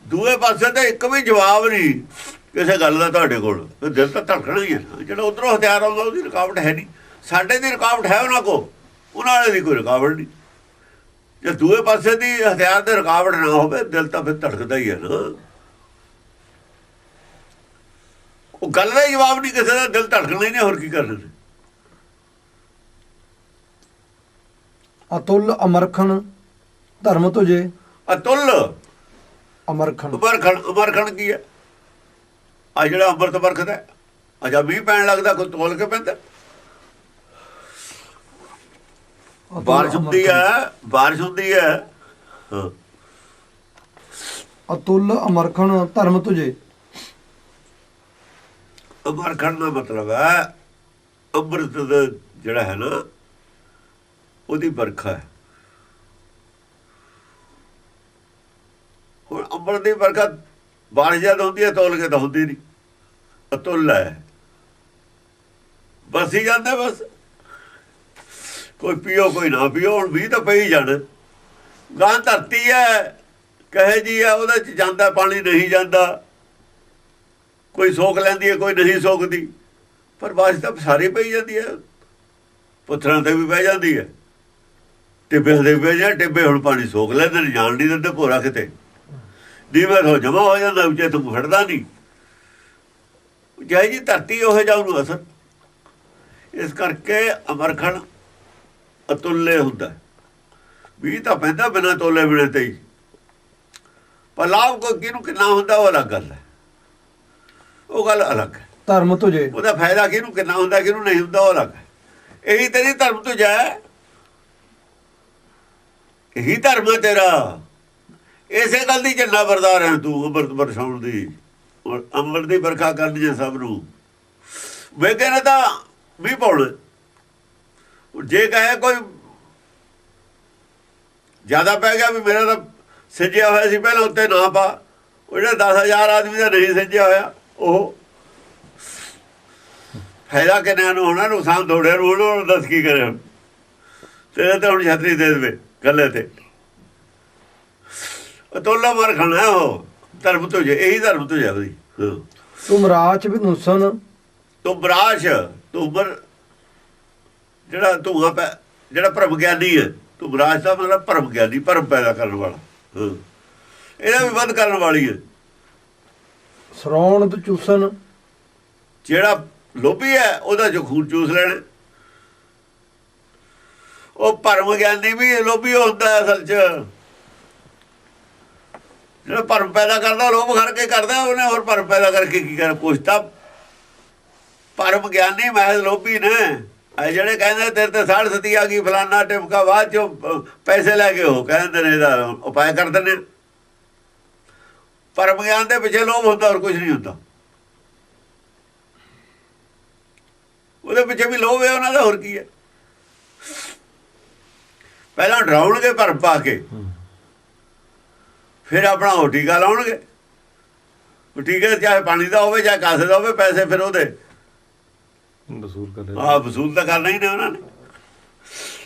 ਦੂਏ ਪਾਸੇ ਤੇ ਇੱਕ ਵੀ ਜਵਾਬ ਨਹੀਂ ਕਿਸੇ ਗੱਲ ਦਾ ਤੁਹਾਡੇ ਕੋਲ, ਦਿਲ ਤਾਂ ਧੜਕਣਾ ਹੀ ਹੈ। ਜਿਹੜਾ ਉੱਧਰੋਂ ਹਥਿਆਰ ਆਉਂਦਾ ਉਹਦੀ ਰੁਕਾਵਟ ਹੈ ਨਹੀਂ, ਸਾਡੇ ਦੀ ਰੁਕਾਵਟ ਹੈ ਉਹਨਾਂ ਕੋਲ, ਉਹਨਾਂ ਵਾਲੇ ਦੀ ਕੋਈ ਰੁਕਾਵਟ ਨਹੀਂ। ਜੇ ਦੂਏ ਪਾਸੇ ਦੀ ਹਥਿਆਰ ਦੀ ਰੁਕਾਵਟ ਨਾ ਹੋਵੇ, ਦਿਲ ਤਾਂ ਫਿਰ ਧੜਕਦਾ ਹੀ ਹੈ ਨਾ। ਉਹ ਗੱਲ ਦਾ ਜਵਾਬ ਨਹੀਂ ਕਿਸੇ ਦਾ, ਦਿਲ ਧੜਕਣਾ ਹੀ ਨਹੀਂ, ਹੋਰ ਕੀ ਕਰਨਾ। ਅਤੁੱਲ ਅਮਰਖਣ ਧਰਮ ਤੁਝੇ। ਅਤੁੱਲ ਅਮਰਖਣ, ਅਮਰਖਣ ਕੀ ਹੈ? ਆ ਜਿਹੜਾ ਅੰਮ੍ਰਿਤ ਵਰਖਦਾ, ਅਜਾ ਮੀਂਹ ਪੈਣ ਲੱਗਦਾ, ਕੋਈ ਤੋਲ ਕੇ ਪੈਂਦਾ। ਬਾਰਿਸ਼ ਹੁੰਦੀ ਹੈ, ਬਾਰਿਸ਼ ਹੁੰਦੀ ਹੈ। ਅਤੁੱਲ ਅਮਰਖਣ ਧਰਮ ਤੁਝੇ। ਅਮਰਖਣ ਦਾ ਮਤਲਬ ਹੈ ਅੰਮ੍ਰਿਤ ਦਾ ਜਿਹੜਾ ਹੈ ਨਾ, ਉਹਦੀ ਵਰਖਾ ਹੈ। ਹੁਣ ਅੰਮ੍ਰਿਤ ਦੀ ਵਰਖਾ ਬਾਰਿਸ਼ ਜਦ ਹੁੰਦੀ ਹੈ, ਤੋਲ ਕੇ ਤਾਂ ਹੁੰਦੀ ਨਹੀਂ, ਅਤੁੱਲ ਹੈ, ਬਸ ਹੀ ਜਾਂਦੇ। ਬਸ ਕੋਈ ਪੀਓ ਕੋਈ ਨਾ ਪੀਓ, ਹੁਣ ਵੀ ਤਾਂ ਪਈ ਜਾਣ। ਗਾਂ ਧਰਤੀ ਹੈ, ਕਹੇ ਜੀ ਆ, ਉਹਦੇ 'ਚ ਜਾਂਦਾ ਪਾਣੀ, ਨਹੀਂ ਜਾਂਦਾ। ਕੋਈ ਸੋਖ ਲੈਂਦੀ ਹੈ, ਕੋਈ ਨਹੀਂ ਸੋਖਦੀ, ਪਰ ਬਾਰਿਸ਼ ਤਾਂ ਸਾਰੀ ਪਈ ਜਾਂਦੀ ਹੈ। ਪੱਥਰਾਂ ਤੇ ਵੀ ਪੈ ਜਾਂਦੀ ਹੈ, ਟਿੱਬੇ ਦੇ ਪੈ ਜਾਂ ਟਿੱਬੇ ਹੁਣ ਪਾਣੀ ਸੋਖ ਲੈਂਦੇ ਨੇ, ਜਾਣ ਨਹੀਂ ਦਿੰਦੇ ਭੋਰਾ ਕਿਤੇ। ਦੀਵਾ ਤੋਂ ਜਮਾ ਹੋ ਜਾਂਦਾ, ਉੱਚੇ ਤੋਂ ਫੜਦਾ ਨਹੀਂ। ਜਾਈ ਜੀ ਧਰਤੀ ਉਹ ਜਾ ਉਹਨੂੰ ਅਸਰ। ਇਸ ਕਰਕੇ ਅਮਰਖਣ ਅਤੁੱਲੇ ਹੁੰਦਾ, ਵੀ ਤਾਂ ਪੈਂਦਾ ਬਿਨਾਂ ਤੋਲੇ ਬਿਨੇ ਤੇ ਹੀ। ਪਰ ਲਾਭ ਕੋਈ ਕਿਹਨੂੰ ਕਿੰਨਾ ਹੁੰਦਾ, ਉਹ ਅਲੱਗ ਗੱਲ ਹੈ, ਉਹ ਗੱਲ ਅਲੱਗ ਹੈ। ਧਰਮ ਤੁਝੇ, ਉਹਦਾ ਫਾਇਦਾ ਕਿਹਨੂੰ ਕਿੰਨਾ ਹੁੰਦਾ, ਕਿਹਨੂੰ ਨਹੀਂ ਹੁੰਦਾ, ਉਹ ਅਲੱਗ ਹੈ। ਇਹੀ ਤੇਰੀ ਧਰਮ ਤੁਝਾ ਹੈ, ਇਹੀ ਧਰਮ ਹੈ ਤੇਰਾ। ਇਸੇ ਗੱਲ ਦੀ ਝੰਡਾ ਬਰਦਾਰ ਹੈ ਤੂੰ, ਅੰਮ੍ਰਿਤ ਬਰਸਾਉਣ ਦੀ, ਅੰਮ੍ਰਿਤ ਦੀ ਵਰਖਾ ਕਰਨੀ ਹੈ ਸਭ ਨੂੰ। ਵੇਗੇ ਨੇ ਤਾਂ ਵੀ ਪਾਉਣਾ। ਜੇ ਕਹੇ ਕੋਈ ਜ਼ਿਆਦਾ ਪੈ ਗਿਆ ਵੀ ਮੇਰਾ ਤਾਂ ਸਿੱਝਿਆ ਹੋਇਆ ਸੀ ਪਹਿਲਾਂ, ਉੱਤੇ ਨਾ ਪਾ। ਉਹ ਜਿਹੜਾ 10,000 ਆਦਮੀ ਦਾ ਨਹੀਂ ਸਿੱਝਿਆ ਹੋਇਆ, ਉਹ ਫਾਇਦਾ ਕਿੰਨਿਆਂ ਨੂੰ ਹੋਣਾ, ਨੁਕਸਾਨ ਥੋੜ੍ਹੇ ਨੂੰ ਹੋਣਾ। ਹੁਣ ਦੱਸ ਕੀ ਕਰੇ, ਹੁਣ ਤੇਰੇ ਤੇ ਹੁਣ ਛਤਰੀ ਦੇ ਦੇਵੇ ਗੱਲੇ ਤੇ। ਅਤੁੱਲਾ ਮਰ ਖਾਣਾ ਉਹ ਧਰਮ ਤੁਝੇ, ਇਹੀ ਧਰਮ ਤੁਝੇ ਬਈ। ਤੁਮ ਰਾਚ ਵਿਨੁਸਨ, ਤੁਮ ਰਾਸ਼, ਤੁਮਰ ਜਿਹੜਾ ਧੂਆ ਪੈ, ਜਿਹੜਾ ਭਰਮ ਗਿਆਨੀ ਹੈ। ਤੁਮ ਰਾਸ਼ ਦਾ ਮਤਲਬ ਭਰਮ ਗਿਆਨੀ, ਭਰਮ ਪੈਦਾ ਕਰਨ ਵਾਲਾ। ਇਹਦਾ ਵੀ ਵੱਧ ਕਰਨ ਵਾਲੀ ਹੈ। ਸਰੌਣਤ ਚੂਸਨ, ਜਿਹੜਾ ਲੋਭੀ ਹੈ ਉਹਦਾ ਜੋ ਖੂਨ ਚੂਸ ਲੈਣਾ। ਉਹ ਭਰਮ ਗਿਆਨੀ ਵੀ ਲੋਭੀ ਹੁੰਦਾ ਅਸਲ 'ਚ। ਜਿਹੜਾ ਭਰਮ ਪੈਦਾ ਕਰਦਾ ਲੋਭ ਕਰਕੇ ਕਰਦਾ, ਉਹਨੇ ਹੋਰ ਭਰਮ ਪੈਦਾ ਕਰਕੇ ਕੀ ਕਰ। ਕੁਛ ਤਾਂ ਭਰਮ ਗਿਆਨੀ ਮਹਿਜ਼ ਲੋਭੀ ਨੇ। ਇਹ ਜਿਹੜੇ ਕਹਿੰਦੇ ਤੇਰੇ ਤੇ ਸਾੜ ਸਤੀ ਆ ਗਈ ਫਲਾਨਾ ਟਿਪਕਾ, ਬਾਅਦ ਚੋਂ ਪੈਸੇ ਲੈ ਕੇ ਉਹ ਕਹਿੰਦੇ ਨੇ ਇਹਦਾ ਉਪਾਅ ਕਰ ਦਿੰਦੇ। ਭਰਮ ਗਿਆਨ ਦੇ ਪਿੱਛੇ ਲੋਭ ਹੁੰਦਾ, ਹੋਰ ਕੁਝ ਨਹੀਂ ਹੁੰਦਾ। ਉਹਦੇ ਪਿੱਛੇ ਵੀ ਲੋਭ ਹੈ ਉਹਨਾਂ ਦਾ, ਹੋਰ ਕੀ ਹੈ। ਪਹਿਲਾਂ ਡਰਾਉਣਗੇ ਭਰਮ ਪਾ ਕੇ, ਫਿਰ ਆਪਣਾ ਉਹ ਟੀਕਾ ਲਾਉਣਗੇ। ਉਹ ਟੀਕੇ ਚਾਹੇ ਪਾਣੀ ਦਾ ਹੋਵੇ ਚਾਹੇ ਕਾਸੇ ਦਾ ਹੋਵੇ, ਪੈਸੇ ਫਿਰ ਉਹਦੇ ਵਸੂਲ ਕਰ ਵਸੂਲ ਤਾਂ ਕਰਨਾ ਹੀ ਨੇ ਉਹਨਾਂ ਨੇ।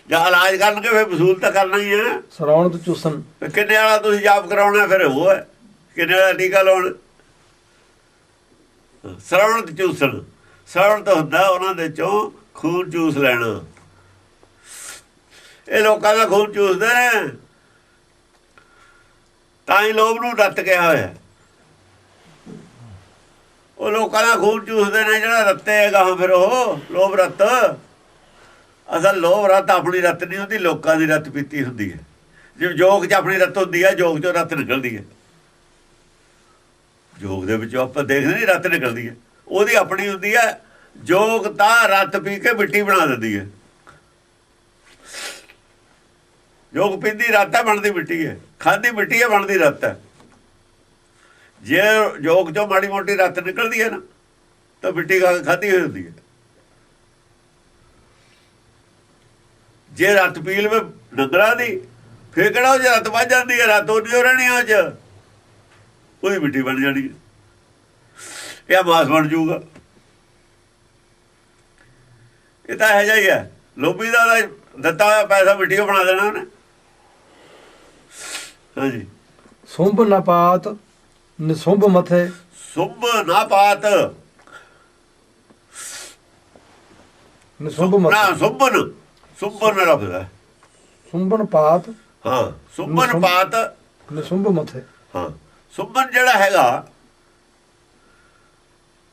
ਜਾਂ ਇਲਾਜ ਕਰਨਗੇ ਫਿਰ ਵਸੂਲ ਤਾਂ ਕਰਨਾ ਹੀ ਹੈ। ਸਰਾਉਣ ਤੇ ਚੂਸਣ। ਕਿੰਨੇ ਵਾਲਾ ਤੁਸੀਂ ਜਾਪ ਕਰਾਉਣਾ, ਫਿਰ ਉਹ ਹੈ ਕਿੰਨੇ ਵਾਲਾ ਟੀਕਾ ਲਾਉਣ। ਸਰਾਉਣ ਤੇ ਚੂਸਣ, ਸਰਾਉਣ ਤਾਂ ਹੁੰਦਾ ਉਹਨਾਂ ਦੇ ਚੋਂ ਖੂਨ ਚੂਸ ਲੈਣਾ। ਇਹ ਲੋਕਾਂ ਦਾ ਖੂਨ ਚੂਸਦੇ ਨੇ, ਤਾਂ ਹੀ ਲੋਭ ਨੂੰ ਰੱਤ ਕਿਹਾ ਹੋਇਆ। ਉਹ ਲੋਕਾਂ ਦਾ ਖੂਨ ਚੂਸਦੇ ਨੇ, ਜਿਹੜਾ ਰੱਤੇ ਹੈਗਾ ਫਿਰ ਉਹ ਲੋਭ ਰੱਤ। ਅਸਲ ਲੋਭ ਰੱਤ ਆਪਣੀ ਰੱਤ ਨਹੀਂ ਹੁੰਦੀ, ਲੋਕਾਂ ਦੀ ਰੱਤ ਪੀਤੀ ਹੁੰਦੀ ਹੈ। ਜਿਵੇਂ ਜੋਗ 'ਚ ਆਪਣੀ ਰੱਤ ਹੁੰਦੀ ਹੈ, ਜੋਗ 'ਚੋਂ ਰੱਤ ਨਿਕਲਦੀ ਹੈ। ਜੋਗ ਦੇ ਵਿੱਚੋਂ ਆਪਾਂ ਦੇਖਦੇ ਨਹੀਂ ਰੱਤ ਨਿਕਲਦੀ ਹੈ, ਉਹਦੀ ਆਪਣੀ ਹੁੰਦੀ ਹੈ। ਜੋਗ ਤਾਂ ਰੱਤ ਪੀ ਕੇ ਮਿੱਟੀ ਬਣਾ ਦਿੰਦੀ ਹੈ। ਜੋਗ ਪੀਂਦੀ ਰੱਤ ਹੈ, ਬਣਦੀ ਮਿੱਟੀ ਹੈ। ਖਾਂਦੀ ਮਿੱਟੀ ਹੈ, ਬਣਦੀ ਰੱਤ ਹੈ। ਜੇ ਜੋਗ ਚੋਂ ਮਾੜੀ ਮੋਟੀ ਰੱਤ ਨਿਕਲਦੀ ਹੈ ਨਾ, ਤਾਂ ਮਿੱਟੀ ਖਾਧੀ ਹੋਈ ਹੁੰਦੀ ਹੈ। ਜੇ ਰੱਤ ਪੀ ਲਵੇ ਡੰਗਰਾਂ ਦੀ, ਫਿਰ ਕਿਹੜਾ ਉਹ ਰੱਤ ਵੱਜ ਜਾਂਦੀ ਹੈ। ਰੱਤ ਉਹਦੀ ਹੋ ਰਹਿਣੀ ਆ, ਉਹਦੀ ਮਿੱਟੀ ਬਣ ਜਾਣੀ ਹੈ, ਇਹ ਮਾਸ ਬਣ ਜਾਊਗਾ। ਇਹ ਤਾਂ ਇਹੋ ਜਿਹਾ ਹੀ ਹੈ। ਲੋਭੀ ਦਾ ਦਿੱਤਾ ਹੋਇਆ ਪੈਸਾ ਮਿੱਟੀ ਉਹ ਬਣਾ ਦੇਣਾ ਉਹਨੇ। ਹਾਂਜੀ। ਸੁੰਭ ਨਾ ਪਾਤ ਨਿਸੁੰਭ ਮਥੇ। ਸੁੰਭ ਨਾ ਪਾਤ, ਨਿਸੁੰਭ ਮਥੇ। ਨਾ ਸੁੰਭਨ, ਸੁੰਭਨ ਲਫ਼ਜ਼ ਹੈ। ਸੁੰਭਨ ਪਾਤ, ਹਾਂ ਸੁੰਭਨ ਪਾਤ ਨਿਸੁੰਭ ਮਥੇ। ਹਾਂ ਸੁੰਭਨ ਜਿਹੜਾ ਹੈਗਾ,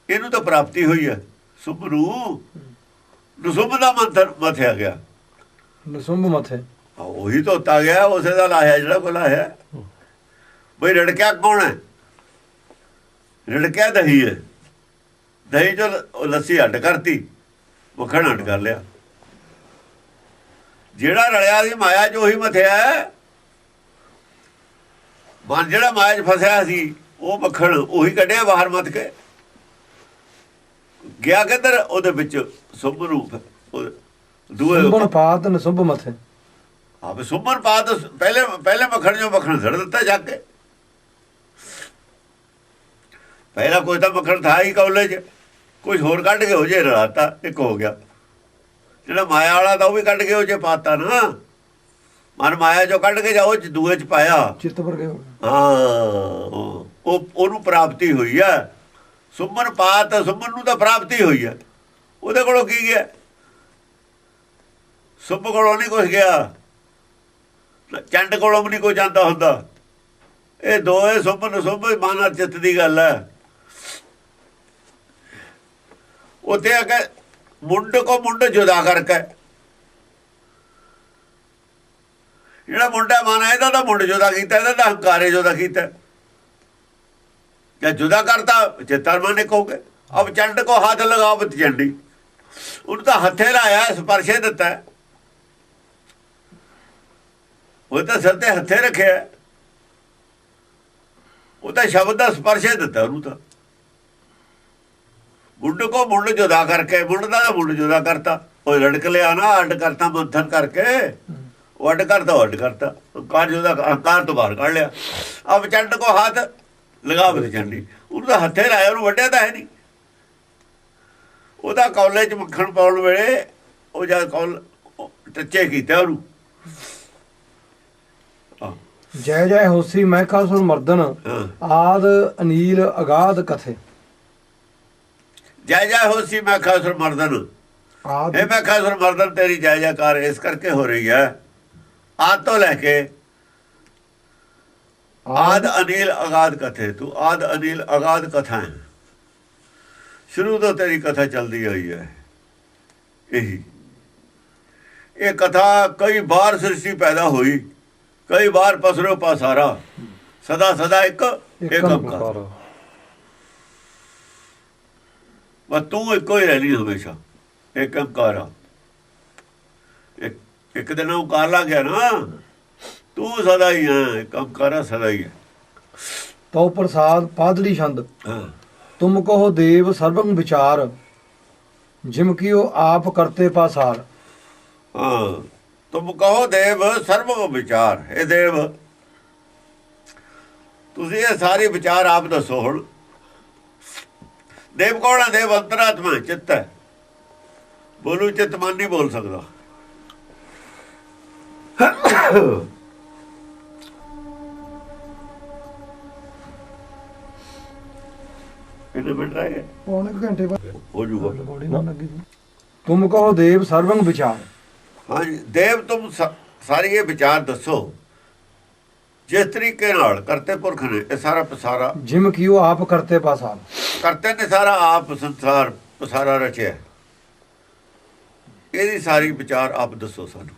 ਇਹਨੂੰ ਤਾਂ ਪ੍ਰਾਪਤੀ ਹੋਈ ਹੈ। ਸੁੰਭ ਨੂੰ ਨਿਸੁੰਭ ਦਾ ਮੰਤਰ ਮਥਿਆ ਗਿਆ। ਨਿਸੁੰਭ ਮਥੇ ਉਹੀ ਧੋਤਾ ਗਿਆ, ਉਸੇ ਦਾ ਲਾਇਆ ਜਿਹੜਾ ਕੋਲ ਲਾਇਆ। ਬਈ ਰੜਕਿਆ ਕੌਣ ਹੈ? ਰੜਕਿਆ ਦਹੀਂ ਹੈ। ਦਹੀਂ ਚੋਂ ਲੱਸੀ ਅੱਡ ਕਰਤੀ, ਮੱਖਣ ਅੱਡ ਕਰ ਲਿਆ। ਜਿਹੜਾ ਰਲਿਆ ਸੀ ਮਾਇਆ 'ਚ ਉਹੀ ਮਥਿਆ। ਮਨ ਜਿਹੜਾ ਮਾਇਆ 'ਚ ਫਸਿਆ ਸੀ, ਉਹ ਮੱਖਣ ਉਹੀ ਕੱਢਿਆ ਬਾਹਰ ਮੱਥ ਕੇ। ਗਿਆ ਕਿੱਧਰ? ਉਹਦੇ ਵਿੱਚ ਸੁੰਭ ਰੂਪ ਦੂਏ ਸੁੰਭਨ ਪਾਤ ਨਿਸੁੰਭ ਮਥੇ। ਆਪ ਸੁੰਭਨ ਪਾਤ ਪਹਿਲੇ ਮੱਖਣ ਜੋ ਮੱਖਣ ਛੱਡ ਦਿੱਤਾ ਜਾ ਕੇ। ਪਹਿਲਾ ਕੋਈ ਤਾਂ ਮੱਖਣ ਥਾ ਹੀ ਕੌਲੇ 'ਚ, ਕੁਝ ਹੋਰ ਕੱਢ ਕੇ ਹੋ ਜੇ ਰਲਾਤਾ, ਇੱਕ ਹੋ ਗਿਆ। ਜਿਹੜਾ ਮਾਇਆ ਵਾਲਾ ਤਾਂ ਉਹ ਵੀ ਕੱਢ ਕੇ ਉਹ 'ਚ ਪਾਤਾ ਨਾ। ਮਨ ਮਾਇਆ 'ਚੋਂ ਕੱਢ ਕੇ ਜਾਓ ਦੂਏ 'ਚ ਪਾਇਆ। ਚਿੱਤ ਵਰਗੇ ਹੋ ਗਏ। ਹਾਂ ਉਹਨੂੰ ਪ੍ਰਾਪਤੀ ਹੋਈ ਹੈ। ਸੁੰਭਨ ਪਾਤ, ਸੁੰਭਨ ਨੂੰ ਤਾਂ ਪ੍ਰਾਪਤੀ ਹੋਈ ਹੈ। ਉਹਦੇ ਕੋਲੋਂ ਕੀ ਗਿਆ? ਸੁੰਭ ਕੋਲੋਂ ਨਹੀਂ ਕੁਛ ਗਿਆ, ਚੰਡ ਕੋਲੋਂ ਵੀ ਨਹੀਂ ਕੋਈ ਜਾਂਦਾ ਹੁੰਦਾ। ਇਹ ਦੋਏ ਸੁੰਭਨ ਸੁੰਭ ਮਨ ਅਰ ਚਿੱਤ ਦੀ ਗੱਲ ਹੈ। ਉੱਥੇ ਆ ਕੇ ਮੁੰਡ ਕੋ ਮੁੰਡ ਜੁਦਾ ਕਰਕੇ, ਜਿਹੜਾ ਮੁੰਡਾ ਮਨ ਹੈ ਇਹਦਾ ਤਾਂ ਮੁੰਡ ਜੁਦਾ ਕੀਤਾ, ਇਹਦਾ ਤਾਂ ਹੰਕਾਰੇ ਜੁਦਾ ਕੀਤਾ। ਜਾਂ ਜੁਦਾ ਕਰਤਾ ਚਿੱਤਰ ਮਨ ਇੱਕ ਹੋ ਗਏ। ਅਬ ਚੰਡ ਕੋ ਹੱਥ ਲਗਾਓ ਚੰਡੀ, ਉਹਨੂੰ ਤਾਂ ਹੱਥੇ ਲਾਇਆ, ਸਪਰਸ਼ੇ ਦਿੱਤਾ। ਉਹ ਤਾਂ ਸਿਰ ਤੇ ਹੱਥੇ ਰੱਖਿਆ, ਉਹ ਤਾਂ ਸ਼ਬਦ ਦਾ ਸਪਰਸ਼ੇ ਦਿੱਤਾ ਉਹਨੂੰ। ਤਾਂ ਮੁੰਡ ਕੋ ਮੁੰਡ ਜੁਦਾ ਕਰਕੇ, ਮੁੰਡ ਦਾ ਮੁੰਡ ਜੁਦਾ ਕਰਤਾ। ਉਹ ਰੜਕ ਲਿਆ ਨਾ, ਅੱਡ ਕਰਤਾ ਮੰਥਨ ਕਰਕੇ। ਉਹ ਅੱਡ ਕਰਤਾ, ਉਹ ਅੱਡ ਕਰਤਾ, ਕਾਰ ਜੁਦਾ ਕਾਰ ਤੋਂ ਬਾਹਰ ਕੱਢ ਲਿਆ। ਅਬ ਚੰਡ ਕੋ ਹੱਥ ਲਗਾਵਤ ਚੰਡੀ, ਉਹਨੂੰ ਤਾਂ ਹੱਥੇ ਲਾਇਆ, ਉਹਨੂੰ ਵੱਢਿਆ ਤਾਂ ਹੈ ਨਹੀਂ। ਉਹਦਾ ਕੌਲੇ 'ਚ ਮੱਖਣ ਪਾਉਣ ਵੇਲੇ ਉਹ ਜਦ ਕੌਲ ਟੱਚੇ ਕੀਤਾ ਉਹਨੂੰ। ਜੈ ਜੈ ਹੋਸੀ ਮਹਿਖਾਸੁਰ ਮਰਦਨ ਆਦ ਅਨੀਲ ਅਗਾਧ ਕਥੇ। ਜੈ ਜੈ ਹੋਸੀ ਮਹਿਖਾਸੁਰ ਮਰਦਨ। ਆਦ ਇਹ ਮਹਿਖਾਸੁਰ ਮਰਦਨ ਤੇਰੀ ਜੈ ਜੈਕਾਰ ਇਸ ਕਰਕੇ ਹੋ ਰਹੀ ਹੈ। ਆਦ ਤੋਂ ਲੈ ਕੇ ਆਦ ਅਨੀਲ ਅਗਾਧ ਕਥੇ। ਤੂੰ ਆਦ ਅਨੀਲ ਅਗਾਧ ਕਥਾ ਹੈ, ਸ਼ੁਰੂ ਤੋਂ ਤੇਰੀ ਕਥਾ ਚੱਲਦੀ ਹੋਈ ਹੈ। ਇਹੀ ਇਹ ਕਥਾ ਕਈ ਵਾਰ ਸ੍ਰਿਸ਼ਟੀ ਪੈਦਾ ਹੋਈ, ਕਈ ਵਾਰ ਪਸਰੋ ਪਾਸਾਰਾ, ਸਦਾ ਸਦਾ ਇੱਕ ਓੰਕਾਰ ਓੰਕਾਰ ਬਸ ਤੂੰ ਇੱਕੋ ਹੀ ਰਹਿਣੀ ਹਮੇਸ਼ਾ ਇੱਕ ਓੰਕਾਰ ਆ। ਇੱਕ ਦਿਨ ਓੰਕਾਰ ਲੱਗ ਗਿਆ ਨਾ, ਤੂੰ ਸਦਾ ਹੀ ਹੈ ਇੱਕ ਓੰਕਾਰ ਸਦਾ ਹੀ ਹੈ। ਤਉ ਪ੍ਰਸਾਦ ਪਾਦਲੀ ਛੰਦ ਹਾਂ ਤੁਮ ਕਹੋ ਦੇਵ ਸਰਬੰ ਵਿਚਾਰ ਜਿਮ ਕੀਓ ਆਪ ਕਰਤੇ ਪਾਸਾਰ। ਹਾਂ ਤੁਮ ਕਹੋ ਦੇਵ ਸਰਬ ਵਿਚਾਰ। ਇਹ ਦੇਵ ਤੁਸੀਂ ਇਹ ਸਾਰੇ ਵਿਚਾਰ ਆਪ ਦੱਸੋ। ਹੁਣ ਦੇਵ ਕੌਣ ਹੈ? ਦੇਵ ਅੰਤਰਾਤਮਾ ਚਿੱਤ ਹੈ। ਬੋਲੂ ਚਿੱਤ ਮਨ ਨਹੀਂ ਬੋਲ ਸਕਦਾ। ਕਿੰਨੇ ਮਿੰਟ ਰਹਿ ਗਏ? ਪੌਣੇ ਕੁ ਘੰਟੇ ਬਾਅਦ ਹੋ ਜੂਗਾ। ਰਿਕਾਰਡਿੰਗ ਹੋਣ ਲੱਗੀ ਸੀ। ਤੁਮ ਕਹੋ ਦੇਵ ਸਰਬੰ ਵਿਚਾਰ ਹਾਂਜੀ ਦੇਵ ਤੁਮ ਸਾਰੀ ਇਹ ਵਿਚਾਰ ਦੱਸੋ ਜਿਸ ਤਰੀਕੇ ਨਾਲ ਕਰਤੇ ਪੁਰਖ ਨੇ ਇਹ ਸਾਰਾ ਪਸਾਰਾ ਜਿਮ ਕੀਓ ਆਪ ਕਰਤੇ ਪਾਸਾਰ। ਕਰਤੇ ਨੇ ਸਾਰਾ ਆਪ ਸੰਸਾਰ ਪਸਾਰਾ ਰਚਿਆ। ਇਹਦੀ ਸਾਰੀ ਵਿਚਾਰ ਆਪ ਦੱਸੋ ਸਾਨੂੰ।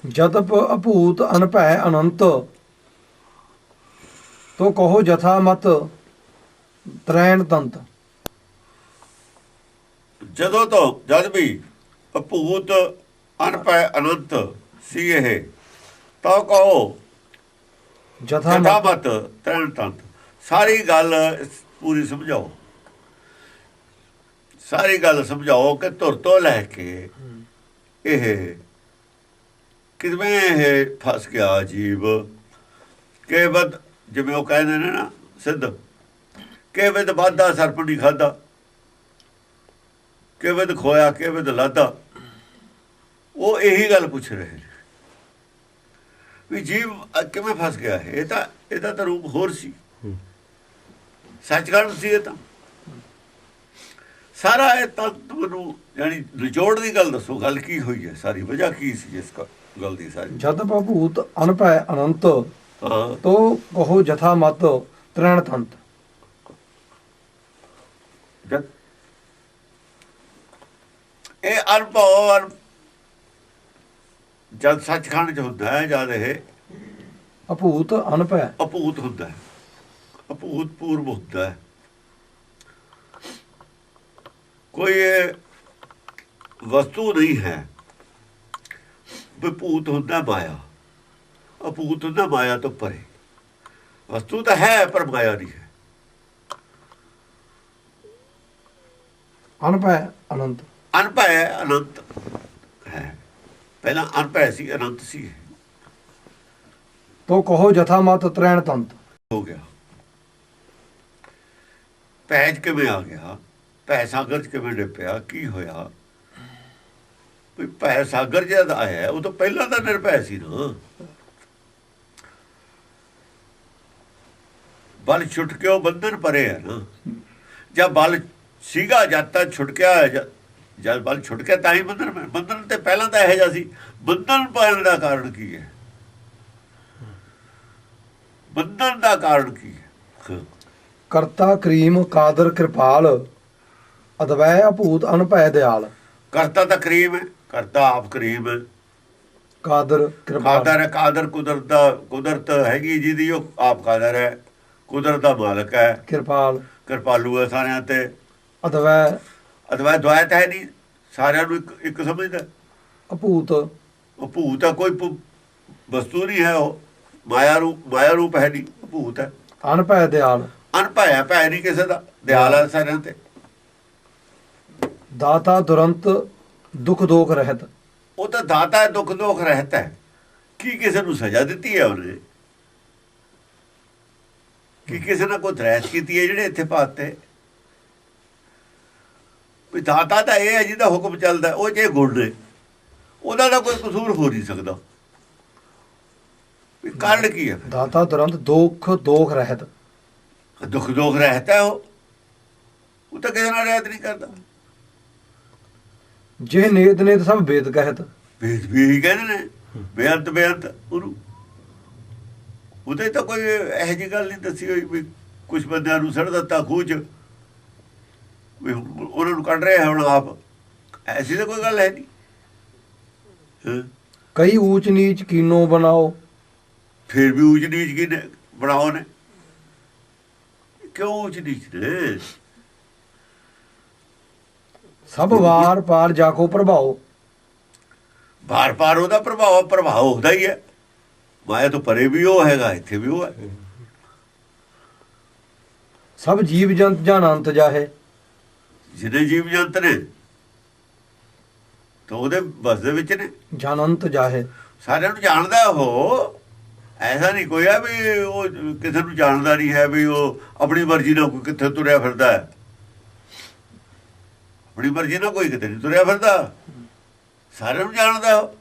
ਜਤਪ ਅਭੂਤ ਅਨਭੈ ਅਨੰਤ ਤੋ ਕਹੋ ਜਥਾ ਮਤ ਤਰੈਣ ਤੰਤ। ਜਦੋਂ ਤੋਂ ਜਦ ਵੀ ਅਭੂਤ ਅਨਭੈ ਅਨੰਤ ਸੀ ਇਹ ਤਾਂ ਕਹੋ ਜਥਾ ਜਥਾ ਮਤ ਮਤ ਤ੍ਰੈਣ ਤੰਤ। ਸਾਰੀ ਗੱਲ ਪੂਰੀ ਸਮਝਾਓ। ਸਾਰੀ ਗੱਲ ਸਮਝਾਓ ਕਿ ਧੁਰ ਤੋਂ ਲੈ ਕੇ ਇਹ ਕਿਵੇਂ ਇਹ ਫਸ ਗਿਆ ਜੀਵ। ਕੇਵਦ ਜਿਵੇਂ ਉਹ ਕਹਿੰਦੇ ਨੇ ਨਾ ਸਿੱਧ, ਕੇਵਦ ਵਾਧਾ ਸਰਪ ਨਹੀਂ ਖਾਧਾ, ਕੇਵਦ ਖੋਇਆ ਕੇਵਦ ਲਾਧਾ। ਉਹ ਇਹੀ ਗੱਲ ਪੁੱਛ ਰਹੇ ਨੇ ਵੀ ਜੀਵ ਕਿਵੇਂ ਫਸ ਗਿਆ ਹੈ। ਇਹਦਾ ਤਾਂ ਰੂਪ ਹੋਰ ਸੀ, ਸੱਚਖੰਡ ਸੀ ਇਹ ਤਾਂ। ਸਾਰਾ ਇਹ ਤੱਤ ਨੂੰ ਯਾਨੀ ਨਿਚੋੜ ਦੀ ਗੱਲ ਦੱਸੋ। ਗੱਲ ਕੀ ਹੋਈ ਹੈ, ਸਾਰੀ ਵਜ੍ਹਾ ਕੀ ਸੀ ਇਸ ਗੱਲ ਦੀ ਸਾਰੀ। ਜਤਪ ਅਭੂਤ ਅਨਭੈ ਅਨੰਤ ਹਾਂ ਤੋ ਕਹੋ ਜਥਾ ਮਤ ਤਰੈਣ ਤੰਤ। ਇਹ ਅਨੁਭਵ ਜਦ ਸੱਚਖੰਡ ਚ ਹੁੰਦਾ ਹੈ, ਜਦ ਇਹ ਅਭੂਤ ਅਨਭੈ ਅਭੂਤ ਹੁੰਦਾ ਹੈ, ਅਭੂਤ ਪੂਰਵ ਹੁੰਦਾ ਹੈ। ਕੋਈ ਇਹ ਵਸਤੂ ਨਹੀਂ ਹੈ। ਵਿਭੂਤ ਹੁੰਦਾ ਮਾਇਆ, ਅਭੂਤ ਹੁੰਦਾ ਮਾਇਆ ਤੋਂ ਪਰੇ। ਵਸਤੂ ਤਾਂ ਹੈ ਪਰ ਮਾਇਆ ਨਹੀਂ ਹੈ। ਅਨਭੈ ਅਨੰਤ ਅਨਭੈ ਅਨੰਤ ਹੈ। ਪਹਿਲਾਂ ਅਨਭੈ ਸੀ, ਅਨੰਤ ਸੀ। ਤੋ ਕਹੋ ਜਥਾ ਮਤ ਤਰੈਣ ਤੰਤ। ਹੋ ਗਿਆ ਪੈਜ ਕਿਵੇਂ ਆ ਗਿਆ? ਭੈ ਸਾਗਰ ਚ ਕਿਵੇਂ ਡਿੱਪਿਆ? ਕੀ ਹੋਇਆ? ਵੀ ਭੈ ਸਾਗਰ ਜਦ ਆਇਆ ਉਹ ਤਾਂ ਪਹਿਲਾਂ ਤਾਂ ਨਿਰਭੈ ਸੀ ਨਾ। ਬਲ ਛੁੱਟ ਕੇ ਉਹ ਬੰਧਨ ਪਰੇ ਹੈ ਨਾ। ਜਦ ਬਲ ਸੀਗਾ ਜਦ ਤੱਕ ਛੁਟਕਿਆ ਹੈ, ਜਦ ਬਲ ਛੁੱਟ ਗਿਆ ਤਾਂ ਹੀ ਬੰਧਨ ਤੇ ਪਹਿਲਾਂ ਤਾਂ ਇਹੋ ਜਿਹਾ ਸੀ। ਬੰਧਨ ਪੈਣ ਦਾ ਕਾਰਨ ਕੀ ਹੈ? ਬੰਧਨ ਦਾ ਕਾਰਨ ਕੀ ਹੈ? ਕਰਤਾ ਕਰੀਮ ਕਾਦਰ ਕਿਰਪਾਲ ਅਦਵੈ ਅਭੂਤ ਅਨਭੈ ਦਿਆਲ। ਕਰਤਾ ਤਾਂ ਕਰੀਮ ਹੈ, ਕਰਤਾ ਆਪ ਕਰੀਮ ਹੈ। ਕਾਦਰ ਕਿਰਪਾਲ ਕਾਦਰ ਹੈ, ਕਾਦਰ ਕੁਦਰਤ ਹੈਗੀ ਜਿਹਦੀ, ਉਹ ਆਪ ਕਾਦਰ ਹੈ, ਕੁਦਰਤ ਦਾ ਮਾਲਕ ਹੈ, ਕਿਰਪਾਲ ਕਿਰਪਾਲੂ ਹੈ ਸਾਰਿਆਂ ਤੇ। ਅਦਵੈ ਅਦਵੈ ਦੁਆਇਤ ਹੈ ਨਹੀਂ, ਸਾਰਿਆਂ ਨੂੰ ਇੱਕ ਸਮਝਦਾ। ਅਭੂਤ ਉਹ ਭੂਤ ਹੈ, ਕੋਈ ਵਸਤੂ ਨਹੀਂ ਹੈ। ਉਹ ਮਾਇਆ ਰੂਪ ਹੈ ਨਹੀਂ, ਭੂਤ ਹੈ। ਅਨਭੈ ਦਿਆਲ ਅਨਭੈ ਹੈ, ਭੈ ਨਹੀਂ ਕਿਸੇ ਦਾ, ਦਿਆਲ ਹੈ ਸਾਰਿਆਂ ਤੇ। ਦਾਤਾ ਦੁਰੰਤ ਦੁਖ ਦੋਖ ਰਹਿਤ। ਉਹ ਤਾਂ ਦਾਤਾ ਹੈ, ਦੁੱਖ ਦੋਖ ਰਹਿਤ ਹੈ। ਕੀ ਕਿਸੇ ਨੂੰ ਸਜ਼ਾ ਦਿੱਤੀ ਹੈ ਉਹਨੇ? ਕੀ ਕਿਸੇ ਨਾਲ ਕੋਈ ਦਰੈਤ ਕੀਤੀ ਹੈ ਜਿਹੜੇ ਇੱਥੇ ਪਾਤੇ? ਵੀ ਦਾਤਾ ਤਾਂ ਇਹ ਹੈ ਜਿਹਦਾ ਹੁਕਮ ਚੱਲਦਾ, ਉਹ ਜੇ ਗੁਣ ਨੇ, ਉਹਦਾ ਤਾਂ ਕੋਈ ਕਸੂਰ ਹੋ ਨਹੀਂ ਸਕਦਾ। ਵੀ ਕਾਰਨ ਕੀ ਹੈ? ਦਾਤਾ ਦੁਰੰਤ ਦੁਖ ਦੋਖ ਰਹਿਤ। ਦੁੱਖ ਦੋਖ ਰਹਿਤ ਹੈ। ਉਹ ਤਾਂ ਕਿਸੇ ਨਾਲ ਰਹਿਤ ਨਹੀਂ ਕਰਦਾ। ਜੇ ਨੇਤ ਨੇਤ ਸਭ ਵੇਦ ਕਹਿਤ। ਵੇਦ ਵੀ ਇਹੀ ਕਹਿੰਦੇ ਨੇ, ਬੇਅੰਤ ਉਹਨੂੰ। ਉਹਦੇ ਤਾਂ ਕੋਈ ਇਹੋ ਜਿਹੀ ਗੱਲ ਨਹੀਂ ਦੱਸੀ ਹੋਈ ਵੀ ਕੁਛ ਬੰਦਿਆਂ ਨੂੰ ਸੜ ਦਿੱਤਾ ਖੂਹ 'ਚ, ਵੀ ਉਹਨਾਂ ਨੂੰ ਕੱਢ ਰਿਹਾ ਹੁਣ ਆਪ। ਐਸੀ ਤਾਂ ਕੋਈ ਗੱਲ ਹੈ ਨਹੀਂ। ਕਈ ਊਚ ਨੀਚ ਕੀਨੋ ਬਣਾਓ ਫਿਰ ਵੀ ਊਚ ਨੀਚ ਕੀ ਨੇ ਬਣਾਓ ਨੇ, ਕਿਉਂ ਊਚ ਨੀਚ ਨੇ? ਸਭ ਵਾਰ ਪਾਰ ਜਾਕੋ ਪ੍ਰਭਾਓ। ਬਾਰ ਬਾਰ ਉਹਦਾ ਪ੍ਰਭਾਵ ਹੁੰਦਾ ਹੀ ਹੈ। ਮਾਇਆ ਤੋਂ ਪਰੇ ਵੀ ਉਹ ਹੈਗਾ, ਇੱਥੇ ਵੀ ਉਹ ਹੈ। ਸਭ ਜੀਵ ਜੰਤ ਜਨ ਅੰਤ ਜਾਹੇ। ਜਿਹਦੇ ਜੀਵ ਜੰਤ ਨੇ ਤਾਂ ਉਹਦੇ ਬਸ ਦੇ ਵਿੱਚ ਨੇ, ਜਨ ਅੰਤ ਜਾਹੇ। ਸਾਰਿਆਂ ਨੂੰ ਜਾਣਦਾ ਉਹ, ਐਸਾ ਨਹੀਂ ਕੋਈ ਹੈ ਵੀ ਉਹ ਕਿਸੇ ਨੂੰ ਜਾਣਦਾ ਨਹੀਂ ਹੈ, ਵੀ ਉਹ ਆਪਣੀ ਮਰਜ਼ੀ ਨਾਲ ਕੋਈ ਕਿੱਥੇ ਤੁਰਿਆ ਫਿਰਦਾ ਹੈ। ਆਪਣੀ ਮਰਜ਼ੀ ਨਾਲ ਕੋਈ ਕਿਤੇ ਨਹੀਂ ਤੁਰਿਆ ਫਿਰਦਾ, ਸਾਰਿਆਂ ਨੂੰ ਜਾਣਦਾ ਉਹ।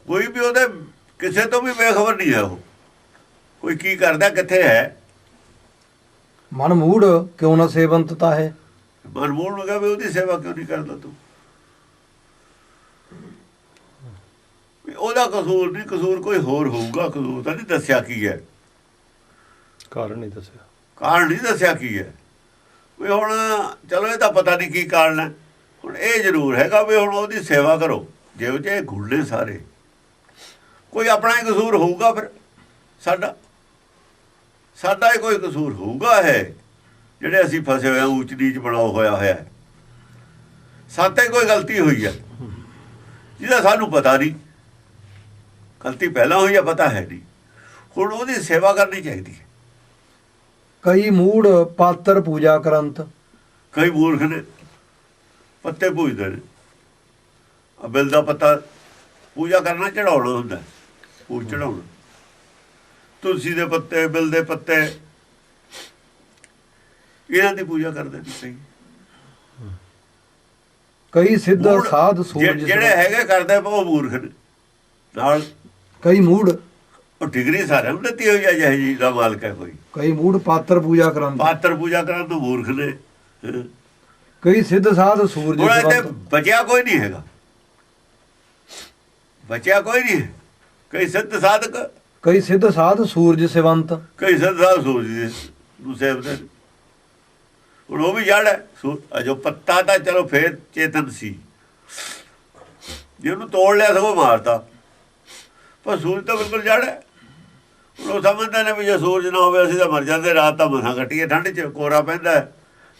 ਕੋਈ ਵੀ ਉਹਦੇ ਕਿਸੇ ਤੋਂ ਵੀ ਬੇਖਬਰ ਨਹੀਂ ਹੈ ਉਹ, ਕੋਈ ਕੀ ਕਰਦਾ ਕਿੱਥੇ ਹੈ। ਮਨ ਮੂੜ ਕਿਉਂ ਨਾ ਸੇਵੰਤ ਤਾਹੇ। ਮਨ ਮੂੜ ਨੂੰ ਕਹੇ ਵੀ ਉਹਦੀ ਸੇਵਾ ਕਿਉਂ ਨਹੀਂ ਕਰਦਾ ਤੂੰ? ਉਹਦਾ ਕਸੂਰ ਨਹੀਂ, ਕਸੂਰ ਕੋਈ ਹੋਰ ਹੋਊਗਾ। ਕਸੂਰ ਤਾਂ ਨਹੀਂ ਦੱਸਿਆ ਕੀ ਹੈ, ਕਾਰਨ ਨਹੀਂ ਦੱਸਿਆ, ਕਾਰਨ ਨਹੀਂ ਦੱਸਿਆ ਕੀ ਹੈ। ਵੀ ਹੁਣ ਚਲੋ ਇਹ ਤਾਂ ਪਤਾ ਨਹੀਂ ਕੀ ਕਾਰਨ ਹੈ। ਹੁਣ ਇਹ ਜ਼ਰੂਰ ਹੈਗਾ ਵੀ ਹੁਣ ਉਹਦੀ ਸੇਵਾ ਕਰੋ। ਜਿਹੋ ਜਿਹੇ ਗੁਣ ਨੇ ਸਾਰੇ, ਕੋਈ ਆਪਣਾ ਹੀ ਕਸੂਰ ਹੋਊਗਾ। ਫਿਰ ਸਾਡਾ ਹੀ ਕੋਈ ਕਸੂਰ ਹੋਊਗਾ ਹੈ, ਜਿਹੜੇ ਅਸੀਂ ਫਸੇ ਹੋਏ ਹਾਂ, ਊਚ ਨੀਚ ਬਣਾਓ ਹੋਇਆ ਹੈ। ਸਾਤੇ ਕੋਈ ਗਲਤੀ ਹੋਈ ਹੈ ਜਿਹਦਾ ਸਾਨੂੰ ਪਤਾ ਨਹੀਂ। ਗਲਤੀ ਪਹਿਲਾਂ ਹੋਈ ਹੈ, ਪਤਾ ਹੈ ਨਹੀਂ। ਹੁਣ ਉਹਦੀ ਸੇਵਾ ਕਰਨੀ ਚਾਹੀਦੀ ਹੈ। ਕਈ ਮੂੜ ਪਾਤਰ ਪੂਜਾ ਕਰੰਤ। ਕਈ ਮੂਰਖ ਨੇ ਪੱਤੇ ਪੂਜਦੇ ਨੇ। ਬਿਲ ਦਾ ਪੱਤਾ ਪੂਜਾ ਕਰਨਾ, ਚੜਾਉਣਾ ਹੁੰਦਾ, ਪੂਜ ਚੜਾਉਣਾ। ਤੁਲਸੀ ਦੇ ਪੱਤੇ, ਬਿਲ ਦੇ ਪੱਤੇ, ਇਹਨਾਂ ਦੀ ਪੂਜਾ ਕਰਦੇ ਨੇ ਕਈ। ਕਈ ਸਿੱਧ ਸਾਧ ਸੂਰਜ ਜਿਹੜੇ ਹੈਗੇ ਕਰਦੇ ਉਹ ਮੂਰਖ ਨੇ। ਨਾਲ ਕਈ ਮੂੜ, ਉਹ ਡਿਗਰੀ ਸਾਰਿਆਂ ਨੂੰ ਦਿੱਤੀ ਹੋਈ ਹੈ, ਜਿਹੇ ਜੀ ਦਾ ਮਾਲਕ ਹੈ ਕੋਈ। ਕਈ ਮੂੜ ਪਾਤਰ ਪੂਜਾ ਕਰੰਤ। ਪਾਤਰ ਪੂਜਾ ਕਰਨ ਤੋਂ ਮੂਰਖ ਨੇ। ਕਈ ਸਿੱਧ ਸਾਧ ਸੂਰਜ ਹੁਣ ਇੱਥੇ ਬਚਿਆ ਕੋਈ ਨਹੀਂ ਹੈਗਾ, ਬਚਿਆ ਕੋਈ ਨਹੀਂ ਹੈ। ਕਈ ਸਿੱਧ ਸਾਧਕ, ਕਈ ਸਿੱਧ ਸਾਧ ਸੂਰਜ ਸਿਵੰਤ। ਕਈ ਸਿੱਧ ਸਾਧ ਸੂਰਜ ਨੂੰ ਸੇਵਦੇ ਨੇ। ਹੁਣ ਉਹ ਵੀ ਜੜ ਹੈ। ਜੋ ਪੱਤਾ ਤਾਂ ਚਲੋ ਫੇਰ ਚੇਤਨ ਸੀ, ਜੇ ਉਹਨੂੰ ਤੋੜ ਲਿਆ ਸਗੋਂ ਮਾਰਤਾ। ਪਰ ਸੂਰਜ ਤਾਂ ਬਿਲਕੁਲ ਜੜ ਹੈ। ਹੁਣ ਉਹ ਸਮਝਦੇ ਨੇ ਵੀ ਜੇ ਸੂਰਜ ਨਾ ਹੋਵੇ ਅਸੀਂ ਤਾਂ ਮਰ ਜਾਂਦੇ। ਰਾਤ ਤਾਂ ਮਸਾਂ ਕੱਟੀਏ, ਠੰਡ 'ਚ ਕੋਰਾ ਪੈਂਦਾ।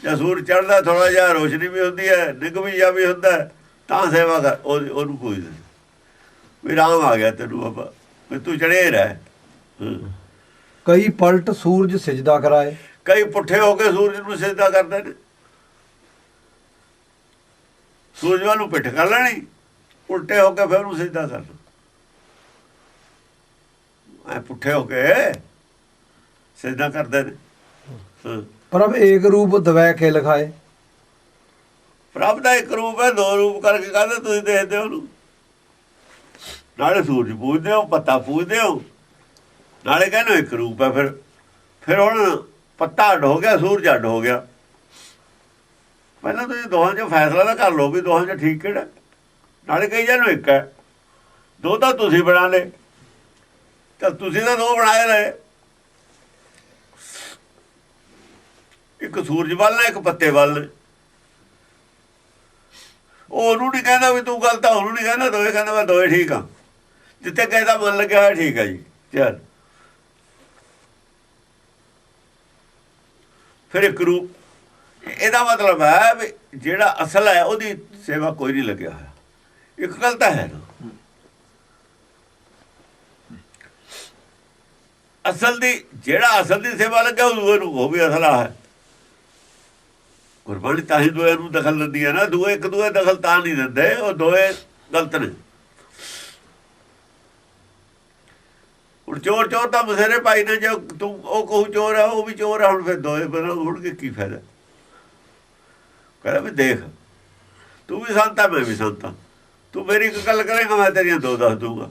ਜਾਂ ਸੂਰਜ ਚੜ੍ਹਦਾ ਥੋੜ੍ਹਾ ਜਿਹਾ ਰੋਸ਼ਨੀ ਵੀ ਹੁੰਦੀ ਹੈ, ਨਿੱਘ ਵੀ ਜਾ ਵੀ ਹੁੰਦਾ, ਤਾਂ ਸੇਵਾ ਕਰ। ਉਹਨੂੰ ਪੁੱਛਦੇ ਵੀ ਰਾਮ ਆ ਗਿਆ ਤੈਨੂੰ ਬਾਬਾ, ਵੀ ਤੂੰ ਚੜ੍ਹੇ ਰਹਿ। ਕਈ ਪਲਟ ਸੂਰਜ ਸਿਜਦਾ ਕਰਾਏ। ਕਈ ਪੁੱਠੇ ਹੋ ਕੇ ਸੂਰਜ ਨੂੰ ਸਿਜਦਾ ਕਰਦੇ ਨੇ। ਸੂਰਜ ਵੱਲ ਨੂੰ ਪਿੱਠ ਕਰ ਲੈਣੀ, ਉਲਟੇ ਹੋ ਕੇ ਫਿਰ ਉਹਨੂੰ ਸਿਜਦਾ ਕਰਨਾ। ਐ ਪੁੱਠੇ ਹੋ ਕੇ ਸਿਜਦਾ ਕਰਦੇ ਨੇ। ਪ੍ਰਭ ਏਕ ਰੂਪ ਦਵੈ ਕੇ ਲਿਖਾਏ। ਪ੍ਰਭ ਦਾ ਇੱਕ ਰੂਪ ਹੈ, ਦੋ ਰੂਪ ਕਰਕੇ ਕਹਿੰਦੇ ਤੁਸੀਂ ਦੇਖਦੇ ਹੋ ਉਹਨੂੰ। ਨਾਲੇ ਸੂਰਜ ਪੂਜਦੇ ਹੋ, ਪੱਤਾ ਪੂਜਦੇ ਹੋ, ਨਾਲੇ ਕਹਿੰਦੇ ਇੱਕ ਰੂਪ ਹੈ। ਫਿਰ ਹੁਣ ਪੱਤਾ ਅੱਡ ਹੋ ਗਿਆ, ਸੂਰਜ ਅੱਡ ਹੋ ਗਿਆ। ਪਹਿਲਾਂ ਤੁਸੀਂ ਦੋਹਾਂ 'ਚ ਫੈਸਲਾ ਤਾਂ ਕਰ ਲਓ ਵੀ ਦੋਹਾਂ 'ਚ ਠੀਕ ਕਿਹੜਾ। ਨਾਲੇ ਕਹੀ ਜਾਨੂੰ ਇੱਕ ਹੈ, ਦੋ ਤਾਂ ਤੁਸੀਂ ਬਣਾ ਲਏ। ਤਾਂ ਤੁਸੀਂ ਤਾਂ ਦੋ ਬਣਾਏ ਰਹੇ, ਇੱਕ ਸੂਰਜ ਵੱਲ ਨੇ, ਇੱਕ ਪੱਤੇ ਵੱਲ ਨੇ। ਉਹਨੂੰ ਨਹੀਂ ਕਹਿੰਦਾ ਵੀ ਤੂੰ ਗਲਤ ਆ, ਉਹਨੂੰ ਨਹੀਂ ਕਹਿੰਦਾ ਦੋਏ, ਕਹਿੰਦਾ ਮੈਂ ਦੋਏ ਠੀਕ ਆ। ਜਿੱਥੇ ਕਹਿੰਦਾ ਮਨ ਲੱਗਿਆ ਹੋਇਆ ਠੀਕ ਹੈ ਜੀ, ਚੱਲ। ਫਿਰ ਇੱਕ ਰੂਪ, ਇਹਦਾ ਮਤਲਬ ਹੈ ਵੀ ਜਿਹੜਾ ਅਸਲ ਹੈ ਉਹਦੀ ਸੇਵਾ ਕੋਈ ਨਹੀਂ ਲੱਗਿਆ ਹੋਇਆ। ਇੱਕ ਗੱਲ ਤਾਂ ਹੈ ਨਾ, ਅਸਲ ਦੀ ਜਿਹੜਾ ਅਸਲ ਦੀ ਸੇਵਾ ਲੱਗਿਆ ਉਹ ਵੀ ਅਸਲਾ ਹੈ। ਗੁਰਬਾਣੀ ਤਾਂ ਹੀ ਦੋਏ ਨੂੰ ਦਖਲ ਦਿੰਦੀ ਹੈ ਨਾ। ਦੂਏ ਇੱਕ ਦੂਏ ਦਖਲ ਤਾਂ ਨਹੀਂ ਦਿੰਦੇ, ਉਹ ਦੋਏ ਗਲਤ ਨੇ। ਹੁਣ ਚੋਰ ਤਾਂ ਬਥੇਰੇ ਪਾਈ ਨੇ। ਜੇ ਤੂੰ ਉਹ ਕਹੂ ਚੋਰ ਹੈ, ਉਹ ਵੀ ਚੋਰ ਹੈ। ਹੁਣ ਫਿਰ ਦੋਏ ਬਣਾ ਹੋਣਗੇ, ਕੀ ਫਾਇਦਾ? ਕਹਿੰਦਾ ਵੀ ਦੇਖ, ਤੂੰ ਵੀ ਸੰਤ ਹੈ, ਮੈਂ ਵੀ ਸੰਤ ਹਾਂ। ਤੂੰ ਮੇਰੀ ਇੱਕ ਗੱਲ ਕਰੇਗਾ, ਮੈਂ ਤੇਰੀਆਂ ਦੋ ਦੱਸ ਦੂੰਗਾ।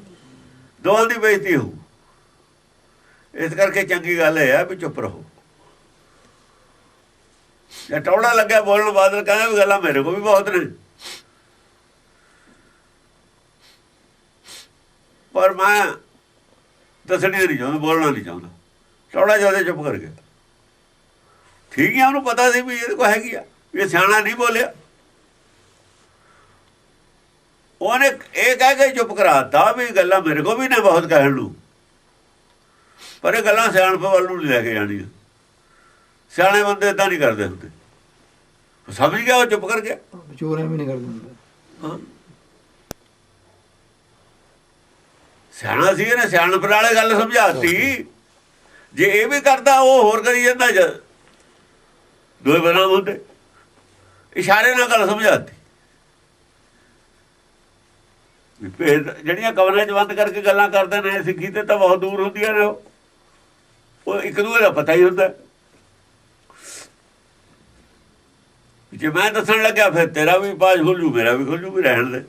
ਦੋਵਾਂ ਦੀ ਬੇਇੱਜ਼ਤੀ ਹੋਊ। ਇਸ ਕਰਕੇ ਚੰਗੀ ਗੱਲ ਇਹ ਹੈ ਵੀ ਚੁੱਪ ਰਹੋ। ਜੇ ਟੌੜਾ ਲੱਗਿਆ ਬੋਲਣ, ਬਾਦਲ ਕਹਿੰਦਾ ਵੀ ਗੱਲਾਂ ਮੇਰੇ ਕੋਲ ਵੀ ਬਹੁਤ ਨੇ, ਪਰ ਮੈਂ ਦੱਸਣੀਆਂ ਨਹੀਂ ਚਾਹੁੰਦਾ, ਬੋਲਣਾ ਨਹੀਂ ਚਾਹੁੰਦਾ। ਟੌੜਾ ਜਿਆਦਾ ਚੁੱਪ ਕਰ ਗਿਆ। ਠੀਕ ਹੈ, ਉਹਨੂੰ ਪਤਾ ਸੀ ਵੀ ਇਹਦੇ ਕੋਲ ਹੈਗੀ ਆ, ਇਹ ਸਿਆਣਾ ਨਹੀਂ ਬੋਲਿਆ। ਉਹਨੇ ਇਹ ਕਹਿ ਕੇ ਚੁੱਪ ਕਰਾਤਾ ਵੀ ਗੱਲਾਂ ਮੇਰੇ ਕੋਲ ਵੀ ਨੇ ਬਹੁਤ ਕਹਿਣ ਨੂੰ। ਪਰ ਇਹ ਗੱਲਾਂ ਸਿਆਣਪ ਵੱਲ ਨੂੰ ਨਹੀਂ ਲੈ ਕੇ ਜਾਣੀਆਂ। ਸਿਆਣੇ ਬੰਦੇ ਏਦਾਂ ਨਹੀਂ ਕਰਦੇ ਹੁੰਦੇ। ਸਮਝ ਗਿਆ, ਉਹ ਚੁੱਪ ਕਰ ਗਿਆ। ਚੋਰੀਆਂ ਵੀ ਨਹੀਂ ਕਰਦੇ ਹੁੰਦੇ। ਸਿਆਣਾ ਸੀ ਇਹਨੇ ਸਿਆਣਪ ਨਾਲੇ ਗੱਲ ਸਮਝਾਤੀ। ਜੇ ਇਹ ਵੀ ਕਰਦਾ ਉਹ ਹੋਰ ਕਰੀ ਜਾਂਦਾ। ਦੋਏ ਬਣਾ ਹੁੰਦੇ, ਇਸ਼ਾਰੇ ਨਾਲ ਗੱਲ ਸਮਝਾਤੀ। ਜਿਹੜੀਆਂ ਕਮਰੇ 'ਚ ਬੰਦ ਕਰਕੇ ਗੱਲਾਂ ਕਰਦੇ ਨੇ ਸਿੱਖੀ ਤੇ ਤਾਂ ਬਹੁਤ ਦੂਰ ਹੁੰਦੀਆਂ ਨੇ। ਉਹ ਇੱਕ ਦੂਜੇ ਦਾ ਪਤਾ ਹੀ ਹੁੰਦਾ। ਜੇ ਮੈਂ ਦੱਸਣ ਲੱਗਿਆ ਫਿਰ ਤੇਰਾ ਵੀ ਪਾਜ ਖੁੱਲ ਜੂ, ਮੇਰਾ ਵੀ ਖੁੱਲ ਜੂ, ਵੀ ਰਹਿਣ ਦੇ।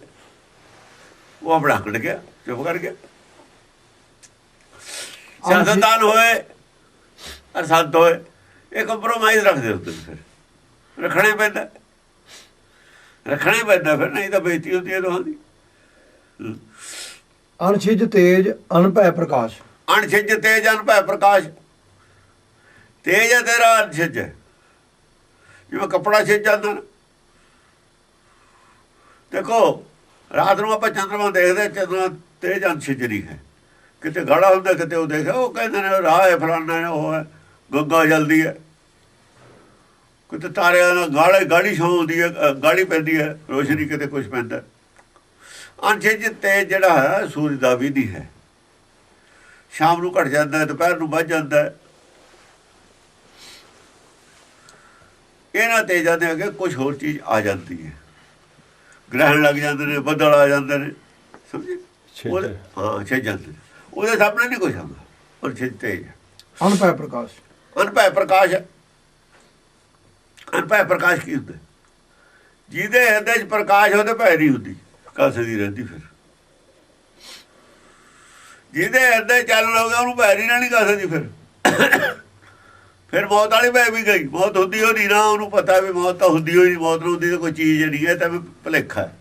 ਉਹ ਆਪਣਾ ਹਟ ਗਿਆ, ਚੁੱਪ ਕਰ ਗਿਆ। ਸਿਆਸਤਦਾਨ ਹੋਏ ਅਰ ਸੰਤ ਹੋਏ, ਇਹ ਕੰਪਰੋਮਾਈਜ਼ ਰੱਖਦੇ ਹੁੰਦੇ। ਫਿਰ ਰੱਖਣਾ ਹੀ ਪੈਂਦਾ, ਰੱਖਣਾ ਹੀ ਪੈਂਦਾ। ਫਿਰ ਨਹੀਂ ਤਾਂ ਬੇਇੱਜ਼ਤੀ ਹੁੰਦੀ ਹੈ ਦੋਹਾਂ ਦੀ। ਅਣਛਿਜ ਤੇਜ ਅਨਭੈ ਪ੍ਰਕਾਸ਼। ਅਣਛਿਜ ਤੇਜ ਅਨਭੈ ਪ੍ਰਕਾਸ਼। ਤੇਜ ਹੈ ਤੇਰਾ, ਅਣਛਿਜ ਹੈ। ਜਿਵੇਂ ਕੱਪੜਾ ਛਿੱਜ ਜਾਂਦਾ ਨਾ। ਦੇਖੋ ਰਾਤ ਨੂੰ ਆਪਾਂ ਚੰਦਰਮਾ ਦੇਖਦੇ, ਚੰਦਰਮਾ ਤੇਜ ਅਣਛਿਜ ਨਹੀਂ ਹੈ। ਕਿਤੇ ਗਾੜਾ ਹੁੰਦਾ, ਕਿਤੇ ਉਹ ਦੇਖਿਆ, ਉਹ ਕਹਿੰਦੇ ਨੇ ਰਾਹ ਹੈ, ਫਲਾਨਾ ਹੈ, ਉਹ ਹੈ, ਗੰਗਾ ਜਲਦੀ ਹੈ। ਕਿਤੇ ਤਾਰਿਆਂ ਨਾਲ ਗਾੜੀ ਛਾਂ ਹੁੰਦੀ ਹੈ, ਗਾੜੀ ਪੈਂਦੀ ਹੈ ਰੋਸ਼ਨੀ, ਕਿਤੇ ਕੁਛ ਪੈਂਦਾ। ਅਣਛਿਜ ਤੇਜ ਜਿਹੜਾ ਹੈ ਸੂਰਜ ਦਾ ਵੀ ਨਹੀਂ ਹੈ। ਸ਼ਾਮ ਨੂੰ ਘਟ ਜਾਂਦਾ ਹੈ, ਦੁਪਹਿਰ ਨੂੰ ਵੱਧ ਜਾਂਦਾ ਹੈ। ਇਹਨਾਂ ਤੇਜ਼ਾਂ ਦੇ ਅੱਗੇ ਕੁਛ ਹੋਰ ਚੀਜ਼ ਆ ਜਾਂਦੀ ਹੈ। ਗ੍ਰਹਿਣ ਲੱਗ ਜਾਂਦੇ ਨੇ, ਬੱਦਲ ਆ ਜਾਂਦੇ ਨੇ, ਸਮਝੇ? ਹਾਂ ਛਿੱਜ ਜਾਂਦੇ ਨੇ। ਉਹਦੇ ਸਾਹਮਣੇ ਨਹੀਂ ਕੁਛ ਆਉਂਦਾ। ਪਰ ਛਿੱਜ ਤੇਜ ਹੈ। ਅਨਭੈ ਪ੍ਰਕਾਸ਼। ਅਨਭੈ ਪ੍ਰਕਾਸ਼ ਹੈ। ਅਨਭੈ ਪ੍ਰਕਾਸ਼ ਕੀ ਹੁੰਦਾ? ਜਿਹਦੇ ਹਿਰਦੇ 'ਚ ਪ੍ਰਕਾਸ਼ ਉਹਦੇ ਭੈ ਨਹੀਂ ਹੁੰਦੀ, ਕਾਸੇ ਦੀ ਰਹਿੰਦੀ। ਫਿਰ ਜਿਹਦੇ ਹਿਰਦੇ ਚੱਲਣ ਹੋ ਗਿਆ ਉਹਨੂੰ ਭੈ ਨਹੀਂ ਰਹਿਣੀ ਕਾਸੇ ਦੀ। ਫਿਰ ਮੌਤ ਵਾਲੀ ਭੈ ਵੀ ਗਈ। ਮੌਤ ਹੁੰਦੀ ਹੋ ਨਹੀਂ ਨਾ, ਉਹਨੂੰ ਪਤਾ ਵੀ ਮੌਤ ਤਾਂ ਹੁੰਦੀ ਹੋਈ ਨਹੀਂ। ਮੌਤ ਨੂੰ ਹੁੰਦੀ ਤਾਂ ਕੋਈ ਚੀਜ਼ ਨਹੀਂ ਹੈ, ਤਾਂ ਵੀ ਭੁਲੇਖਾ ਹੈ।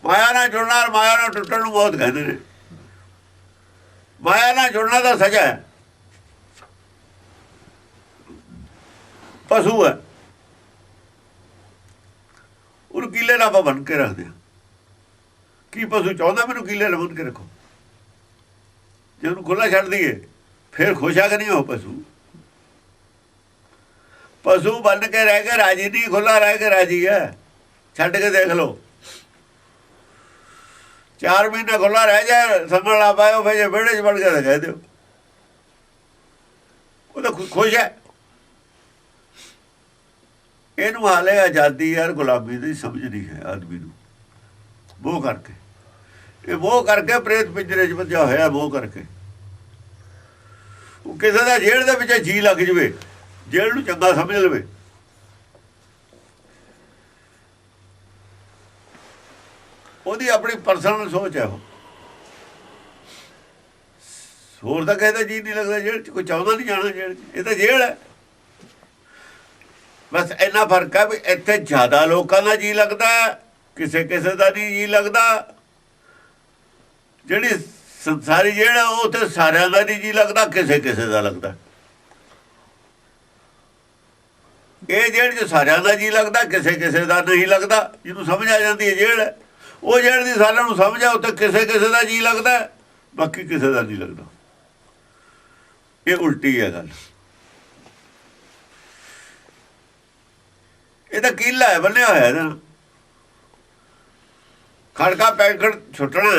ਮਾਇਆ ਨਾਲ ਜੁੜਨਾ, ਮਾਇਆ ਨਾਲ ਟੁੱਟਣ ਨੂੰ ਮੌਤ ਕਹਿੰਦੇ ਨੇ। ਮਾਇਆ ਨਾਲ ਜੁੜਨਾ ਤਾਂ ਸਜ਼ਾ ਹੈ। ਪਸ਼ੂ ਹੈ, ਉਹਨੂੰ ਕੀਲੇ ਨਾਲ ਆਪਾਂ ਬੰਨ ਕੇ ਰੱਖਦੇ ਹਾਂ। ਕੀ ਪਸ਼ੂ ਚਾਹੁੰਦਾ ਮੈਨੂੰ ਕੀਲੇ ਨਾਲ ਬੰਨ ਕੇ ਰੱਖੋ? ਜੇ ਉਹਨੂੰ ਖੁੱਲ੍ਹਾ ਛੱਡ ਦਈਏ ਫਿਰ ਖੁਸ਼ ਆ ਕਿ ਨਹੀਂ? ਉਹ ਪਸ਼ੂ ਬੰਨ ਕੇ ਰਹਿ ਕੇ ਰਾਜੀ ਨਹੀਂ, ਖੁੱਲ੍ਹਾ ਰਹਿ ਕੇ ਰਾਜੀ ਹੈ। ਛੱਡ ਕੇ ਦੇਖ ਲਓ, 4 ਮਹੀਨੇ ਖੁੱਲ੍ਹਾ ਰਹਿ ਜਾਏ, ਸੰਭਲ ਲਾ ਪਾਇਓ, ਫਿਰ ਜੇ ਵਿਹੜੇ 'ਚ ਬਣ ਕੇ ਤਾਂ ਕਹਿ ਦਿਓ। ਉਹ ਤਾਂ ਖੁਸ਼ ਹੈ। ਇਹਨੂੰ ਹਾਲੇ ਆਜ਼ਾਦੀ ਯਾਰ ਗੁਲਾਮੀ ਦੀ ਸਮਝ ਨਹੀਂ ਹੈ ਆਦਮੀ ਨੂੰ। ਮੋਹ ਕਰਕੇ, ਇਹ ਮੋਹ ਕਰਕੇ ਪ੍ਰੇਤ ਪਿੰਜਰੇ 'ਚ ਬੱਝਾ ਹੋਇਆ। ਮੋਹ ਕਰਕੇ ਉਹ ਕਿਸੇ ਦਾ ਜੇਲ੍ਹ ਦੇ ਵਿੱਚ ਜੀ ਲੱਗ ਜਾਵੇ, ਜੇਲ੍ਹ ਨੂੰ ਚੰਗਾ ਸਮਝ ਲਵੇ, ਉਹਦੀ ਆਪਣੀ ਪਰਸਨਲ ਸੋਚ ਹੈ। ਉਹ ਹੋਰ ਤਾਂ ਕਿਸੇ ਦਾ ਜੀ ਨਹੀਂ ਲੱਗਦਾ ਜੇਲ੍ਹ 'ਚ। ਕੋਈ ਚਾਹੁੰਦਾ ਨਹੀਂ ਜਾਣਾ ਜੇਲ੍ਹ 'ਚ। ਇਹ ਤਾਂ ਜੇਲ੍ਹ ਹੈ। ਬਸ ਇੰਨਾ ਫਰਕ ਹੈ ਵੀ ਇੱਥੇ ਜ਼ਿਆਦਾ ਲੋਕਾਂ ਦਾ ਜੀ ਲੱਗਦਾ, ਕਿਸੇ ਕਿਸੇ ਦਾ ਨਹੀਂ ਜੀ ਲੱਗਦਾ। ਜਿਹੜੀ ਸੰਸਾਰੀ ਜੇਲ੍ਹ ਹੈ ਉਹ ਉੱਥੇ ਸਾਰਿਆਂ ਦਾ ਨਹੀਂ ਜੀ ਲੱਗਦਾ, ਕਿਸੇ ਕਿਸੇ ਦਾ ਲੱਗਦਾ। ਇਹ ਜੇਲ੍ਹ 'ਚ ਸਾਰਿਆਂ ਦਾ ਜੀ ਲੱਗਦਾ, ਕਿਸੇ ਕਿਸੇ ਦਾ ਨਹੀਂ ਲੱਗਦਾ। ਜਿਹਨੂੰ ਸਮਝ ਆ ਜਾਂਦੀ ਹੈ ਜੇਲ੍ਹ ਹੈ, ਉਹ ਜੇਲ੍ਹ ਦੀ ਸਾਰਿਆਂ ਨੂੰ ਸਮਝ ਆ, ਉੱਥੇ ਕਿਸੇ ਕਿਸੇ ਦਾ ਜੀ ਲੱਗਦਾ, ਬਾਕੀ ਕਿਸੇ ਦਾ ਨਹੀਂ ਲੱਗਦਾ। ਇਹ ਉਲਟੀ ਹੈ ਗੱਲ। ਇਹ ਤਾਂ ਕੀਲਾ ਹੈ ਬੰਨਿਆ ਹੋਇਆ ਇਹਦਾ। ਖੜਕਾ ਪੈਕਟ ਛੁੱਟਣਾ,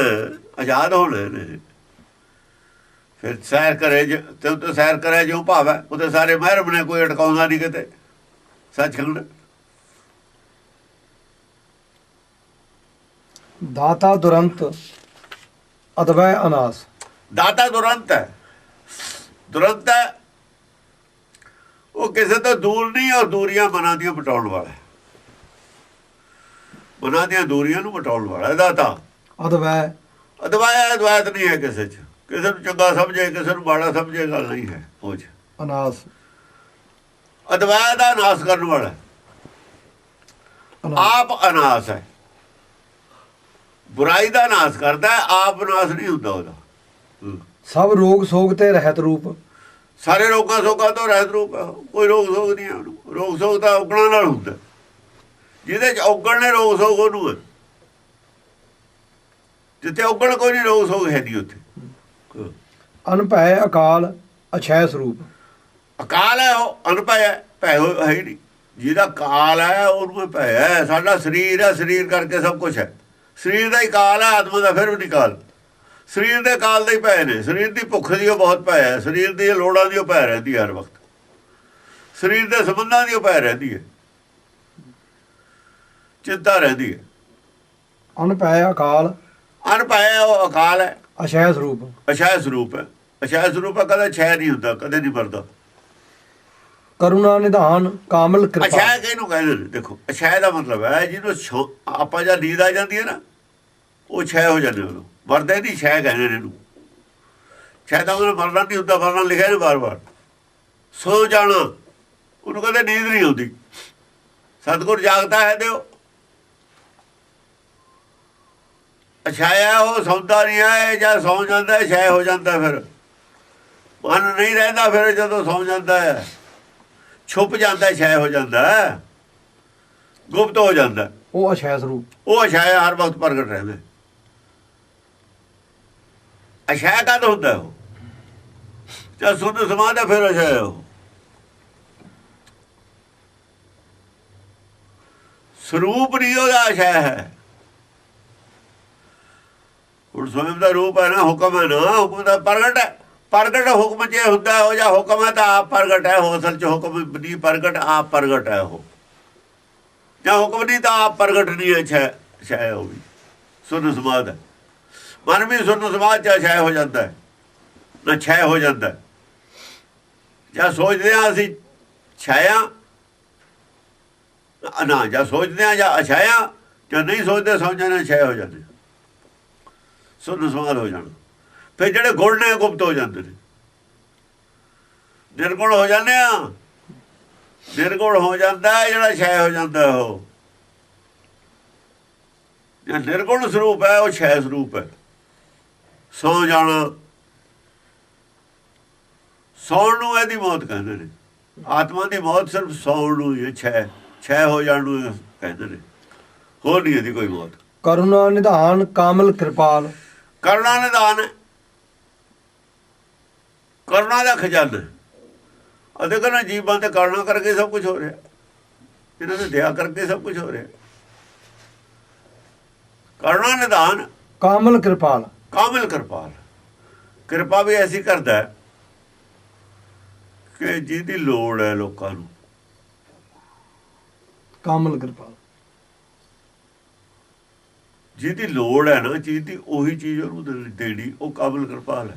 ਆਜ਼ਾਦ ਹੋਣਾ ਨੇ। ਫਿਰ ਸੈਰ ਕਰੇ ਤੇ ਉੱਤੇ ਸੈਰ ਕਰੇ ਜੋ ਭਾਵ ਹੈ, ਉਹਦੇ ਸਾਰੇ ਮਹਿਰਮ ਨੇ, ਕੋਈ ਅਟਕਾਉਂਦਾ ਨਹੀਂ ਕਿਤੇ। ਸੱਚਖੰਡ ਦਾਤਾ ਦੁਰੰਤ ਅਦਵੈ ਅਨਾਸ। ਦਾਤਾ ਦੁਰੰਤ ਹੈ। ਦੁਰੰਤ ਹੈ, ਉਹ ਕਿਸੇ ਤੋਂ ਦੂਰ ਨਹੀਂ, ਔਰ ਦੂਰੀਆਂ ਮਨਾਂ ਦੀਆਂ ਮਿਟਾਉਣ ਵਾਲਾ। ਮਨਾਂ ਦੀਆਂ ਦੂਰੀਆਂ ਨੂੰ ਮਿਟਾਉਣ ਵਾਲਾ ਦਾਤਾ। ਅਦਵੈ ਅਦਵੈਤ ਨਹੀਂ ਹੈ ਕਿਸੇ 'ਚ। ਕਿਸੇ ਨੂੰ ਚੰਗਾ ਸਮਝੇ, ਕਿਸੇ ਨੂੰ ਮਾੜਾ ਸਮਝੇ, ਗੱਲ ਨਹੀਂ ਹੈ ਉਹ 'ਚ। ਅਨਾਸ ਅਦਵੈਤ ਦਾ ਨਾਸ ਕਰਨ ਵਾਲਾ। ਆਪ ਅਨਾਸ ਹੈ, ਬੁਰਾਈ ਦਾ ਨਾਸ ਕਰਦਾ, ਆਪ ਨਾਸ ਨਹੀਂ ਹੁੰਦਾ ਉਹਦਾ। ਸਭ ਰੋਗ ਸੋਗ ਤੇ ਰਹਿਤ ਰੂਪ। ਸਾਰੇ ਰੋਗਾਂ ਸੋਗਾਂ ਤੋਂ ਰਹਿਤ ਰੂਪ ਹੈ। ਕੋਈ ਰੋਗ ਸੋਗ ਨਹੀਂ ਹੈ ਉਹਨੂੰ। ਰੋਗ ਸੋਗ ਤਾਂ ਔਗਣਾਂ ਨਾਲ ਹੁੰਦਾ। ਜਿਹਦੇ 'ਚ ਔਗਣ ਨੇ ਰੋਗ ਸੋਗ ਉਹਨੂੰ ਹੈ। ਜਿੱਥੇ ਔਗਣ ਕੋਈ ਨਹੀਂ, ਰੋਗ ਸੋਗ ਹੈ ਨਹੀਂ ਉੱਥੇ। ਅਨਭੈ ਅਕਾਲ ਅਛੈ ਸਰੂਪ। ਅਕਾਲ ਹੈ ਉਹ, ਅਨਭੈ ਹੈ, ਭੈ ਹੈ ਹੀ ਨਹੀਂ। ਜਿਹਦਾ ਕਾਲ ਹੈ ਉਹਨੂੰ ਭੈ ਹੈ। ਸਾਡਾ ਸਰੀਰ ਹੈ, ਸਰੀਰ ਕਰਕੇ ਸਭ ਕੁਝ ਹੈ। ਸਰੀਰ ਦਾ ਹੀ ਕਾਲ ਹੈ, ਆਤਮਾ ਦਾ ਫਿਰ ਵੀ ਨਹੀਂ ਕਾਲ। ਸਰੀਰ ਦੇ ਕਾਲ ਦੇ ਹੀ ਭੈ ਨੇ। ਸਰੀਰ ਦੀ ਭੁੱਖ ਦੀ ਉਹ ਬਹੁਤ ਭੈ ਹੈ। ਸਰੀਰ ਦੀ ਲੋੜਾਂ ਦੀ ਉਹ ਭੈ ਰਹਿੰਦੀ ਹੈ ਹਰ ਵਕਤ। ਸਰੀਰ ਦੇ ਸੰਬੰਧਾਂ ਦੀ ਉਹ ਭੈ ਰਹਿੰਦੀ ਹੈ, ਚਿੰਤਾ ਰਹਿੰਦੀ ਹੈ। ਅਨਭੈ ਅਕਾਲ ਅਨਭੈ ਉਹ ਅਕਾਲ ਹੈ, ਅਛੈ ਸਰੂਪ। ਅਛੈ ਸਰੂਪ ਹੈ। ਅਛੈ ਸਰੂਪ ਹੈ, ਕਦੇ ਛੈ ਨਹੀਂ ਹੁੰਦਾ, ਕਦੇ ਨਹੀਂ ਮਰਦਾ। ਕਰੁਣਾ ਨਿਧਾਨ ਕਾਮਲ ਕਿਰਪਾ। ਅਛੈ ਕਿਹਨੂੰ ਕਹਿੰਦੇ ਨੇ? ਦੇਖੋ, ਅਛੈ ਦਾ ਮਤਲਬ ਹੈ ਜਿਹਨੂੰ ਆਪਾਂ ਜਾਂ ਨੀਂਦ ਆ ਜਾਂਦੀ ਹੈ ਨਾ, ਉਹ ਛੈ ਹੋ ਜਾਂਦੇ ਉਹਨੂੰ। ਮਰਦੇ ਨਹੀਂ, ਛੈ ਕਹਿੰਦੇ ਨੇ ਇਹਨੂੰ। ਛੈ ਦਾ ਮਤਲਬ ਮਰਨਾ ਨਹੀਂ ਹੁੰਦਾ। ਮਰਨਾ ਲਿਖਿਆ ਨੇ ਵਾਰ-ਵਾਰ। ਸੋ ਜਾਣਾ, ਉਹਨੂੰ ਕਹਿੰਦੇ ਨੀਂਦ ਨਹੀਂ ਆਉਂਦੀ। ਸਤਿਗੁਰ ਜਾਗਦਾ ਹੈ ਦਿਓ। ਅਛਾਇਆ ਉਹ ਸੌਂਦਾ ਨਹੀਂ ਹੈ, ਜਾਂ ਸੌਂ ਜਾਂਦਾ ਛੈ ਹੋ ਜਾਂਦਾ। ਫਿਰ ਮਨ ਨਹੀਂ ਰਹਿੰਦਾ। ਫਿਰ ਜਦੋਂ ਸੌਂ ਜਾਂਦਾ ਹੈ, ਛੁਪ ਜਾਂਦਾ, ਛੈ ਹੋ ਜਾਂਦਾ, ਗੁਪਤ ਹੋ ਜਾਂਦਾ, ਉਹ ਅਛੈ ਸਰੂਪ। ਉਹ ਅਛਾਇਆ ਹਰ ਵਕਤ ਪ੍ਰਗਟ ਰਹਿੰਦਾ। ਅਛਾਇਆ ਕਦ ਹੁੰਦਾ ਉਹ? ਜਦ ਸੁਧ ਸਮਾਧ ਹੈ, ਫਿਰ ਅਛਾਇਆ ਉਹ। ਸਰੂਪ ਨਹੀਂ ਉਹਦਾ, ਅਛਾਇਆ ਹੈ। ਹੁਣ ਸਵਯੰ ਦਾ ਰੂਪ ਹੈ ਨਾ, ਹੁਕਮ ਹੈ ਨਾ, ਹੁਕਮ ਦਾ ਪ੍ਰਗਟ ਹੈ। ਪ੍ਰਗਟ ਹੁਕਮ 'ਚ ਹੁੰਦਾ ਉਹ, ਜਾਂ ਹੁਕਮ ਹੈ ਤਾਂ ਆਪ ਪ੍ਰਗਟ ਹੈ। ਉਹ ਅਸਲ 'ਚ ਹੁਕਮ ਨਹੀਂ ਪ੍ਰਗਟ, ਆਪ ਪ੍ਰਗਟ ਹੈ ਉਹ। ਜਾਂ ਹੁਕਮ ਨਹੀਂ ਤਾਂ ਆਪ ਪ੍ਰਗਟ ਨਹੀਂ ਹੈ। ਛਾਇਆ ਉਹ ਵੀ ਸੁਨ ਸਮਾਧ ਹੈ। ਮਨ ਵੀ ਸੁਨ ਸਮਾਧ 'ਚ ਛਾਇਆ ਹੋ ਜਾਂਦਾ ਹੈ, ਨਾ ਛਾਇਆ ਹੋ ਜਾਂਦਾ। ਜਾਂ ਸੋਚਦੇ ਹਾਂ ਅਸੀਂ ਛਾਇਆ ਨਾ, ਜਾਂ ਸੋਚਦੇ ਹਾਂ ਜਾਂ ਅਛਾਇਆ, ਜਾਂ ਨਹੀਂ ਸੋਚਦੇ ਸਮਝਦੇ ਨੇ ਛਾਇਆ ਹੋ ਜਾਂਦੇ, ਸੁਨ ਸਮਾਧ ਹੋ ਜਾਣਾ। ਫਿਰ ਜਿਹੜੇ ਗੁਣ ਨੇ ਗੁਪਤ ਹੋ ਜਾਂਦੇ ਨੇ, ਨਿਰਗੁਣ ਹੋ ਜਾਂਦੇ ਆ। ਨਿਰਗੁਣ ਹੋ ਜਾਂਦਾ ਜਿਹੜਾ ਛੈ ਹੋ ਜਾਂਦਾ। ਉਹ ਜਿਹੜਾ ਨਿਰਗੁਣ ਸਰੂਪ ਹੈ ਉਹ ਛੈ ਸਰੂਪ ਹੈ। ਸੌ ਜਾਣਾ, ਸੌਣ ਨੂੰ ਇਹਦੀ ਮੌਤ ਕਹਿੰਦੇ ਨੇ। ਆਤਮਾ ਦੀ ਮੌਤ ਸਿਰਫ ਸੌਣ ਨੂੰ ਹੀ ਹੈ। ਛੈ ਹੋ ਜਾਣ ਨੂੰ ਕਹਿੰਦੇ ਨੇ, ਹੋਰ ਨਹੀਂ ਇਹਦੀ ਕੋਈ ਮੌਤ। ਕਰੁਣਾ ਨਿਧਾਨ ਕਾਮਲ ਕਿਰਪਾਲ। ਕਰੁਣਾ ਨਿਧਾਨ ਹੈ, ਕਰੁਣਾ ਦਾ ਖਜ਼ਾਨਾ। ਅਤੇ ਕਹਿੰਦਾ ਜੀਵਾਂ ਤੇ ਕਰੁਣਾ ਕਰਕੇ ਸਭ ਕੁਝ ਹੋ ਰਿਹਾ। ਇਹਨਾਂ ਦੇ ਦਇਆ ਕਰਕੇ ਸਭ ਕੁਝ ਹੋ ਰਿਹਾ। ਕਰੁਣਾ ਨਿਧਾਨ ਕਾਮਲ ਕਿਰਪਾਲ। ਕਾਮਲ ਕਿਰਪਾਲ। ਕਿਰਪਾ ਵੀ ਐਸੀ ਕਰਦਾ ਹੈ ਕਿ ਜਿਹਦੀ ਲੋੜ ਹੈ ਲੋਕਾਂ ਨੂੰ। ਕਾਮਲ ਕਿਰਪਾਲ, ਜਿਹਦੀ ਲੋੜ ਹੈ ਨਾ ਚੀਜ਼ ਦੀ, ਉਹੀ ਚੀਜ਼ ਉਹਨੂੰ ਦੇਣੀ, ਉਹ ਕਾਮਲ ਕਿਰਪਾਲ ਹੈ।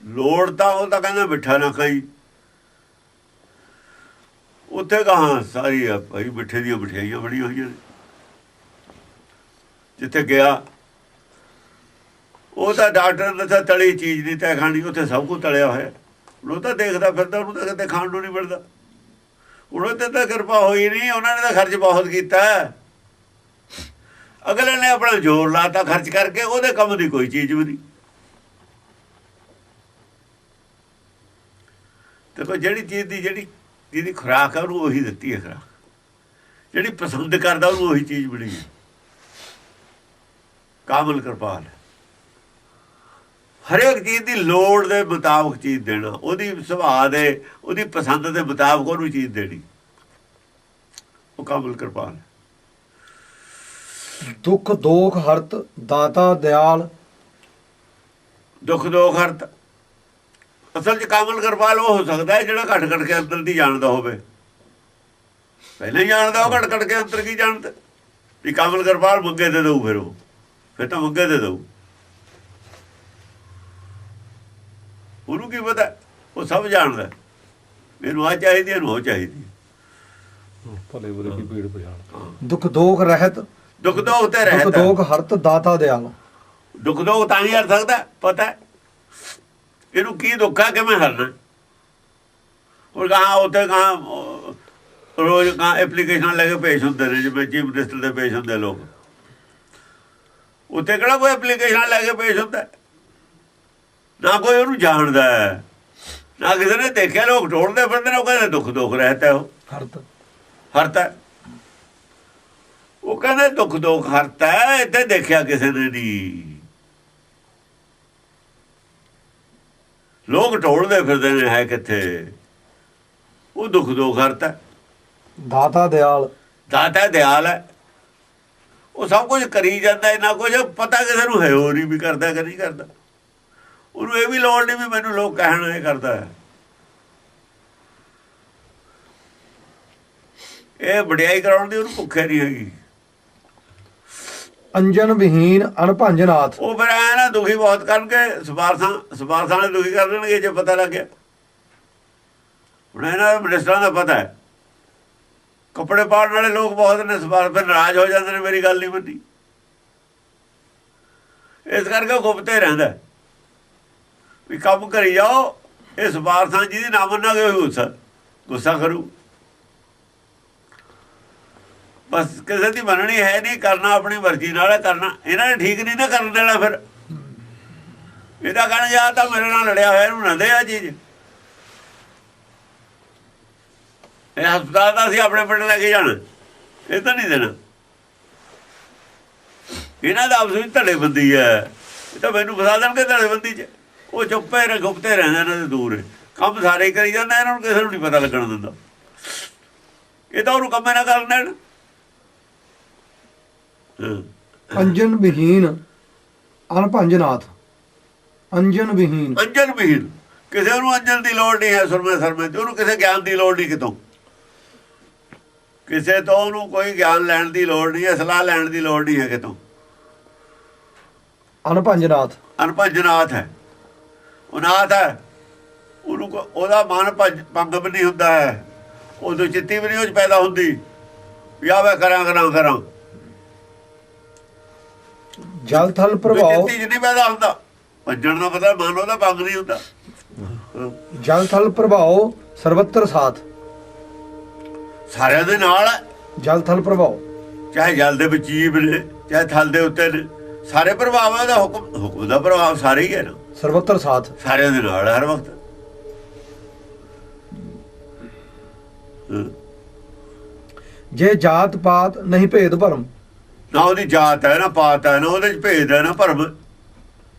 ਲੋੜ ਤਾਂ ਉਹ ਤਾਂ ਕਹਿੰਦਾ ਮਿੱਠਾ ਨਾ ਖਾਈ। ਉੱਥੇ ਕਹਾਂ ਸਾਰੀ ਆ ਭਾਈ ਮਿੱਠੇ ਦੀਆਂ ਮਠਿਆਈਆਂ ਬਣੀਆਂ ਹੋਈਆਂ ਨੇ। ਜਿੱਥੇ ਗਿਆ ਉਹ ਤਾਂ ਡਾਕਟਰ ਨੇ ਤਾਂ ਤਲੀ ਚੀਜ਼ ਨਹੀਂ ਤੈ ਖਾਣੀ, ਉੱਥੇ ਸਭ ਕੁਝ ਤਲਿਆ ਹੋਇਆ। ਉਹ ਤਾਂ ਦੇਖਦਾ ਫਿਰਦਾ, ਉਹਨੂੰ ਤਾਂ ਕਿਤੇ ਖਾਣ ਨੂੰ ਨਹੀਂ ਮਿਲਦਾ। ਉਹਨਾਂ ਤੇ ਤਾਂ ਕਿਰਪਾ ਹੋਈ ਨਹੀਂ, ਉਹਨਾਂ ਨੇ ਤਾਂ ਖਰਚ ਬਹੁਤ ਕੀਤਾ। ਅਗਲੇ ਨੇ ਆਪਣਾ ਜ਼ੋਰ ਲਾਤਾ ਖਰਚ ਕਰਕੇ, ਉਹਦੇ ਕੰਮ ਦੀ ਕੋਈ ਚੀਜ਼ ਵੀ ਨਹੀਂ। ਦੇਖੋ, ਜਿਹੜੀ ਚੀਜ਼ ਦੀ ਜਿਹਦੀ ਖੁਰਾਕ ਹੈ ਉਹਨੂੰ ਉਹੀ ਦਿੱਤੀ ਹੈ ਖੁਰਾਕ। ਜਿਹੜੀ ਪਸੰਦ ਕਰਦਾ ਉਹਨੂੰ ਉਹੀ ਚੀਜ਼ ਮਿਲੀ ਹੈ। ਕਾਮਲ ਕਿਰਪਾਲ ਹੈ। ਹਰੇਕ ਚੀਜ਼ ਦੀ ਲੋੜ ਦੇ ਮੁਤਾਬਕ ਚੀਜ਼ ਦੇਣਾ, ਉਹਦੀ ਸੁਭਾਅ ਦੇ, ਉਹਦੀ ਪਸੰਦ ਦੇ ਮੁਤਾਬਕ ਉਹਨੂੰ ਚੀਜ਼ ਦੇਣੀ, ਉਹ ਕਾਮਲ ਕਿਰਪਾਲ ਹੈ। ਦੁੱਖ ਦੋਖ ਹਰਤ ਦਾਤਾ ਦਿਆਲ। ਦੁੱਖ ਦੋਖ ਹਰਤ। ਅਸਲ 'ਚ ਕਾਮਲ ਕਿਰਪਾਲ ਉਹ ਹੋ ਸਕਦਾ ਹੈ ਜਿਹੜਾ ਘਟ ਘਟ ਕੇ ਅੰਦਰ ਦੀ ਜਾਣਦਾ ਹੋਵੇ। ਪਹਿਲਾਂ ਹੀ ਜਾਣਦਾ ਉਹ ਘਟ ਘਟ ਕੇ ਅੰਦਰ ਕੀ ਜਾਣਦਾ। ਵੀ ਕਾਮਲ ਕਿਰਪਾਲ ਮੰਗੇ ਦੇ ਦਊ, ਫਿਰ ਤਾਂ ਮੰਗੇ ਦੇ ਦਊ। ਉਹਨੂੰ ਕੀ ਪਤਾ, ਉਹ ਸਭ ਜਾਣਦਾ। ਮੈਨੂੰ ਆ ਚਾਹੀਦੀ, ਇਹਨੂੰ ਉਹ ਚਾਹੀਦੀ। ਭਲੇ ਬੁਰੇ ਕੀ ਭੀੜ ਪਛਾਣ। ਦੁੱਖ ਦੋਖ ਰਹਿਤ। ਦੁੱਖ ਦੋਖ ਤੇ ਰਹਿਤ। ਦੁੱਖ ਦੋਖ ਹਰਤ ਦਾਤਾ ਦਿਆਲ। ਦੁੱਖ ਦੋਖ ਤਾਂ ਹੀ ਹਰ ਸਕਦਾ, ਪਤਾ ਇਹਨੂੰ ਕੀ ਦੁੱਖ ਹੈ, ਕਿਵੇਂ ਹਰਨਾ। ਹੁਣ ਕਹਾਂ ਉੱਥੇ ਕਹਾਂ ਰੋਜ਼ ਕਹਾਂ ਐਪਲੀਕੇਸ਼ਨ ਲੈ ਕੇ ਪੇਸ਼ ਹੁੰਦੇ ਨੇ, ਜਿਵੇਂ ਚੀਫ ਮਿਨਿਸਟਰ ਦੇ ਪੇਸ਼ ਹੁੰਦੇ ਲੋਕ। ਉੱਥੇ ਕਿਹੜਾ ਕੋਈ ਐਪਲੀਕੇਸ਼ਨ ਲੈ ਕੇ ਪੇਸ਼ ਹੁੰਦਾ? ਨਾ ਕੋਈ ਉਹਨੂੰ ਜਾਣਦਾ, ਨਾ ਕਿਸੇ ਨੇ ਦੇਖਿਆ। ਲੋਕ ਟੋਲਦੇ ਫਿਰਦੇ ਨੇ, ਉਹ ਕਹਿੰਦੇ ਦੁੱਖ ਦੋਖ ਰਹਿਤਾ, ਉਹ ਹਰਤਾ। ਉਹ ਕਹਿੰਦੇ ਦੁੱਖ ਦੋਖ ਹਰਤਾ, ਇੱਥੇ ਦੇਖਿਆ ਕਿਸੇ ਨੇ ਨਹੀਂ। ਲੋਕ ਢੋਲਦੇ ਫਿਰਦੇ ਨੇ, ਹੈ ਕਿੱਥੇ? ਉਹ ਦੁੱਖ ਦੋ ਕਰਤਾ। ਦਾਤਾ ਦਿਆਲ, ਦਾਤਾ ਦਿਆਲ ਹੈ, ਉਹ ਸਭ ਕੁਝ ਕਰੀ ਜਾਂਦਾ, ਇੰਨਾ ਕੁਝ ਪਤਾ ਕਿਸੇ ਨੂੰ ਹੈ ਹੋਰ ਹੀ ਵੀ ਕਰਦਾ ਕਿ ਨਹੀਂ ਕਰਦਾ। ਉਹਨੂੰ ਇਹ ਵੀ ਲੋੜ ਨਹੀਂ ਵੀ ਮੈਨੂੰ ਲੋਕ ਕਹਿਣ ਇਹ ਕਰਦਾ ਹੈ। ਇਹ ਵਡਿਆਈ ਕਰਾਉਣ ਦੀ ਉਹਨੂੰ ਭੁੱਖੇ ਨਹੀਂ ਹੈਗੀ। ਅੰਜਨ ਵਿਹੀਨ ਅਣਭੰਜ ਨਾਥ। ਉਹ ਫਿਰ ਐ ਨਾ ਦੁਖੀ ਬਹੁਤ ਕਰਨਗੇ, ਸਿਫਾਰਸਾਂ ਨੇ ਦੁਖੀ ਕਰ ਦੇਣਗੇ ਜੇ ਪਤਾ ਲੱਗ ਗਿਆ। ਹੁਣ ਇਹਨਾਂ ਮਿਨਿਸਟਰਾਂ ਦਾ ਪਤਾ ਹੈ, ਕੱਪੜੇ ਪਾੜਨ ਵਾਲੇ ਲੋਕ ਬਹੁਤ ਨੇ, ਸਿਫਾਰਸ਼ ਫਿਰ ਨਾਰਾਜ਼ ਹੋ ਜਾਂਦੇ ਨੇ, ਮੇਰੀ ਗੱਲ ਨਹੀਂ ਮੰਨੀ। ਇਸ ਕਰਕੇ ਉਹ ਗੁਪਤੇ ਰਹਿੰਦਾ ਵੀ ਕੰਮ ਕਰੀ ਜਾਓ। ਇਹ ਸਿਫਾਰਸ਼ਾਂ ਜਿਹਦੀ ਨਾ ਮੰਨਾਂਗੇ ਉਹ ਗੁੱਸਾ ਕਰੂ। ਬਸ ਕਿਸੇ ਦੀ ਮੰਨਣੀ ਹੈ ਨਹੀਂ, ਕਰਨਾ ਆਪਣੀ ਮਰਜ਼ੀ ਨਾਲ ਕਰਨਾ। ਇਹਨਾਂ ਨੇ ਠੀਕ ਨਹੀਂ ਨਾ ਕਰਨ ਦੇਣਾ। ਫਿਰ ਇਹਦਾ ਕਹਿਣਾ ਜਾਂ ਤਾਂ ਮੇਰੇ ਨਾਲ ਲੜਿਆ ਹੋਇਆ ਇਹਨੂੰ ਨਾ ਦੇ ਆ ਚੀਜ਼। ਇਹ ਹਸਪਤਾਲ ਦਾ ਅਸੀਂ ਆਪਣੇ ਪਿੰਡ ਲੈ ਕੇ ਜਾਣਾ, ਇਹ ਤਾਂ ਨਹੀਂ ਦੇਣਾ। ਇਹਨਾਂ ਦਾ ਆਪਸ ਵਿੱਚ ਧੜੇਬੰਦੀ ਹੈ। ਇਹ ਤਾਂ ਮੈਨੂੰ ਫਸਾ ਦੇਣਗੇ ਧੜੇਬੰਦੀ 'ਚ। ਉਹ ਚੁੱਪੇ ਨੇ, ਗੁਪਤੇ ਰਹਿੰਦੇ, ਇਹਨਾਂ ਦੇ ਦੂਰ ਹੈ। ਕੰਮ ਸਾਰੇ ਹੀ ਕਰੀ ਜਾਂਦੇ, ਇਹਨਾਂ ਨੂੰ ਕਿਸੇ ਨੂੰ ਨਹੀਂ ਪਤਾ ਲੱਗਣ ਦਿੰਦਾ। ਇਹ ਤਾਂ ਉਹਨੂੰ ਕੰਮੇ ਨਾ ਕਰਨ ਦੇਣ। ਅੰਜਨ ਵਿਹੀਨ ਅਣਭੰਜ ਨਾਥ। ਅੰਜਨ ਵਿਹੀਨ, ਅੰਜਨ ਵਿਹੀਨ, ਕਿਸੇ ਨੂੰ ਅੰਜਨ ਦੀ ਲੋੜ ਨਹੀਂ ਹੈ। ਸੁਰਮੇ ਸਰਮੇ ਤੇ ਉਹਨੂੰ ਕਿਸੇ ਗਿਆਨ ਦੀ ਲੋੜ ਨਹੀਂ, ਕਿਤੋਂ ਕਿਸੇ ਤੋਂ ਉਹਨੂੰ ਕੋਈ ਗਿਆਨ ਲੈਣ ਦੀ ਲੋੜ ਨਹੀਂ ਹੈ, ਸਲਾਹ ਲੈਣ ਦੀ ਲੋੜ ਨਹੀਂ ਹੈ ਕਿਤੋਂ। ਅਣਭੰਜ ਨਾਥ, ਅਣਭੰਜ ਨਾਥ ਹੈ, ਉਹ ਨਾਥ ਹੈ। ਉਹਨੂੰ ਉਹਦਾ ਮਨ ਭੰਗ ਵੀ ਨਹੀਂ ਹੁੰਦਾ ਹੈ, ਉਦੋਂ ਚਿੱਤੀ ਵੀ ਨਹੀਂ ਉਹ 'ਚ ਪੈਦਾ ਹੁੰਦੀ ਵੀ ਆ ਮੈਂ ਕਰਾਂ। ਜਲ ਥਲ ਪ੍ਰਭਾਵ, ਚਿੱਤੀ 'ਚ ਨਹੀਂ ਪੈਦਾ ਹੁੰਦਾ। ਭੱਜਣ ਦਾ ਪਤਾ ਮਨ ਉਹਦਾ ਭੰਗ ਨਹੀਂ ਹੁੰਦਾ। ਜਲ ਥਲ ਪ੍ਰਭਾਵ ਸਰਵਤਰ ਸਾਥ। ਸਾਰਿਆਂ ਦੇ ਨਾਲ ਹੈ। ਜਲ ਥਲ ਪ੍ਰਭਾਵ, ਚਾਹੇ ਜਲ ਦੇ ਵਿੱਚ ਜੀਵ ਨੇ, ਚਾਹੇ ਥਲ ਦੇ ਉੱਤੇ ਨੇ, ਸਾਰੇ ਪ੍ਰਭਾਵ ਹੈ ਉਹਦਾ। ਹੁਕਮ ਦਾ ਪ੍ਰਭਾਵ ਸਾਰੇ ਹੀ ਹੈ ਨਾ। ਸਰਵਤਰ ਸਾਥ, ਸਾਰਿਆਂ ਦੇ ਨਾਲ ਹਰ ਵਕਤ। ਜੇ ਜਾਤ ਪਾਤ ਨਹੀਂ ਭੇਦ ਭਰਮ। ਨਾ ਉਹਦੀ ਜਾਤ ਹੈ, ਨਾ ਪਾਤ ਹੈ, ਨਾ ਉਹਦੇ 'ਚ ਭੇਦ ਹੈ, ਨਾ ਭਰਮ।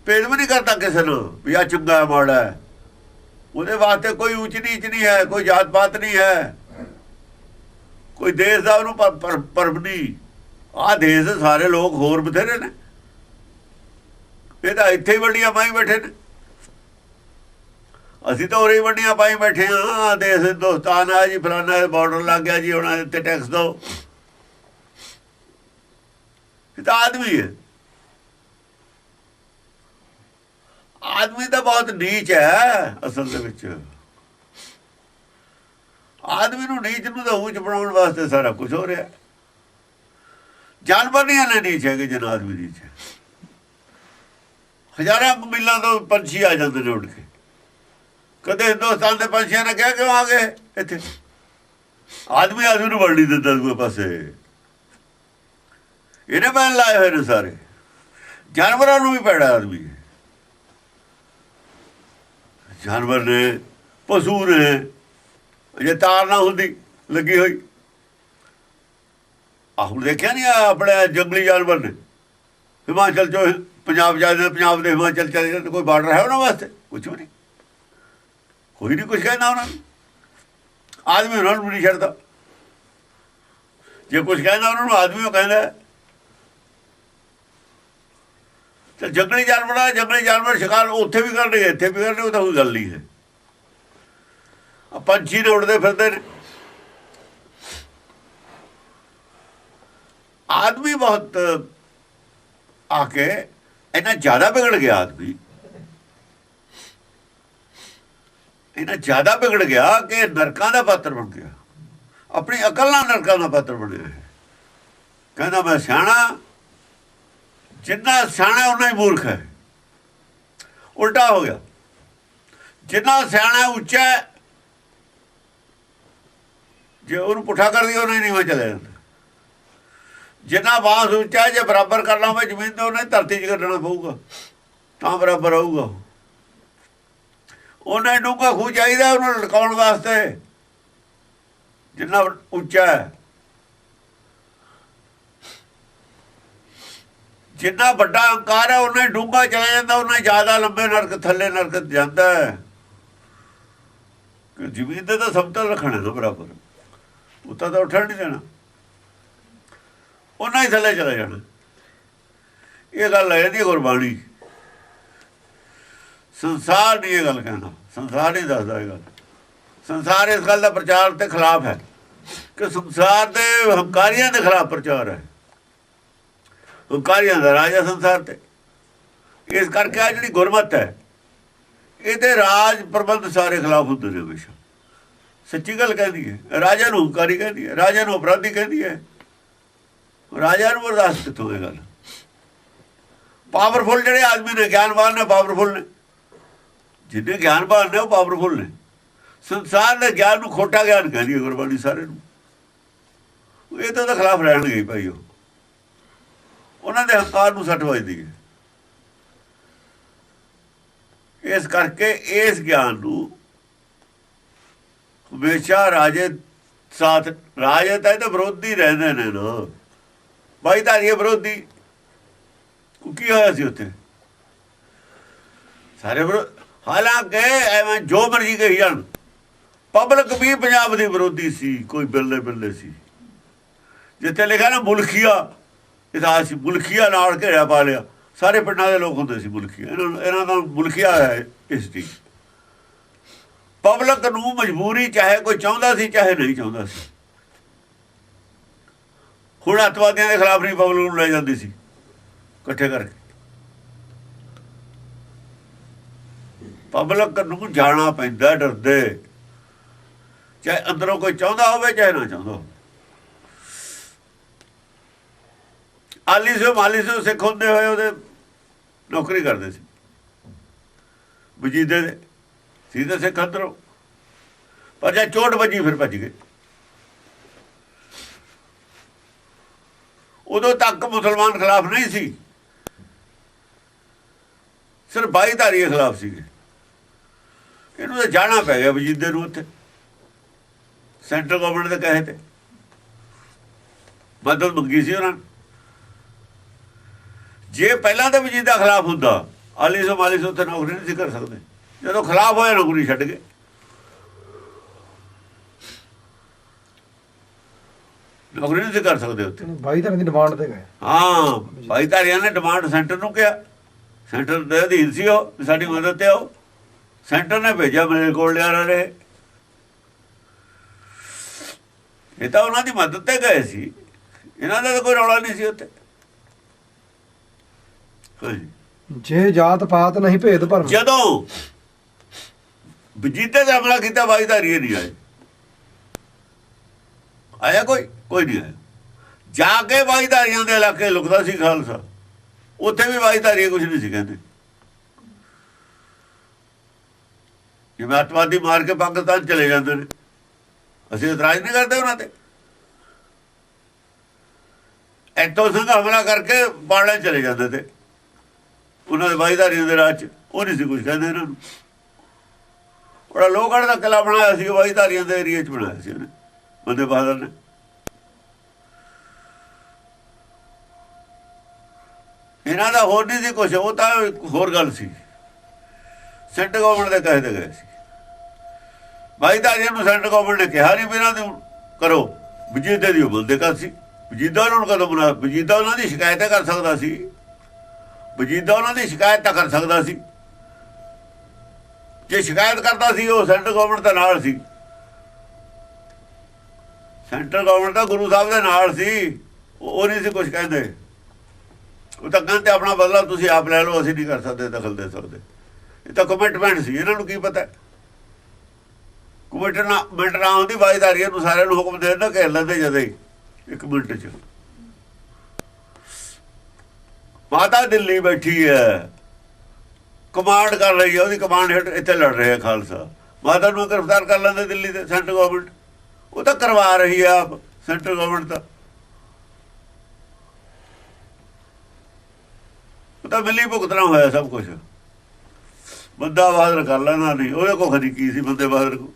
ਭੇਦ ਵੀ ਨਹੀਂ ਕਰਦਾ ਕਿਸੇ ਨੂੰ ਵੀ ਆ ਚੰਗਾ ਹੈ ਮਾੜਾ ਹੈ। ਉਹਦੇ ਵਾਸਤੇ ਕੋਈ ਉੱਚ ਨੀਚ ਨਹੀਂ ਹੈ, ਕੋਈ ਜਾਤ ਪਾਤ ਨਹੀਂ ਹੈ, ਕੋਈ ਦੇਸ਼ ਦਾ ਉਹਨੂੰ ਭਰਮ ਨਹੀਂ। ਆਹ ਦੇਸ਼ ਦੇ ਸਾਰੇ ਲੋਕ ਹੋਰ ਬਥੇਰੇ ਨੇ, ਇਹ ਤਾਂ ਇੱਥੇ ਹੀ ਵੰਡੀਆਂ ਪਾਈ ਬੈਠੇ ਨੇ। ਅਸੀਂ ਤਾਂ ਉਰੇ ਹੀ ਵੰਡੀਆਂ ਪਾਈ ਬੈਠੇ ਹਾਂ। ਦੇਸ਼ ਹਿੰਦੁਸਤਾਨ ਆ ਜੀ, ਫਲਾਨਾ ਬਾਰਡਰ ਲੱਗ ਗਿਆ ਜੀ, ਹੁਣ ਇੱਥੇ ਟੈਕਸ ਦਿਓ। ਇਹ ਤਾਂ ਆਦਮੀ ਹੈ। ਆਦਮੀ ਤਾਂ ਬਹੁਤ ਨੀਚ ਹੈ ਅਸਲ ਦੇ ਵਿੱਚ। ਆਦਮੀ ਨੂੰ ਨੀਚ ਨੂੰ ਤਾਂ ਉੱਚ ਬਣਾਉਣ ਵਾਸਤੇ ਸਾਰਾ ਕੁਝ ਹੋ ਰਿਹਾ। ਜਾਨਵਰ ਨਹੀਂ ਇੰਨੇ ਨੀਚ ਹੈਗੇ ਜਿੰਨਾ ਆਦਮੀ ਨੀਚ ਹੈ। ਹਜ਼ਾਰਾਂ ਮੀਲਾਂ ਤੋਂ ਪੰਛੀ ਆ ਜਾਂਦੇ ਨੇ ਉੱਡ ਕੇ। ਕਦੇ ਹਿੰਦੁਸਤਾਨ ਦੇ ਪੰਛੀਆਂ ਨੇ ਕਿਹਾ ਕਿਉਂ ਆ ਗਏ ਇੱਥੇ? ਆਦਮੀ ਨੂੰ ਵੜ ਨਹੀਂ ਦਿੰਦਾ ਦੂਏ ਪਾਸੇ। ਇਹਨੇ ਬੈਨ ਲਾਏ ਹੋਏ ਨੇ ਸਾਰੇ। ਜਾਨਵਰਾਂ ਨੂੰ ਵੀ ਪੈੜਾ ਆਦਮੀ। ਜਾਨਵਰ ਨੇ, ਪਸ਼ੂ ਨੇ। ਜੇ ਤਾਰ ਨਾ ਹੁੰਦੀ ਲੱਗੀ ਹੋਈ, ਹੁਣ ਦੇਖਿਆ ਨਹੀਂ ਆਪਣੇ ਜੰਗਲੀ ਜਾਨਵਰ ਨੇ ਹਿਮਾਚਲ ਚੋਂ ਪੰਜਾਬ ਜਾਂਦੇ, ਪੰਜਾਬ ਦੇ ਹਿਮਾਚਲ ਚਲੇ ਜਾਂਦੇ। ਕੋਈ ਬਾਰਡਰ ਹੈ ਉਹਨਾਂ ਵਾਸਤੇ? ਕੁਛ ਵੀ ਨਹੀਂ। ਕੋਈ ਨਹੀਂ ਕੁਛ ਕਹਿੰਦਾ ਉਹਨਾਂ ਨੂੰ। ਆਦਮੀ ਉਹਨਾਂ ਨੂੰ ਨਹੀਂ ਛੱਡਦਾ। ਜੇ ਕੁਛ ਕਹਿੰਦਾ ਉਹਨਾਂ ਨੂੰ ਆਦਮੀ ਉਹ ਕਹਿੰਦਾ। ਤੇ ਜੰਗਲੀ ਜਾਨਵਰ ਸ਼ਿਕਾਰ ਉੱਥੇ ਵੀ ਕਰਨਗੇ, ਇੱਥੇ ਵੀ ਕਰਨਗੇ, ਉਹ ਤਾਂ ਕੋਈ ਗੱਲ ਨਹੀਂ ਹੈ। ਪੰਛੀ ਨੇ ਉੱਡਦੇ ਫਿਰਦੇ ਨੇ। ਆਦਮੀ ਬਹੁਤ ਆ ਕੇ ਇੰਨਾ ਜ਼ਿਆਦਾ ਵਿਗੜ ਗਿਆ। ਆਦਮੀ ਇੰਨਾ ਜ਼ਿਆਦਾ ਵਿਗੜ ਗਿਆ ਕਿ ਨਰਕਾਂ ਦਾ ਪਾਤਰ ਬਣ ਗਿਆ। ਆਪਣੀ ਅਕਲ ਨਾਲ ਨਰਕਾਂ ਦਾ ਪਾਤਰ ਬਣਿਆ ਹੈ। ਕਹਿੰਦਾ ਮੈਂ ਸਿਆਣਾ। ਜਿੰਨਾ ਸਿਆਣਾ ਉਨਾ ਹੀ ਮੂਰਖ ਹੈ। ਉਲਟਾ ਹੋ ਗਿਆ। ਜਿੰਨਾ ਸਿਆਣਾ ਉੱਚਾ, ਜੇ ਉਹਨੂੰ ਪੁੱਠਾ ਕਰ ਦਿਓ ਉਹਨੇ ਨੀਵਾਂ ਚਲੇ ਜਾਂਦਾ। ਜਿੰਨਾ ਬਾਂਸ ਉੱਚਾ, ਜੇ ਬਰਾਬਰ ਕਰਨਾ ਹੋਵੇ ਜ਼ਮੀਨ ਤੇ ਉਹਨੇ ਧਰਤੀ 'ਚ ਕੱਢਣਾ ਪਊਗਾ ਤਾਂ ਬਰਾਬਰ ਆਊਗਾ। ਉਹਨੇ ਡੂੰਘਾ ਖੂਹ ਚਾਹੀਦਾ ਉਹਨੂੰ ਲਟਕਾਉਣ ਵਾਸਤੇ ਜਿੰਨਾ ਉੱਚਾ ਹੈ। ਜਿੰਨਾ ਵੱਡਾ ਅੰਕਾਰ ਹੈ ਉਹਨਾਂ ਡੂੰਘਾ ਚਲਾ ਜਾਂਦਾ, ਉਹਨਾਂ ਜ਼ਿਆਦਾ ਲੰਬੇ ਨਰਕ ਥੱਲੇ ਨਰਕ ਜਾਂਦਾ ਹੈ। ਕਿ ਜ਼ਮੀਨ ਤੇ ਤਾਂ ਸਮਤਲ ਰੱਖਣਾ ਨਾ ਬਰਾਬਰ, ਉੱਤਾ ਤਾਂ ਉੱਠਣ ਨਹੀਂ ਦੇਣਾ, ਉਹਨਾਂ ਹੀ ਥੱਲੇ ਚਲੇ ਜਾਣਾ। ਇਹ ਗੱਲ ਹੈ ਇਹਦੀ ਗੁਰਬਾਣੀ, ਸੰਸਾਰ ਨਹੀਂ ਇਹ ਗੱਲ ਕਹਿੰਦਾ, ਸੰਸਾਰ ਨਹੀਂ ਦੱਸਦਾ ਇਹ ਗੱਲ। ਸੰਸਾਰ ਇਸ ਗੱਲ ਦਾ ਪ੍ਰਚਾਰ ਤੇ ਖਿਲਾਫ ਹੈ ਕਿ ਸੰਸਾਰ ਦੇ ਹੰਕਾਰੀਆਂ ਦੇ ਖਿਲਾਫ ਪ੍ਰਚਾਰ ਹੈ, ਹੰਕਾਰੀਆਂ ਦਾ ਰਾਜ ਹੈ ਸੰਸਾਰ ਤੇ। ਇਸ ਕਰਕੇ ਆ ਜਿਹੜੀ ਗੁਰਮਤਿ ਹੈ ਇਹਦੇ ਰਾਜ ਪ੍ਰਬੰਧ ਸਾਰੇ ਖਿਲਾਫ ਹੁੰਦੇ ਨੇ ਹਮੇਸ਼ਾ। ਸੱਚੀ ਗੱਲ ਕਹਿੰਦੀ ਹੈ, ਰਾਜਾ ਨੂੰ ਹੰਕਾਰੀ ਕਹਿੰਦੀ ਹੈ, ਰਾਜਾ ਨੂੰ ਅਪਰਾਧੀ ਕਹਿੰਦੀ ਹੈ। ਰਾਜਾ ਨੂੰ ਬਰਦਾਸ਼ਤ ਕਿੱਥੋਂ ਇਹ ਗੱਲ? ਪਾਵਰਫੁਲ ਜਿਹੜੇ ਆਦਮੀ ਨੇ, ਗਿਆਨਵਾਨ ਨੇ, ਪਾਵਰਫੁਲ ਨੇ, ਜਿੰਨੇ ਗਿਆਨਵਾਨ ਨੇ ਉਹ ਪਾਵਰਫੁਲ ਨੇ। ਸੰਸਾਰ ਦੇ ਗਿਆਨ ਨੂੰ ਖੋਟਾ ਗਿਆਨ ਕਹਿੰਦੀ ਹੈ ਗੁਰਬਾਣੀ ਸਾਰੇ ਨੂੰ। ਇਹ ਤਾਂ ਖਿਲਾਫ ਰਹਿਣਗੇ ਭਾਈ, ਉਹ ਉਹਨਾਂ ਦੇ ਹੰਕਾਰ ਨੂੰ ਸੱਟ ਵੱਜਦੀ ਹੈ। ਇਸ ਕਰਕੇ ਇਸ ਗਿਆਨ ਨੂੰ ਹਮੇਸ਼ਾ ਰਾਜੇ ਸਾਥ, ਰਾਜੇ ਤਾਂ ਇਹਦੇ ਵਿਰੋਧੀ ਰਹਿੰਦੇ ਨੇ ਨਾ, ਬਾਈ ਧਾਰੀਏ ਵਿਰੋਧੀ। ਕੀ ਹੋਇਆ ਸੀ ਉੱਥੇ? ਸਾਰੇ ਹਾਲਾਂਕਿ ਐਵੇਂ ਜੋ ਮਰਜੀ ਕਹੀ ਜਾਣ, ਪਬਲਿਕ ਵੀ ਪੰਜਾਬ ਦੀ ਵਿਰੋਧੀ ਸੀ, ਕੋਈ ਬਿੱਲੇ ਬਿੱਲੇ ਸੀ। ਜਿੱਥੇ ਲਿਖਿਆ ਨਾ ਮੁਲਖੀਆ, ਇਤਿਹਾਸ ਸੀ, ਮੁਲਖੀਆ ਨਾਲ ਘੇਰਿਆ ਪਾ ਲਿਆ, ਸਾਰੇ ਪਿੰਡਾਂ ਦੇ ਲੋਕ ਹੁੰਦੇ ਸੀ ਮੁਲਖੀਆ। ਇਹਨਾਂ ਦਾ ਮੁਲਖੀਆ ਹੈ ਇਸ ਦੀ। ਪਬਲਿਕ ਨੂੰ ਮਜਬੂਰੀ, ਚਾਹੇ ਕੋਈ ਚਾਹੁੰਦਾ ਸੀ ਚਾਹੇ ਨਹੀਂ ਚਾਹੁੰਦਾ ਸੀ। ਹੁਣ ਅੱਤਵਾਦੀਆਂ ਦੇ ਖਿਲਾਫ ਨਹੀਂ ਪਬਲਿਕ ਨੂੰ ਲੈ ਜਾਂਦੀ ਸੀ ਇਕੱਠੇ ਕਰਕੇ। ਪਬਲਿਕ ਨੂੰ ਜਾਣਾ ਪੈਂਦਾ ਡਰਦੇ, ਚਾਹੇ ਅੰਦਰੋਂ ਕੋਈ ਚਾਹੁੰਦਾ ਹੋਵੇ ਚਾਹੇ ਨਾ ਚਾਹੁੰਦਾ ਹੋਵੇ। ਆਲੀ ਸੇ ਮਾਲੀ ਸੇ ਸਿੱਖ ਹੁੰਦੇ ਹੋਏ ਉਹਦੇ ਨੌਕਰੀ ਕਰਦੇ ਸੀ, ਵਜੀਦੇ ਦੇ ਸਿੱਧੇ ਸਿੱਖ ਅੰਦਰੋਂ। ਪਰ ਜੇ ਚੋਟ ਵੱਜੀ ਫਿਰ ਭੱਜ ਗਏ। ਉਦੋਂ ਤੱਕ ਮੁਸਲਮਾਨ ਖਿਲਾਫ ਨਹੀਂ ਸੀ, ਸਿਰਫ ਬਾਈ ਧਾਰੀਏ ਖਿਲਾਫ ਸੀਗੇ। ਇਹਨੂੰ ਤਾਂ ਜਾਣਾ ਪੈ ਗਿਆ ਵਜੀਦੇ ਨੂੰ ਉੱਥੇ, ਸੈਂਟਰ ਗਵਰਨਮੈਂਟ ਦੇ ਕਹੇ ਤੇ ਮਦਦ ਮੰਗੀ ਸੀ ਉਹਨਾਂ ਨੇ। ਜੇ ਪਹਿਲਾਂ ਤਾਂ ਵਜੀਦਾ ਖਿਲਾਫ ਹੁੰਦਾ, ਆਲੀ ਸੋ ਮਾਲੀ ਸੋ ਉੱਥੇ ਨੌਕਰੀ ਨਹੀਂ ਸੀ ਕਰ ਸਕਦੇ। ਜਦੋਂ ਖਿਲਾਫ ਹੋਇਆ ਨੌਕਰੀ ਛੱਡ ਗਏ। ਨੌਕਰੀ ਨਹੀਂ ਸੀ ਕਰ ਸਕਦੇ ਉੱਥੇ। ਬਾਈ ਧਾਰੀਆਂ ਦੀ ਡਿਮਾਂਡ ਤੇ ਗਏ। ਹਾਂ, ਬਾਈ ਧਾਰੀਆਂ ਨੇ ਡਿਮਾਂਡ ਸੈਂਟਰ ਨੂੰ ਕਿਹਾ, ਸੈਂਟਰ ਦੇ ਅਧੀਨ ਸੀ ਉਹ, ਸਾਡੀ ਮਦਦ ਤੇ ਆਓ। ਸੈਂਟਰ ਨੇ ਭੇਜਿਆ ਮੇਰੇ ਕੋਲ ਲਿਆ ਰਹੇ। ਇਹ ਤਾਂ ਉਹਨਾਂ ਦੀ ਮਦਦ ਤੇ ਗਏ ਸੀ, ਇਹਨਾਂ ਦਾ ਤਾਂ ਕੋਈ ਰੌਲਾ ਨਹੀਂ ਸੀ ਉੱਥੇ। ਜੇ ਜਾਤ ਪਾਤ ਨਹੀਂ ਭੇਦ ਭਰਮ, ਜਦੋਂ ਵਜੀਦੇ ਤੇ ਹਮਲਾ ਕੀਤਾ ਬਾਈ ਧਾਰੀਏ ਨਹੀਂ ਆਏ। ਆਇਆ ਕੋਈ ਨਹੀਂ ਆਇਆ। ਜਾ ਕੇ ਬਾਈ ਧਾਰੀਆਂ ਦੇ ਇਲਾਕੇ ਲੁਕਦਾ ਸੀ ਖਾਲਸਾ, ਉੱਥੇ ਵੀ ਬਾਈ ਧਾਰੀਏ ਕੁਝ ਨਹੀਂ ਸੀ ਕਹਿੰਦੇ। ਜਿਵੇਂ ਅੱਤਵਾਦੀ ਮਾਰ ਕੇ ਪਾਕਿਸਤਾਨ ਚਲੇ ਜਾਂਦੇ ਨੇ, ਅਸੀਂ ਇਤਰਾਜ਼ ਨਹੀਂ ਕਰਦੇ ਉਹਨਾਂ ਤੇ। ਇੱਥੋਂ ਸਿੰਘ ਹਮਲਾ ਕਰਕੇ ਬਾੜੇ ਚਲੇ ਜਾਂਦੇ ਤੇ ਉਹਨਾਂ ਦੇ ਬਾਈ ਧਾਰੀਆਂ ਦੇ ਰਾਜ 'ਚ, ਉਹ ਨਹੀਂ ਸੀ ਕੁਝ ਕਹਿੰਦੇ ਇਹਨਾਂ ਨੂੰ। ਬੜਾ ਲੋਹਗੜ੍ਹ ਦਾ ਕਿਲ੍ਹਾ ਬਣਾਇਆ ਸੀ, ਬਾਈ ਧਾਰੀਆਂ ਦੇ ਏਰੀਏ 'ਚ ਬਣਾਇਆ ਸੀ ਉਹਨੇ, ਬੰਦੇ ਬਹਾਦਰ ਨੇ। ਇਹਨਾਂ ਦਾ ਹੋਰ ਨਹੀਂ ਸੀ ਕੁਛ, ਉਹ ਤਾਂ ਹੋਰ ਗੱਲ ਸੀ। ਸੈਂਟਰ ਗਵਰਨਮੈਂਟ ਦੇ ਕਹੇ ਤੇ ਗਏ ਸੀ। ਬਾਈ ਧਾਰੀਆਂ ਨੂੰ ਸੈਂਟਰ ਗਵਰਨਮੈਂਟ ਨੇ ਕਿਹਾ ਨਹੀਂ ਵੀ ਇਹਨਾਂ ਦੀ ਕਰੋ। ਵਜੀਦੇ ਦੀ ਉਹ ਬੰਦੇ ਕਰ ਸੀ। ਵਜੀਦਾ ਉਹਨਾਂ ਨੂੰ ਕਦੋਂ ਬਣਾ? ਵਜੀਦਾ ਉਹਨਾਂ ਦੀ ਸ਼ਿਕਾਇਤ ਕਰ ਸਕਦਾ ਸੀ, ਵਜੀਦਾ ਉਹਨਾਂ ਦੀ ਸ਼ਿਕਾਇਤ ਤਾਂ ਕਰ ਸਕਦਾ ਸੀ। ਜੇ ਸ਼ਿਕਾਇਤ ਕਰਦਾ ਸੀ ਉਹ ਸੈਂਟਰ ਗਵਰਨਮੈਂਟ ਦੇ ਨਾਲ ਸੀ। ਸੈਂਟਰ ਗਵਰਨਮੈਂਟ ਤਾਂ ਗੁਰੂ ਸਾਹਿਬ ਦੇ ਨਾਲ ਸੀ, ਉਹ ਨਹੀਂ ਸੀ ਕੁਛ ਕਹਿੰਦੇ। ਉਹ ਤਾਂ ਕਹਿੰਦੇ ਆਪਣਾ ਬਦਲਾ ਤੁਸੀਂ ਆਪ ਲੈ ਲਓ, ਅਸੀਂ ਨਹੀਂ ਕਰ ਸਕਦੇ, ਦਖਲ ਦੇ ਸਕਦੇ। ਇਹ ਤਾਂ ਕਮਿਟਮੈਂਟ ਸੀ, ਇਹਨਾਂ ਨੂੰ ਕੀ ਪਤਾ। ਕਮਿਟਮੈਂਟ ਨਾ ਹੁੰਦੀ ਬਾਈ ਧਾਰੀਆਂ ਨੂੰ ਸਾਰਿਆਂ ਨੂੰ ਹੁਕਮ ਦੇ ਦਿੰਦਾ, ਘੇਰ ਲੈਂਦੇ ਜਦੇ ਹੀ 1 ਮਿੰਟ 'ਚ। ਮਾਤਾ ਦਿੱਲੀ ਬੈਠੀ ਹੈ, ਕਮਾਂਡ ਕਰ ਰਹੀ ਹੈ, ਉਹਦੀ ਕਮਾਂਡ ਹੇਠ ਇੱਥੇ ਲੜ ਰਹੇ ਆ ਖਾਲਸਾ। ਮਾਤਾ ਨੂੰ ਗ੍ਰਿਫਤਾਰ ਕਰ ਲੈਂਦੇ ਦਿੱਲੀ ਦੇ ਸੈਂਟਰ ਗਵਰਨਮੈਂਟ। ਉਹ ਤਾਂ ਕਰਵਾ ਰਹੀ ਹੈ ਆਪ ਸੈਂਟਰ ਗਵਰਨਮੈਂਟ ਤਾਂ। ਉਹ ਤਾਂ ਮਿਲੀ ਭੁਗਤਣਾ ਹੋਇਆ ਸਭ ਕੁਛ। ਬੰਦਾ ਬਹਾਦਰ ਕਰ ਲੈਣਾ ਨਹੀਂ, ਉਹਦੇ ਕੋਲ ਖਰੀ ਕੀ ਸੀ ਬੰਦੇ ਬਹਾਦਰ ਕੋਲ।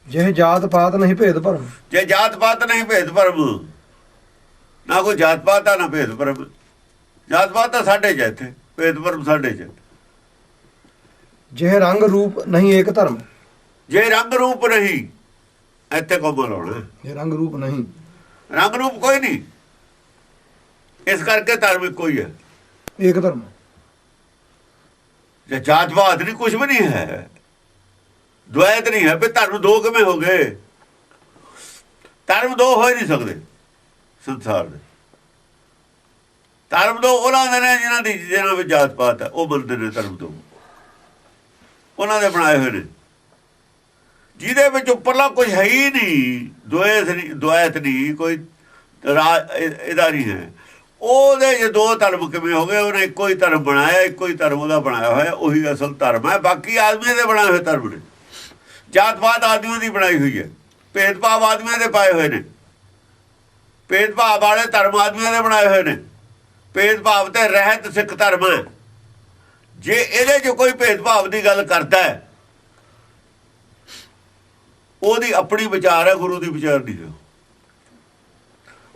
ਜੇ ਜਾਤ ਪਾਤ ਨਹੀਂ ਭੇਦ ਭਰਮ, ਜੇ ਜਾਤ ਪਾਤ ਨਹੀਂ ਭੇਦ ਭਰਮ, ਨਾ ਕੋਈ ਜਾਤ ਪਾਤ ਆ ਨਾ ਭੇਦ ਭਰਮ। ਜਾਤ ਪਾਤ ਤਾਂ ਸਾਡੇ 'ਚ ਇੱਥੇ, ਭੇਦ ਭਰਮ ਸਾਡੇ 'ਚ। ਜੇ ਰੰਗ ਰੂਪ ਨਹੀਂ ਏਕ ਧਰਮ, ਜੇ ਰੰਗ ਰੂਪ ਨਹੀਂ ਇੱਥੇ ਕੋਮਲ ਹੋਣਾ, ਇਹ ਰੰਗ ਰੂਪ ਨਹੀਂ, ਰੰਗ ਰੂਪ ਕੋਈ ਨਹੀਂ, ਇਸ ਕਰਕੇ ਧਰਮ ਇੱਕੋ ਹੀ ਹੈ। ਏਕ ਧਰਮ। ਜੇ ਜਾਤਵਾਦ ਨਹੀਂ, ਕੁਝ ਵੀ ਨਹੀਂ ਹੈ, ਦੁਆਇਤ ਨਹੀਂ ਹੈ। ਵੀ ਧਰਮ ਦੋ ਕਿਵੇਂ ਹੋ ਗਏ? ਧਰਮ ਦੋ ਹੋ ਹੀ ਨਹੀਂ ਸਕਦੇ ਸੰਸਾਰ ਦੇ। ਧਰਮ ਦੋ ਉਹਨਾਂ ਦੇ ਨੇ ਜਿਹਨਾਂ ਵਿੱਚ ਜਾਤ ਪਾਤ ਹੈ, ਉਹ ਮੰਨਦੇ ਨੇ ਧਰਮ ਦੋ, ਉਹਨਾਂ ਦੇ ਬਣਾਏ ਹੋਏ ਨੇ, ਜਿਹਦੇ ਵਿੱਚ ਉੱਪਰਲਾ ਕੁਝ ਹੈ ਹੀ ਨਹੀਂ, ਦੁਆਇਤ ਨਹੀਂ, ਕੋਈ ਇਹਦਾ ਨਹੀਂ ਹੈ। ਉਹਦੇ ਜੇ ਦੋ ਧਰਮ ਕਿਵੇਂ ਹੋ ਗਏ? ਉਹਨੇ ਇੱਕੋ ਹੀ ਧਰਮ ਬਣਾਇਆ, ਇੱਕੋ ਹੀ ਧਰਮ ਉਹਦਾ ਬਣਾਇਆ ਹੋਇਆ, ਉਹੀ ਅਸਲ ਧਰਮ ਹੈ। ਬਾਕੀ ਆਦਮੀਆਂ ਦੇ ਬਣਾਏ ਹੋਏ ਧਰਮ ਨੇ। ਜਾਤ ਪਾਤ ਆਦਮੀਆਂ ਦੀ ਬਣਾਈ ਹੋਈ ਹੈ, ਭੇਦਭਾਵ ਆਦਮੀਆਂ ਦੇ ਪਾਏ ਹੋਏ ਨੇ, ਭੇਦਭਾਵ ਵਾਲੇ ਧਰਮ ਆਦਮੀਆਂ ਦੇ ਬਣਾਏ ਹੋਏ ਨੇ। ਭੇਦਭਾਵ ਤੇ ਰਹਿਤ ਸਿੱਖ ਧਰਮ ਹੈ। ਜੇ ਇਹਦੇ 'ਚ ਕੋਈ ਭੇਦਭਾਵ ਦੀ ਗੱਲ ਕਰਦਾ ਹੈ, ਉਹਦੀ ਆਪਣੀ ਵਿਚਾਰ ਹੈ, ਗੁਰੂ ਦੀ ਵਿਚਾਰ ਨਹੀਂ ਹੈ,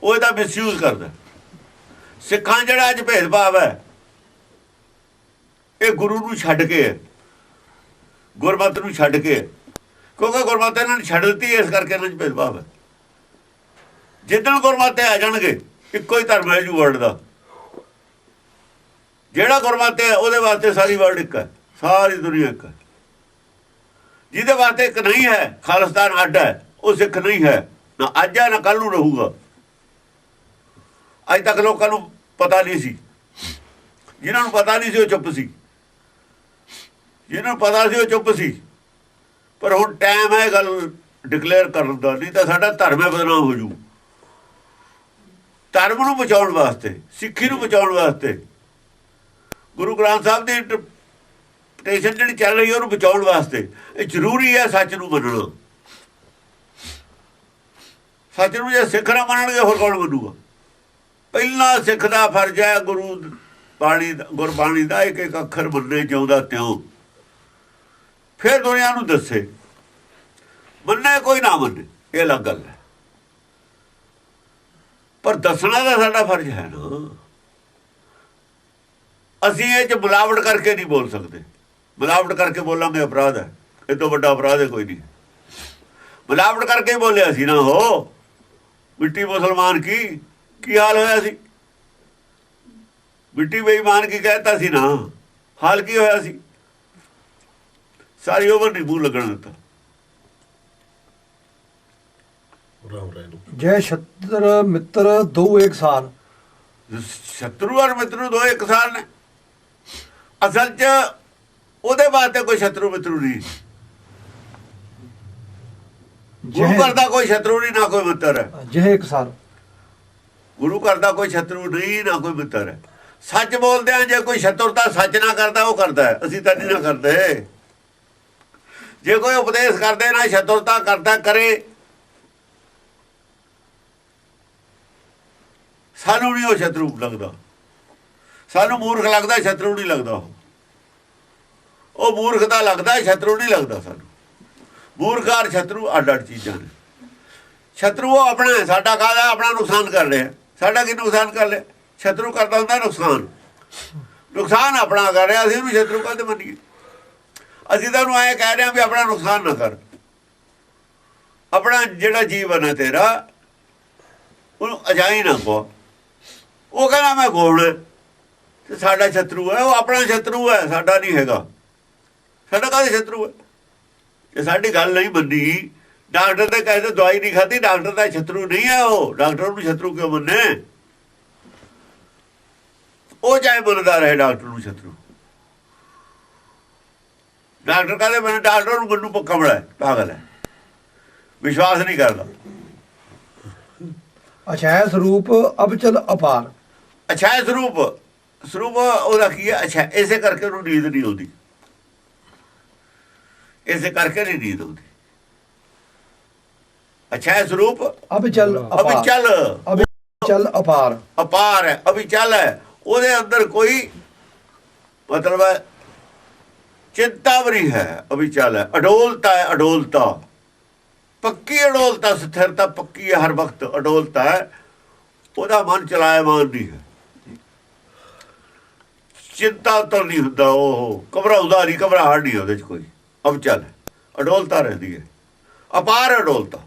ਉਹ ਇਹਦਾ ਮਿਸਯੂਜ਼ ਕਰਦਾ। ਸਿੱਖਾਂ ਜਿਹੜਾ ਅੱਜ ਭੇਦਭਾਵ ਹੈ, ਇਹ ਗੁਰੂ ਨੂੰ ਛੱਡ ਕੇ ਹੈ, ਗੁਰਮਤ ਨੂੰ ਛੱਡ ਕੇ, ਕਿਉਂਕਿ ਗੁਰਮਤ ਇਹਨਾਂ ਨੇ ਛੱਡ ਦਿੱਤੀ, ਇਸ ਕਰਕੇ ਇਹਨਾਂ 'ਚ ਭੇਦਭਾਵ ਹੈ। ਜਿੱਦਣ ਗੁਰਮਤਿ ਆ ਜਾਣਗੇ, ਇੱਕੋ ਹੀ ਧਰਮ ਹੈ ਜੂ ਵਰਲਡ ਦਾ। ਜਿਹੜਾ ਗੁਰਮਤਿ ਹੈ ਉਹਦੇ ਵਾਸਤੇ ਸਾਰੀ ਵਰਲਡ ਇੱਕ ਹੈ, ਸਾਰੀ ਦੁਨੀਆ ਇੱਕ ਹੈ। ਜਿਹਦੇ ਵਾਸਤੇ ਇੱਕ ਨਹੀਂ ਹੈ, ਖਾਲਿਸਤਾਨ ਅੱਡ ਹੈ, ਉਹ ਸਿੱਖ ਨਹੀਂ ਹੈ, ਨਾ ਅੱਜ ਹੈ ਨਾ ਕੱਲ ਨੂੰ ਰਹੂਗਾ। ਅੱਜ ਤੱਕ ਲੋਕਾਂ ਨੂੰ ਪਤਾ ਨਹੀਂ ਸੀ, ਜਿਨ੍ਹਾਂ ਨੂੰ ਪਤਾ ਨਹੀਂ ਸੀ ਉਹ ਚੁੱਪ ਸੀ, ਜਿਹਨਾਂ ਨੂੰ ਪਤਾ ਸੀ ਉਹ ਚੁੱਪ ਸੀ। ਪਰ ਹੁਣ ਟਾਈਮ ਹੈ ਗੱਲ ਡਿਕਲੇਅਰ ਕਰਨ ਦਾ, ਨਹੀਂ ਤਾਂ ਸਾਡਾ ਧਰਮ ਹੈ ਬਦਨਾਮ ਹੋ ਜੂ। ਧਰਮ ਨੂੰ ਬਚਾਉਣ ਵਾਸਤੇ, ਸਿੱਖੀ ਨੂੰ ਬਚਾਉਣ ਵਾਸਤੇ, ਗੁਰੂ ਗ੍ਰੰਥ ਸਾਹਿਬ ਦੀ ਇੰਟਰਪ੍ਰੀਟੇਸ਼ਨ ਜਿਹੜੀ ਚੱਲ ਰਹੀ ਹੈ ਉਹਨੂੰ ਬਚਾਉਣ ਵਾਸਤੇ ਇਹ ਜ਼ਰੂਰੀ ਹੈ ਸੱਚ ਨੂੰ ਮੰਨਣਾ। ਸੱਚ ਨੂੰ ਜੇ ਸਿੱਖ ਨਾ ਮੰਨਣਗੇ ਹੋਰ ਕੌਣ ਮੰਨੂਗਾ? ਪਹਿਲਾਂ ਸਿੱਖ ਦਾ ਫਰਜ਼ ਹੈ ਗੁਰਬਾਣੀ ਦਾ ਇੱਕ ਇੱਕ ਅੱਖਰ ਮੰਨੇ ਜਿਉਂਦਾ ਤਿਉਂ, ਫਿਰ ਦੁਨੀਆ ਨੂੰ ਦੱਸੇ। ਮੰਨੇ ਕੋਈ ਨਾ ਮੰਨੇ ਇਹ ਅਲੱਗ ਗੱਲ ਹੈ, ਪਰ ਦੱਸਣਾ ਤਾਂ ਸਾਡਾ ਫਰਜ਼ ਹੈ ਨਾ। ਅਸੀਂ ਇਹ 'ਚ ਮਿਲਾਵਟ ਕਰਕੇ ਨਹੀਂ ਬੋਲ ਸਕਦੇ। ਮਿਲਾਵਟ ਕਰਕੇ ਬੋਲਾਂਗੇ ਅਪਰਾਧ ਹੈ, ਇਹ ਤੋਂ ਵੱਡਾ ਅਪਰਾਧ ਹੈ ਕੋਈ ਨਹੀਂ। ਮਿਲਾਵਟ ਕਰਕੇ ਬੋਲਿਆ ਸੀ ਨਾ, ਹੋ ਮਿੱਟੀ ਮੁਸਲਮਾਨ ਕੀ ਹਾਲ ਹੋਇਆ ਸੀ? ਮਿੱਟੀ ਬੇਈਮਾਨ ਕੀ ਕਹਿਤਾ ਸੀ ਨਾ, ਹਾਲ ਕੀ ਹੋਇਆ ਸੀ? ਸਾਰੀ ਉਮਰ ਨਹੀਂ ਮੂੰਹ ਲੱਗਣ ਦਿੱਤਾ। ਜੈ ਛਤਰ ਮਿੱਤਰ ਦੋ ਇੱਕ ਸਾਰ। ਸ਼ਤਰੂ ਔਰ ਮਿੱਤਰੂ ਦੋ ਇੱਕ ਸਾਰ ਨੇ। ਅਸਲ 'ਚ ਉਹਦੇ ਵਾਸਤੇ ਕੋਈ ਸ਼ਤਰੂ ਮਿੱਤਰੂ ਨਹੀਂ। ਗੁਰੂ ਘਰ ਦਾ ਕੋਈ ਸ਼ਤਰੂ ਨਹੀਂ, ਨਾ ਕੋਈ ਮਿੱਤਰ ਹੈ। ਜੈ ਇੱਕ ਸਾਰ। ਗੁਰੂ ਘਰ ਦਾ ਕੋਈ ਸ਼ਤਰੂ ਨਹੀਂ, ਨਾ ਕੋਈ ਮਿੱਤਰ ਹੈ। ਸੱਚ ਬੋਲਦੇ ਆ, ਜੇ ਕੋਈ ਸ਼ਤਰੂਤਾ ਸੱਚ ਨਾ ਕਰਦਾ ਉਹ ਕਰਦਾ ਹੈ, ਅਸੀਂ ਤਾਂ ਨਹੀਂ ਨਾ ਕਰਦੇ। ਜੇ ਕੋਈ ਉਪਦੇਸ਼ ਕਰਦੇ ਨਾ ਸ਼ਤਰੂਤਾ ਕਰਦਾ ਕਰੇ, ਸਾਨੂੰ ਨਹੀਂ ਉਹ ਸ਼ਤਰੂ ਲੱਗਦਾ। ਸਾਨੂੰ ਮੂਰਖ ਲੱਗਦਾ, ਸ਼ਤਰੂ ਨਹੀਂ ਲੱਗਦਾ। ਉਹ ਮੂਰਖ ਦਾ ਲੱਗਦਾ, ਸ਼ਤਰੂ ਨਹੀਂ ਲੱਗਦਾ ਸਾਨੂੰ। ਮੂਰਖ ਔਰ ਸ਼ਤਰੂ ਅੱਡ ਅੱਡ ਚੀਜ਼ਾਂ ਨੇ। ਸ਼ਤਰੂ ਉਹ ਆਪਣਾ, ਸਾਡਾ ਕਾਹਦਾ ਆਪਣਾ ਨੁਕਸਾਨ ਕਰ ਰਿਹਾ। ਸਾਡਾ ਕੀ ਨੁਕਸਾਨ ਕਰ ਲਿਆ? ਸ਼ਤਰੂ ਕਰਦਾ ਹੁੰਦਾ ਨੁਕਸਾਨ ਆਪਣਾ ਕਰ ਰਿਹਾ, ਅਸੀਂ ਉਹਨੂੰ ਸ਼ਤਰੂ ਕਾਹਦੇ ਮੰਨੀਏ? ਅਸੀਂ ਤਾਂ ਉਹਨੂੰ ਐਂ ਕਹਿ ਰਹੇ ਹਾਂ ਵੀ ਆਪਣਾ ਨੁਕਸਾਨ ਨਾ ਕਰ। ਆਪਣਾ ਜਿਹੜਾ ਜੀਵਨ ਹੈ ਤੇਰਾ, ਉਹਨੂੰ ਅਜਾਈ ਨਾ ਪਾ। ਉਹ ਕਹਿੰਦਾ ਮੈਂ ਗੋਲ ਤੇ ਸਾਡਾ ਸ਼ਤਰੂ ਹੈ। ਉਹ ਆਪਣਾ ਸ਼ਤਰੂ ਹੈ, ਸਾਡਾ ਨਹੀਂ ਹੈਗਾ। ਸਾਡਾ ਕਾਹਦੇ ਸ਼ਤਰੂ ਹੈ? ਜੇ ਸਾਡੀ ਗੱਲ ਨਹੀਂ ਮੰਨੀ, ਡਾਕਟਰ ਦੇ ਕਹੇ ਤਾਂ ਦਵਾਈ ਨਹੀਂ ਖਾਧੀ, ਡਾਕਟਰ ਦਾ ਸ਼ਤਰੂ ਨਹੀਂ ਹੈ ਉਹ। ਡਾਕਟਰ ਨੂੰ ਸ਼ਤਰੂ ਕਿਉਂ ਮੰਨੇ? ਉਹ ਚਾਹੇ ਮੰਨਦਾ ਰਹੇ ਡਾਕਟਰ ਨੂੰ ਸ਼ਤਰੂ। ਡਾਕਟਰ ਕਹਿੰਦੇ ਮੈਨੂੰ ਡਾਕਟਰ ਨੂੰ ਮੈਨੂੰ ਪੱਕਾ ਬੜਾ ਪਾਗਲ ਹੈ, ਵਿਸ਼ਵਾਸ ਨਹੀਂ ਕਰਦਾ। ਅਛਾਇਆ ਸਰੂਪ ਅਬਚਲ ਅਪਾਰ। ਅਛਾਇਆ ਸਰੂਪ ਉਹਦਾ ਕੀ ਹੈ? ਅੱਛਾ, ਇਸੇ ਕਰਕੇ ਉਹਨੂੰ ਨੀਂਦ ਨਹੀਂ ਆਉਂਦੀ। ਇਸੇ ਕਰਕੇ ਨਹੀਂ ਨੀਂਦ ਆਉਂਦੀ। ਅਛਾਇਆ ਸਰੂਪ ਅਬਚਲ ਅਪਾਰ। ਅਪਾਰ ਹੈ, ਅਭਿਚਲ ਹੈ। ਉਹਦੇ ਅੰਦਰ ਕੋਈ ਮਤਲਬ ਹੈ ਚਿੰਤਾ ਵੀ ਨਹੀਂ ਹੈ। ਅਭਿਚਲ ਹੈ, ਅਡੋਲਤਾ ਹੈ। ਅਡੋਲਤਾ ਪੱਕੀ, ਅਡੋਲਤਾ ਸਥਿਰਤਾ ਪੱਕੀ ਹੈ, ਹਰ ਵਕਤ ਅਡੋਲਤਾ ਹੈ। ਉਹਦਾ ਮਨ ਚਲਾਇਮਾਨ ਨਹੀਂ ਹੈ, ਚਿੰਤਾ ਤਾਂ ਨਹੀਂ ਹੁੰਦਾ। ਉਹ ਘਬਰਾਉਂਦਾ ਨਹੀਂ, ਘਬਰਾਹਟ ਨਹੀਂ ਉਹਦੇ 'ਚ ਕੋਈ। ਅਬਚਲ ਹੈ, ਅਡੋਲਤਾ ਰਹਿੰਦੀ ਹੈ, ਅਪਾਰ ਅਡੋਲਤਾ।